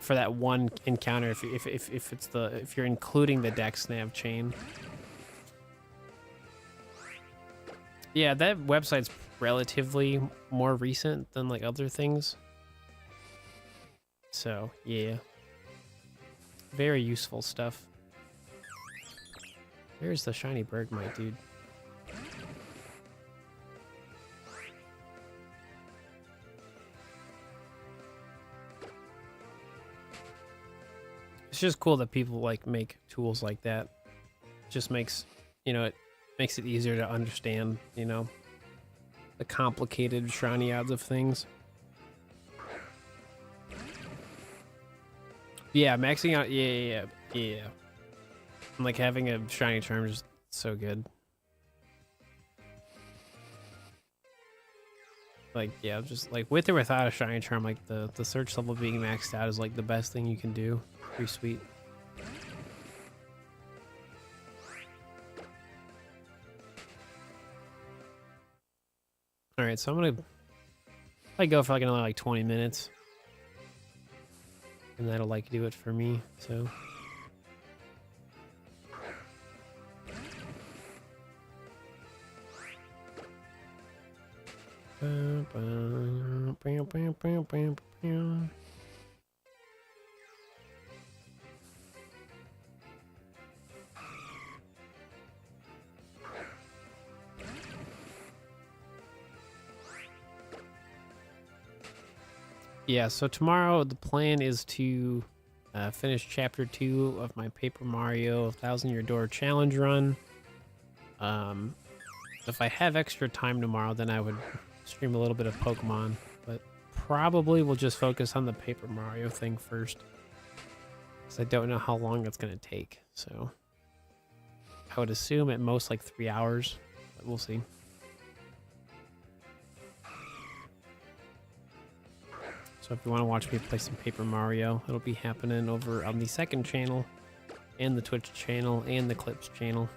for that one encounter if you're including the DexNav chain. Yeah, that website's relatively more recent than like other things. So, yeah. Very useful stuff. There's the shiny Bergmite, dude. It's just cool that people like make tools like that. It just makes, you know, it makes it easier to understand, you know, the complicated shiny odds of things. Yeah, maxing out, yeah. And like having a shiny charm is so good. Like, yeah, just like with or without a shiny charm, like the search level being maxed out is like the best thing you can do. Pretty sweet. All right, so I'm gonna go for like another like 20 minutes, and that'll like do it for me. So. Yeah, so tomorrow the plan is to finish chapter 2 of my Paper Mario 1000 Year Door challenge run. If I have extra time tomorrow, then I would stream a little bit of Pokemon, but probably we'll just focus on the Paper Mario thing first, because I don't know how long it's going to take. So I would assume at most like 3 hours, but we'll see. So if you want to watch me play some Paper Mario, it'll be happening over on the second channel, and the Twitch channel, and the Clips channel.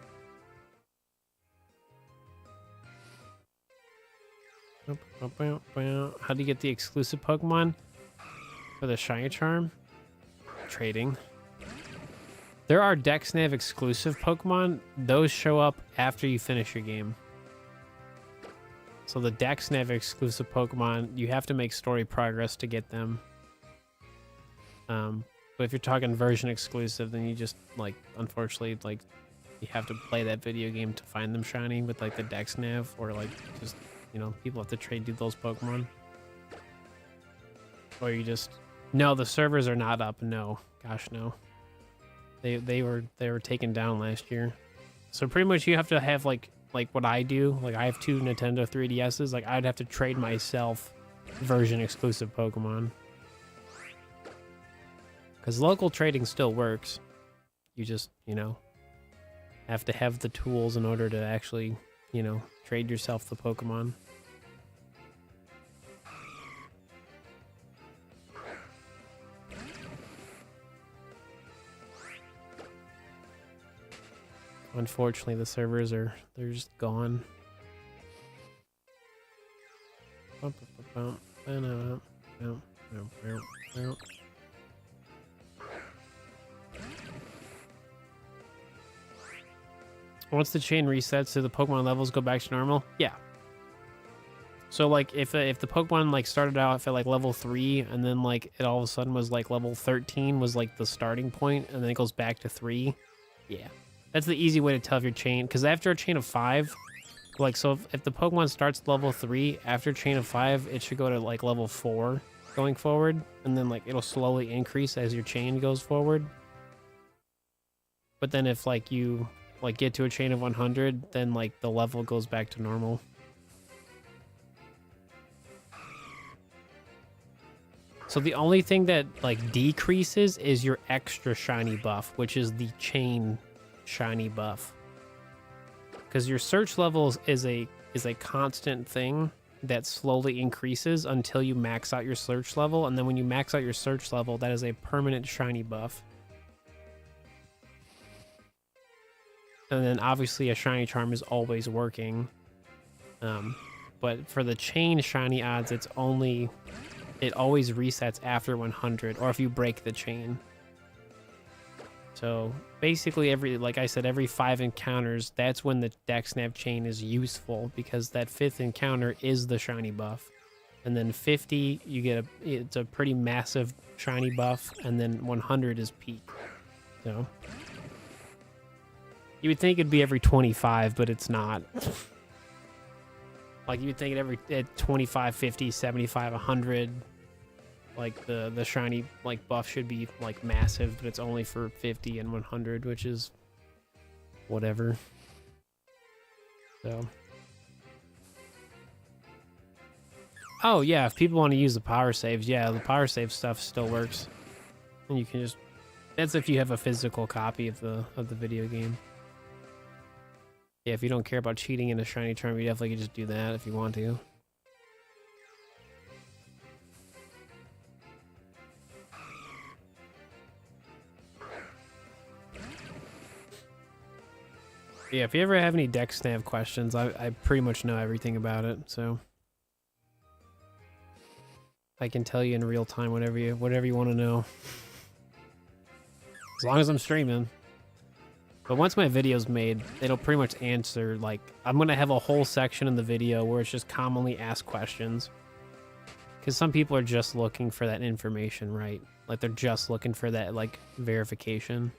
How do you get the exclusive Pokemon? for the shiny charm. Trading. There are DexNav exclusive Pokemon. Those show up after you finish your game. So the DexNav exclusive Pokemon, you have to make story progress to get them. But if you're talking version exclusive, then you just, like, unfortunately, like, you have to play that video game to find them shiny with, like, the DexNav, or, like, just, you know, people have to trade you those Pokemon. Or you just... No, the servers are not up. No. Gosh, no. They were taken down last year. So pretty much you have to have, like what I do. Like, I have 2 Nintendo 3DSs. Like, I'd have to trade myself version exclusive Pokemon. Because local trading still works. You just, you know, have to have the tools in order to actually, you know, trade yourself the Pokemon. Unfortunately, the servers they're just gone. Once the chain resets, so the Pokemon levels go back to normal? Yeah. So, like, if the Pokemon, like, started out at, like, level 3, and then, like, it all of a sudden was, like, level 13 was, like, the starting point, and then it goes back to 3, yeah. That's the easy way to tell if your chain, because after a chain of 5, like, so if the Pokemon starts level 3, after a chain of 5, it should go to, like, level 4 going forward, and then, like, it'll slowly increase as your chain goes forward. But then if, like, you, like, get to a chain of 100, then, like, the level goes back to normal. So the only thing that, like, decreases is your extra shiny buff, which is the chain shiny buff. Because your search levels is a constant thing that slowly increases until you max out your search level, and then when you max out your search level, that is a permanent shiny buff. And then obviously a shiny charm is always working. But for the chain shiny odds, it always resets after 100, or if you break the chain. So basically like I said, every 5 encounters, that's when the DexNav chain is useful, because that 5th encounter is the shiny buff. And then 50, you get it's a pretty massive shiny buff, and then 100 is peak. So you would think it'd be every 25, but it's not. Like, you would think at 25, 50, 75, 100, like the shiny, like, buff should be, like, massive, but it's only for 50 and 100, which is whatever. So, oh yeah, if people want to use the power saves, yeah, the power save stuff still works, and you can just, that's if you have a physical copy of the video game. Yeah, if you don't care about cheating in a shiny charm, you definitely can just do that if you want to. Yeah, if you ever have any DexNav questions, I pretty much know everything about it, so I can tell you in real time whatever you want to know. As long as I'm streaming. But once my video's made, it'll pretty much answer, like, I'm going to have a whole section in the video where it's just commonly asked questions. Because some people are just looking for that information, right? Like, they're just looking for that, like, verification.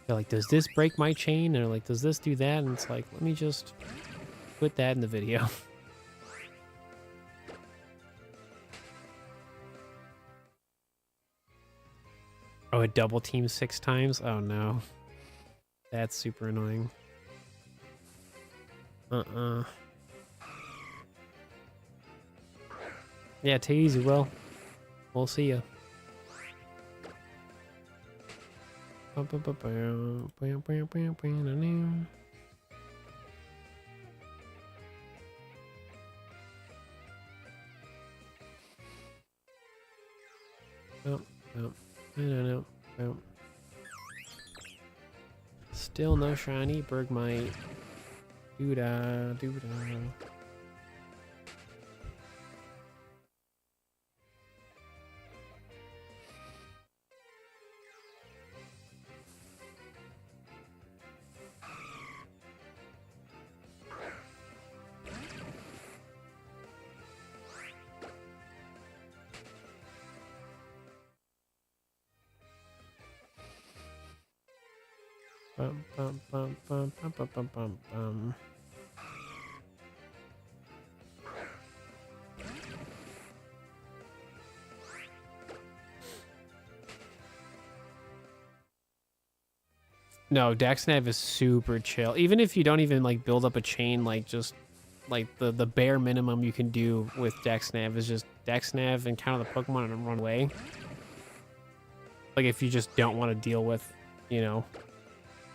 They're like, does this break my chain? Or, like, does this do that? And it's like, let me just put that in the video. Oh, it double teams 6 times? Oh no. That's super annoying. Yeah, take it easy, Will. We'll see ya. No. Still no shiny Bergmite. Doodah. Bum, bum, bum, bum, bum, bum, bum, bum, bum. No, Daxnav is super chill. Even if you don't even like build up a chain, like just like the bare minimum you can do with Daxnav is just Daxnav, encounter the Pokemon and run away. Like if you just don't want to deal with, you know,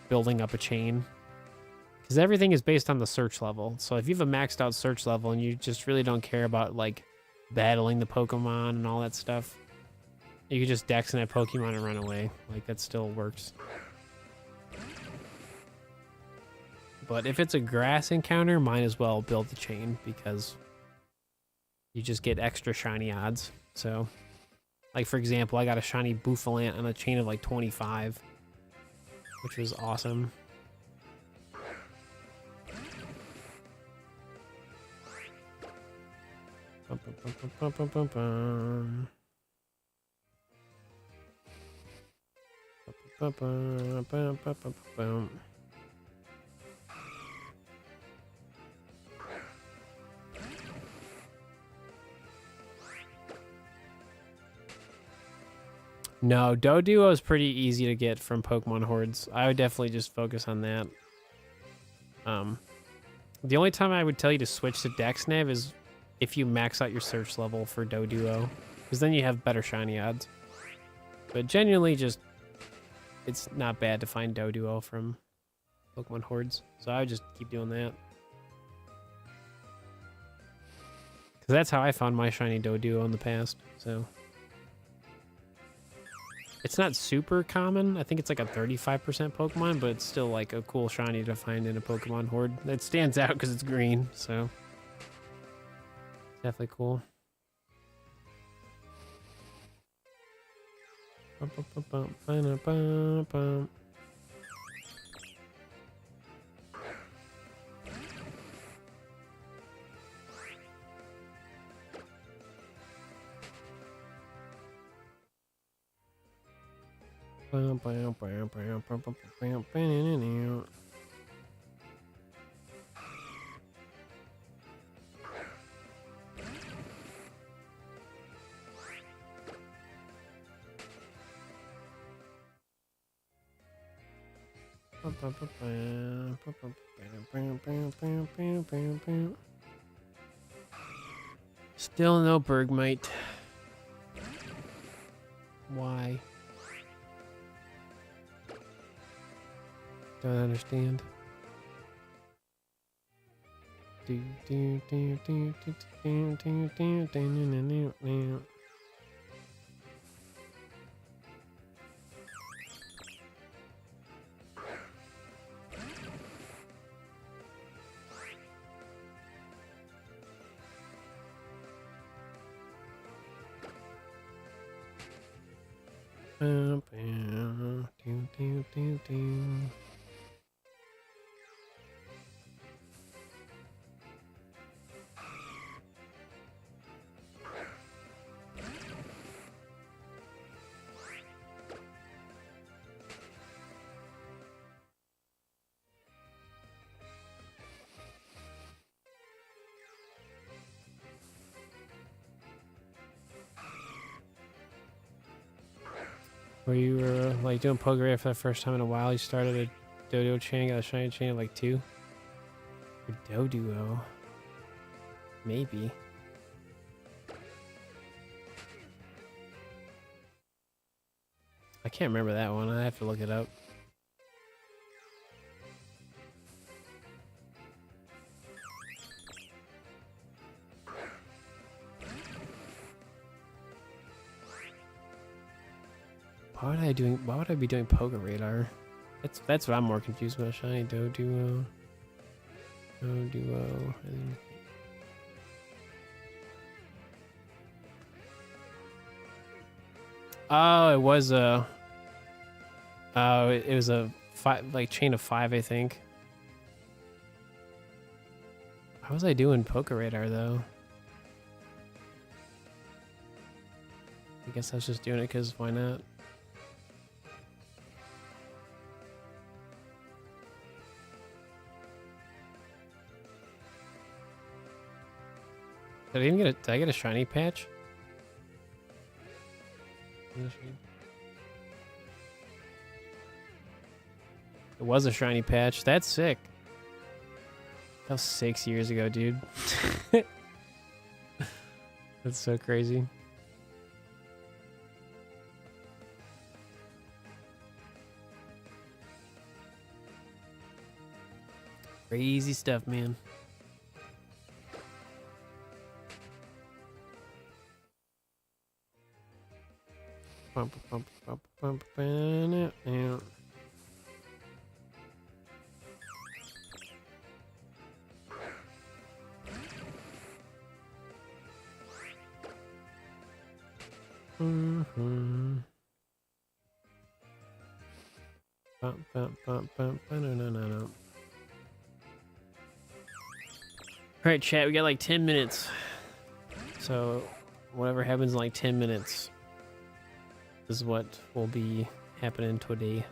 building up a chain. Because everything is based on the search level. So if you have a maxed out search level and you just really don't care about like battling the Pokemon and all that stuff, you can just Daxnav Pokemon and run away. Like that still works. But if it's a grass encounter, might as well build the chain because you just get extra shiny odds. So, like for example, I got a shiny Bouffalant on a chain of like 25, which was awesome. Bum, bum, bum, bum, bum, bum, bum. Bum, bum, bum, bum, bum, bum. No, Doduo is pretty easy to get from Pokemon Hordes. I would definitely just focus on that. The only time I would tell you to switch to Daxnav is if you max out your search level for Doduo, because then you have better shiny odds. But genuinely, just it's not bad to find Doduo from Pokemon Hordes, so I would just keep doing that. Because that's how I found my shiny Doduo in the past, so. It's not super common. I think it's like a 35% Pokemon, but it's still like a cool shiny to find in a Pokemon Horde. It stands out because it's green, so it's definitely cool. Bum, bum, bum, bum, bum, bum. Still no Bergmite. Why? Don't understand. Where you were like doing Poké Radar for the first time in a while, you started a Doduo chain, got a shiny chain of like 2. Or Doduo. Maybe. I can't remember that one. I have to look it up. Why would I be doing Poké Radar? That's what I'm more confused about. Shiny Doduo. Doduo. Oh, it was a. Oh, it was a chain of 5, I think. How was I doing Poké Radar though? I guess I was just doing it because why not? Did I get a shiny patch? It was a shiny patch. That's sick. That was 6 years ago, dude. That's so crazy. Crazy stuff, man. Bump, bump, bump, bump, bump, yeah. Bump, bump, bump, bump, no. All right, chat, we got like 10 minutes. So whatever happens in like 10 minutes is what will be happening today.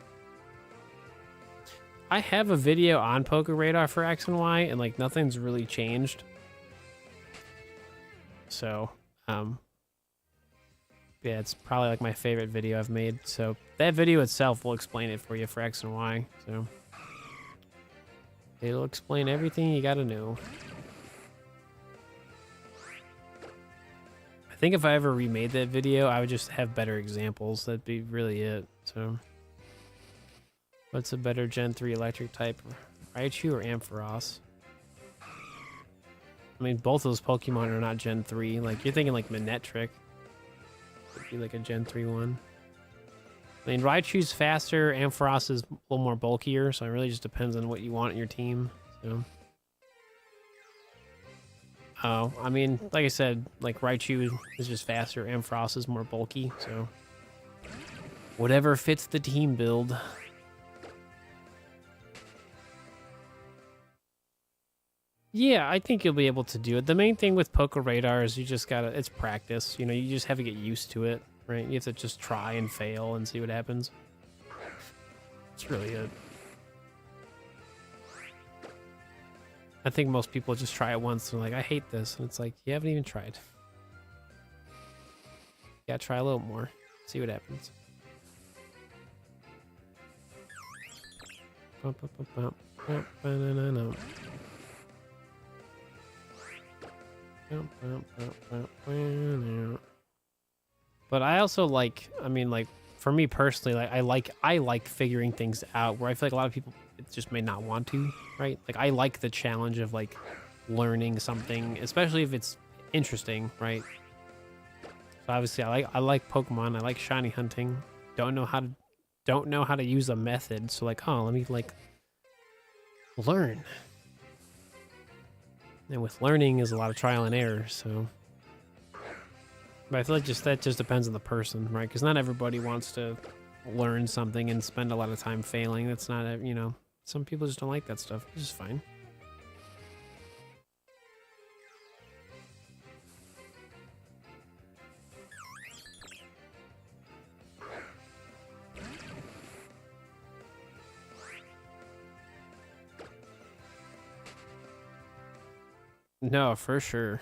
I have a video on Poké Radar for X and Y, and like nothing's really changed. So, yeah, it's probably like my favorite video I've made. So that video itself will explain it for you for X and Y. So it'll explain everything you gotta know. I think if I ever remade that video, I would just have better examples. That'd be really it. So what's a better Gen 3 electric type? Raichu or Ampharos? I mean, both those Pokemon are not Gen 3. Like, you're thinking like Manectric. Would be like a Gen 3 one. I mean, Raichu's faster, Ampharos is a little more bulkier, so it really just depends on what you want in your team. So. Oh, I mean, like I said, like Raichu is just faster, Ampharos is more bulky, so. Whatever fits the team build. Yeah, I think you'll be able to do it. The main thing with Poké Radar is you just gotta, it's practice. You know, you just have to get used to it, right? You have to just try and fail and see what happens. That's really it. I think most people just try it once and they're like, I hate this. And it's like, you haven't even tried. You gotta try a little more. See what happens. But I also like, I mean, like, for me personally, like I like figuring things out where I feel like a lot of people just may not want to, right? Like, I like the challenge of like learning something, especially if it's interesting, right? So obviously I like Pokemon, I like shiny hunting. Don't know how to use a method, so like, oh, let me like learn. And with learning is a lot of trial and error, so. But I feel like that just depends on the person, right? Because not everybody wants to learn something and spend a lot of time failing. That's not, you know, some people just don't like that stuff, which is fine. No, for sure.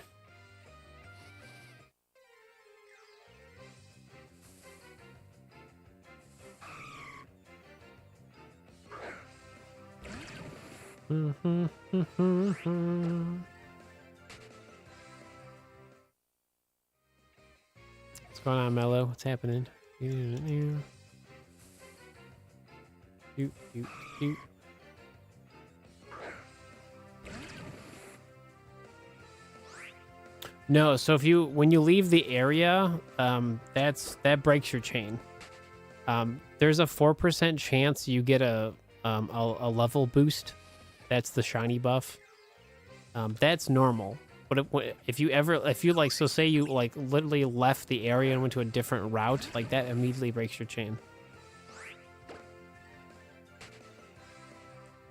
What's going on, Mello? What's happening? No, so when you leave the area, that breaks your chain. There's a 4% chance you get a level boost. That's the shiny buff. That's normal. But if you like, so say you like literally left the area and went to a different route, like that immediately breaks your chain.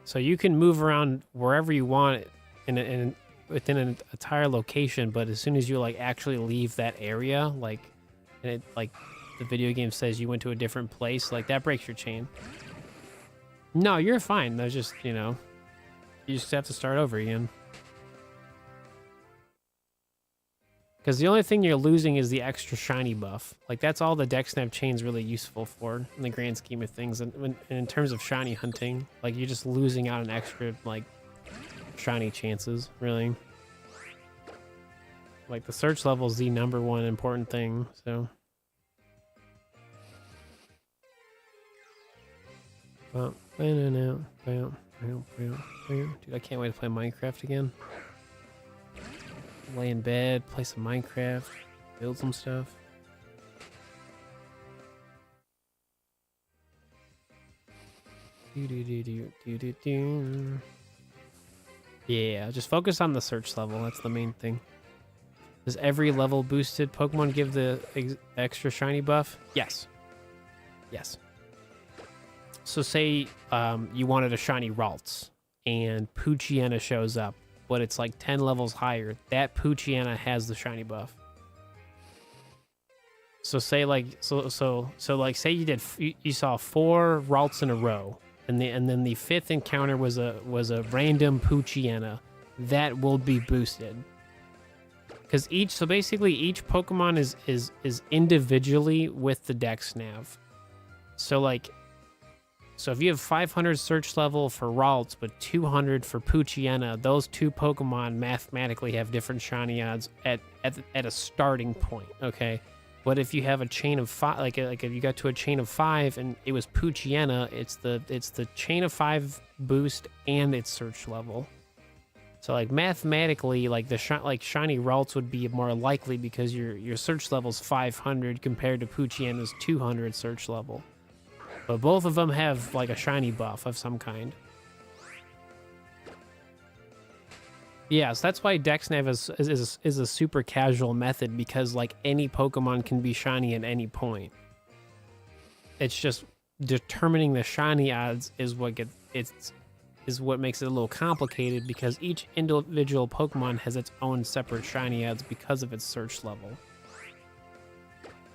So you can move around wherever you want within an entire location, but as soon as you like actually leave that area, like, and it like the video game says you went to a different place, like that breaks your chain. No, you're fine. There's just, you know, you just have to start over again. Because the only thing you're losing is the extra shiny buff. Like, that's all the Dexnav chain's really useful for in the grand scheme of things. And in terms of shiny hunting, like, you're just losing out on extra, like, shiny chances, really. Like, the search level is the #1 important thing, so. Dude, I can't wait to play Minecraft again. Lay in bed, play some Minecraft, build some stuff. Yeah, just focus on the search level. That's the main thing. Does every level boosted Pokemon give the extra shiny buff? Yes. Yes. So say you wanted a shiny Ralts and Poochyena shows up, but it's like 10 levels higher. That Poochyena has the shiny buff. So say like like say you saw 4 Ralts in a row, and then the 5th encounter was a random Poochyena. That will be boosted. Because each Pokemon is individually with the Dexnav. So if you have 500 search level for Ralts, but 200 for Poochyena, those 2 Pokemon mathematically have different shiny odds at a starting point, okay? But if you have a chain of 5, like if you got to a chain of 5 and it was Poochyena, it's the chain of 5 boost and its search level. So like mathematically, like shiny Ralts would be more likely because your search level's 500 compared to Poochyena's 200 search level. But both of them have like a shiny buff of some kind. Yeah, so that's why Dexnav is a super casual method, because like any Pokemon can be shiny at any point. It's just determining the shiny odds is what makes it a little complicated, because each individual Pokemon has its own separate shiny odds because of its search level.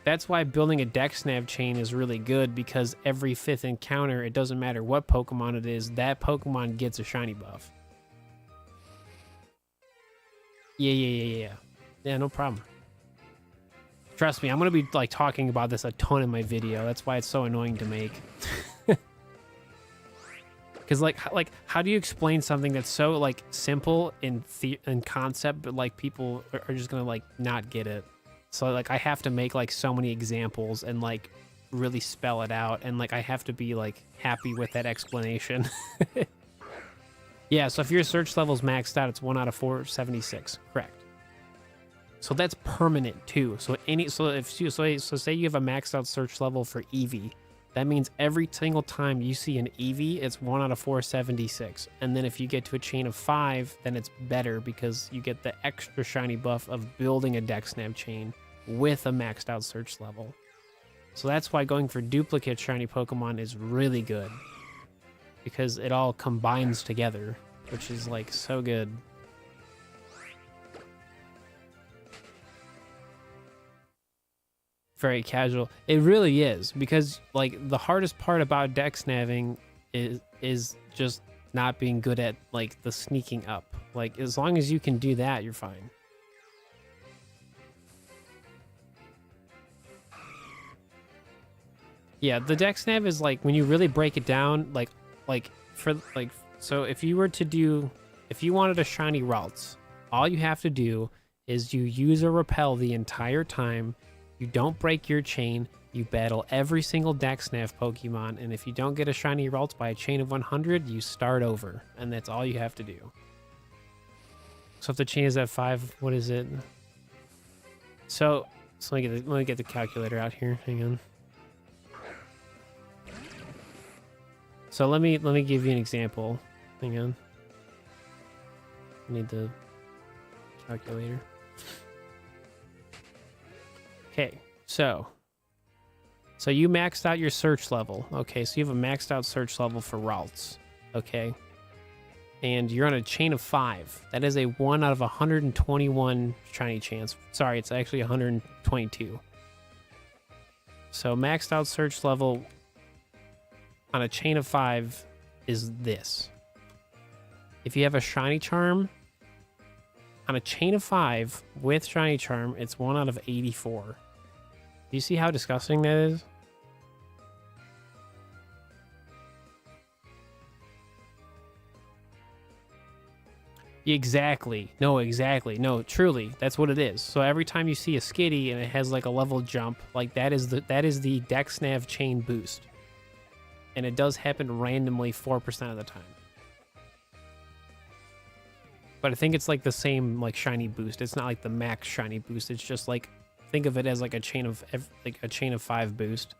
That's why building a Dexnav chain is really good, because every 5th encounter, it doesn't matter what Pokemon it is, that Pokemon gets a shiny buff. Yeah, no problem. Trust me, I'm going to be like talking about this a ton in my video. That's why it's so annoying to make. Because like how do you explain something that's so like simple in concept, but like people are just going to like not get it? So like I have to make like so many examples and like really spell it out, and like I have to be like happy with that explanation. Yeah, so if your search level's maxed out, it's 1 out of 476, correct? So that's permanent too. So say you have a maxed out search level for Eevee, that means every single time you see an Eevee, it's 1 out of 476. And then if you get to a chain of 5, then it's better because you get the extra shiny buff of building a Dexnav chain with a maxed out search level. So that's why going for duplicate shiny Pokemon is really good, because it all combines together, which is like so good. Very casual. It really is, because like the hardest part about Dexnaving is just not being good at like the sneaking up. Like as long as you can do that, you're fine. Yeah, the Dexnav is like, when you really break it down, so if you wanted a shiny Ralts, all you have to do is you use a repel the entire time. You don't break your chain. You battle every single Dexnav Pokemon, and if you don't get a shiny Ralts by a chain of 100, you start over, and that's all you have to do. So if the chain is at 5, what is it? So let me get the calculator out here. Hang on. So let me give you an example. Hang on. I need the calculator. Okay, so you maxed out your search level. Okay, so you have a maxed out search level for Ralts. Okay, and you're on a chain of 5. That is a 1 out of 121 shiny chance. Sorry, it's actually 122. So maxed out search level on a chain of 5 is this. If you have a shiny charm, on a chain of 5 with shiny charm, it's 1 out of 84. Do you see how disgusting that is? Exactly. No, exactly. No, truly, that's what it is. So every time you see a skitty and it has like a level jump, like that is the Dexnav chain boost. And it does happen randomly 4% of the time. But I think it's like the same like shiny boost. It's not like the max shiny boost. It's just like, think of it as like a chain of 5 boost.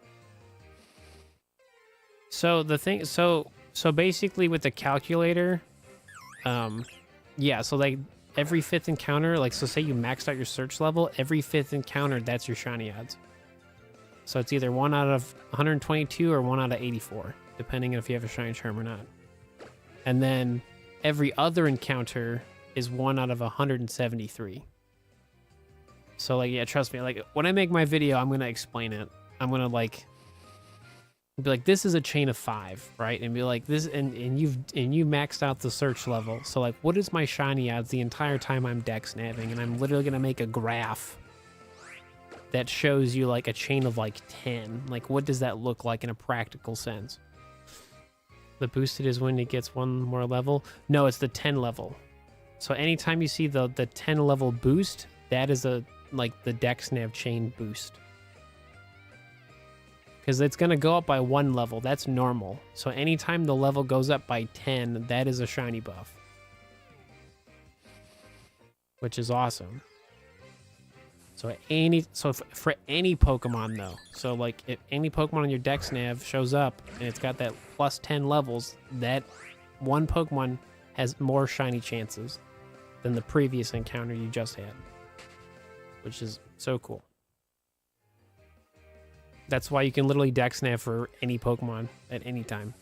So the thing, so basically with the calculator, yeah, so like every 5th encounter, like, so say you maxed out your search level, every 5th encounter, that's your shiny odds. So it's either 1 out of 122 or 1 out of 84, depending on if you have a shiny charm or not. And then every other encounter is 1 out of 173. So like, yeah, trust me, like when I make my video, I'm going to explain it. I'm going to like, be like, this is a chain of 5, right? And be like, this, and you maxed out the search level. So like, what is my shiny odds the entire time I'm dex nabbing? And I'm literally gonna make a graph that shows you like a chain of like 10. Like, what does that look like in a practical sense? The boosted is when it gets 1 more level. No, it's the 10 level. So anytime you see the 10 level boost, that is a like the dex nav chain boost. Because it's going to go up by 1 level. That's normal. So anytime the level goes up by 10, that is a shiny buff. Which is awesome. So for any Pokemon though, so like if any Pokemon on your Dex Nav shows up and it's got that plus 10 levels, that one Pokemon has more shiny chances than the previous encounter you just had. Which is so cool. That's why you can literally Dex Nav for any Pokemon at any time.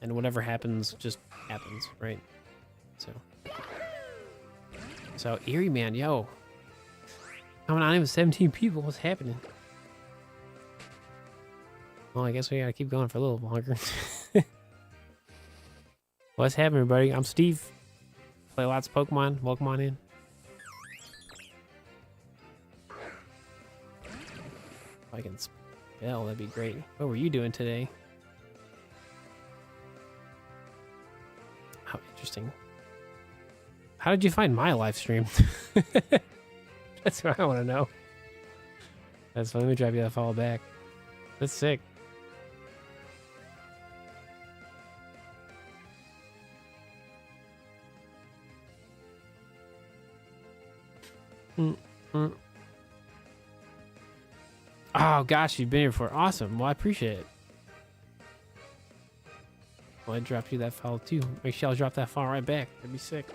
And whatever happens, just happens, right? So Erie Man, yo. Coming on in with 17 people, what's happening? Well, I guess we gotta keep going for a little longer. What's happening, everybody? I'm Steve. Play lots of Pokemon. Welcome on in. If I can spell, that'd be great. What were you doing today? How interesting. How did you find my live stream? That's what I want to know. That's fine. Let me drive you that follow back. That's sick. Oh gosh, you've been here before. Awesome. Well, I appreciate it. Well, I dropped you that follow too. Make sure I'll drop that follow right back. That'd be sick.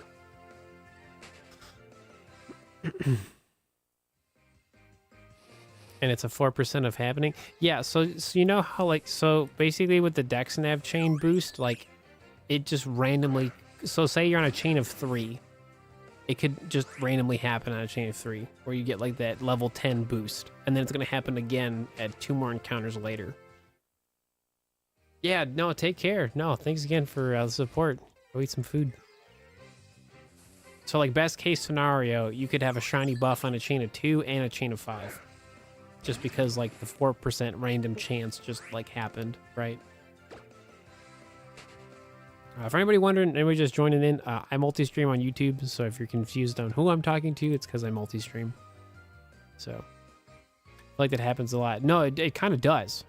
And it's a 4% of happening. Yeah, so you know how like, so basically with the Dex Nav chain boost, like it just randomly, so say you're on a chain of 3, it could just randomly happen on a chain of 3 where you get like that level 10 boost, and then it's going to happen again at 2 more encounters later. Yeah, no, take care. No, thanks again for the support. Go eat some food. So like best case scenario, you could have a shiny buff on a chain of 2 and a chain of 5. Just because like the 4% random chance just like happened, right? For anybody wondering, anybody just joining in, I multi-stream on YouTube, so if you're confused on who I'm talking to, it's because I multi-stream. So, I feel like that happens a lot. No, it kind of does.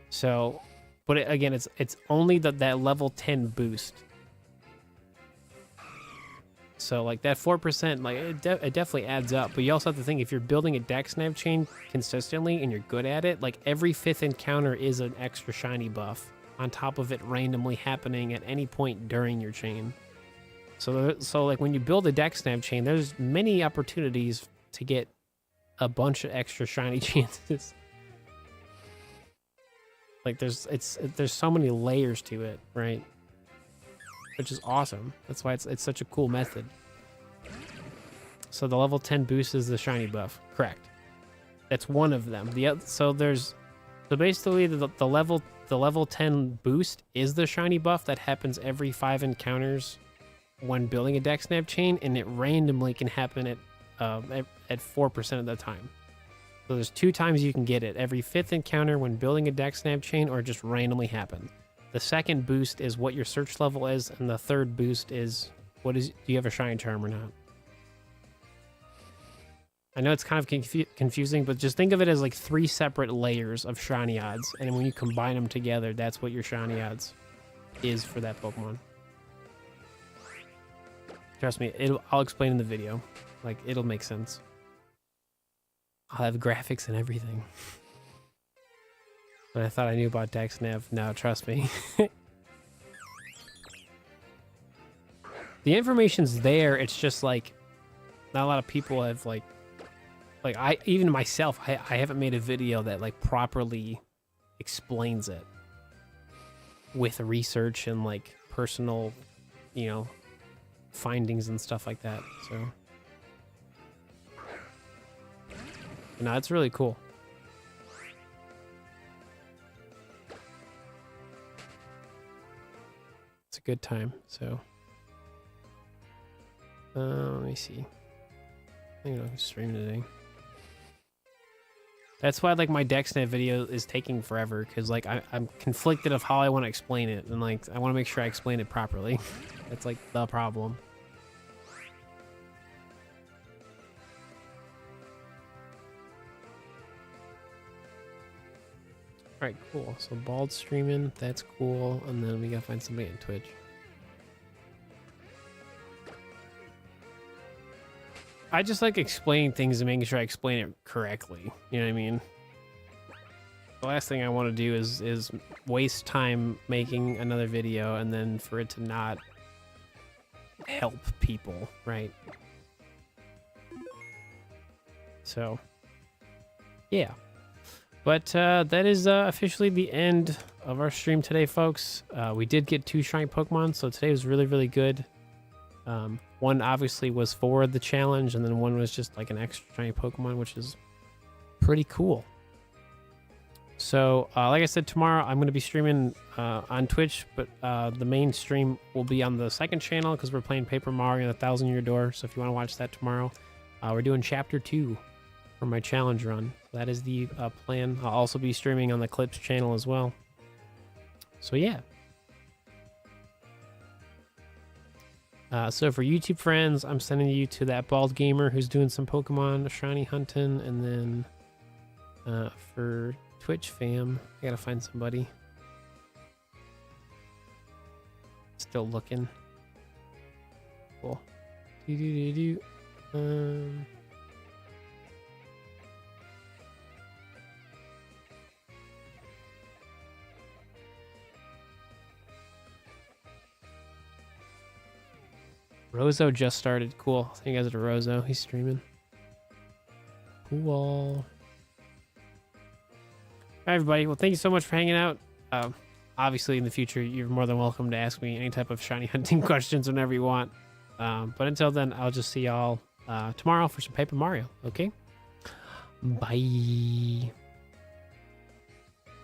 So, but again, it's only that level 10 boost. So like that 4%, like it definitely adds up. But you also have to think, if you're building a Dex Nav chain consistently and you're good at it, like every 5th encounter is an extra shiny buff on top of it randomly happening at any point during your chain. So like when you build a Dex Nav chain, there's many opportunities to get a bunch of extra shiny chances. Like there's so many layers to it, right? Which is awesome. That's why it's such a cool method. So the level 10 boost is the shiny buff, correct? That's one of them. So basically the level 10 boost is the shiny buff that happens every 5 encounters when building a deck snap chain, and it randomly can happen at 4% of the time. So there's 2 times you can get it: every 5th encounter when building a deck snap chain, or just randomly happen. The second boost is what your search level is, and the third boost is do you have a shiny charm or not? I know it's kind of confusing, but just think of it as like 3 separate layers of shiny odds, and when you combine them together, that's what your shiny odds is for that Pokemon. Trust me, I'll explain in the video. Like, it'll make sense. I'll have graphics and everything. But I thought I knew about deck snap. No, trust me. The information's there. It's just like not a lot of people have like even myself, I haven't made a video that like properly explains it with research and like personal, you know, findings and stuff like that. So no, it's really cool. It's a good time. So let me see. I think I'll stream today. That's why like my deck snap video is taking forever, because like I'm conflicted of how I want to explain it, and like I want to make sure I explain it properly. That's like the problem. All right, cool. So Bald streaming, that's cool, and then we gotta find somebody on Twitch. I just like explaining things and making sure I explain it correctly. You know what I mean? The last thing I want to do is waste time making another video and then for it to not help people, right? So, yeah. But that is officially the end of our stream today, folks. We did get 2 shiny Pokemon, so today was really, really good. One obviously was for the challenge, and then one was just like an extra shiny Pokemon, which is pretty cool. So, like I said, tomorrow I'm going to be streaming on Twitch, but the main stream will be on the second channel because we're playing Paper Mario and the 1,000-Year Door. So if you want to watch that tomorrow, we're doing Chapter 2 for my challenge run. So that is the plan. I'll also be streaming on the Clips channel as well. So yeah. So for YouTube friends, I'm sending you to that Bald Gamer who's doing some Pokemon shiny hunting, and then for Twitch fam, I gotta find somebody. Still looking. Cool. Rozo just started. Cool. I think you guys are Rozo. He's streaming. Cool. All right, everybody. Well, thank you so much for hanging out. Obviously, in the future, you're more than welcome to ask me any type of shiny hunting questions whenever you want. But until then, I'll just see y'all tomorrow for some Paper Mario. Okay? Bye.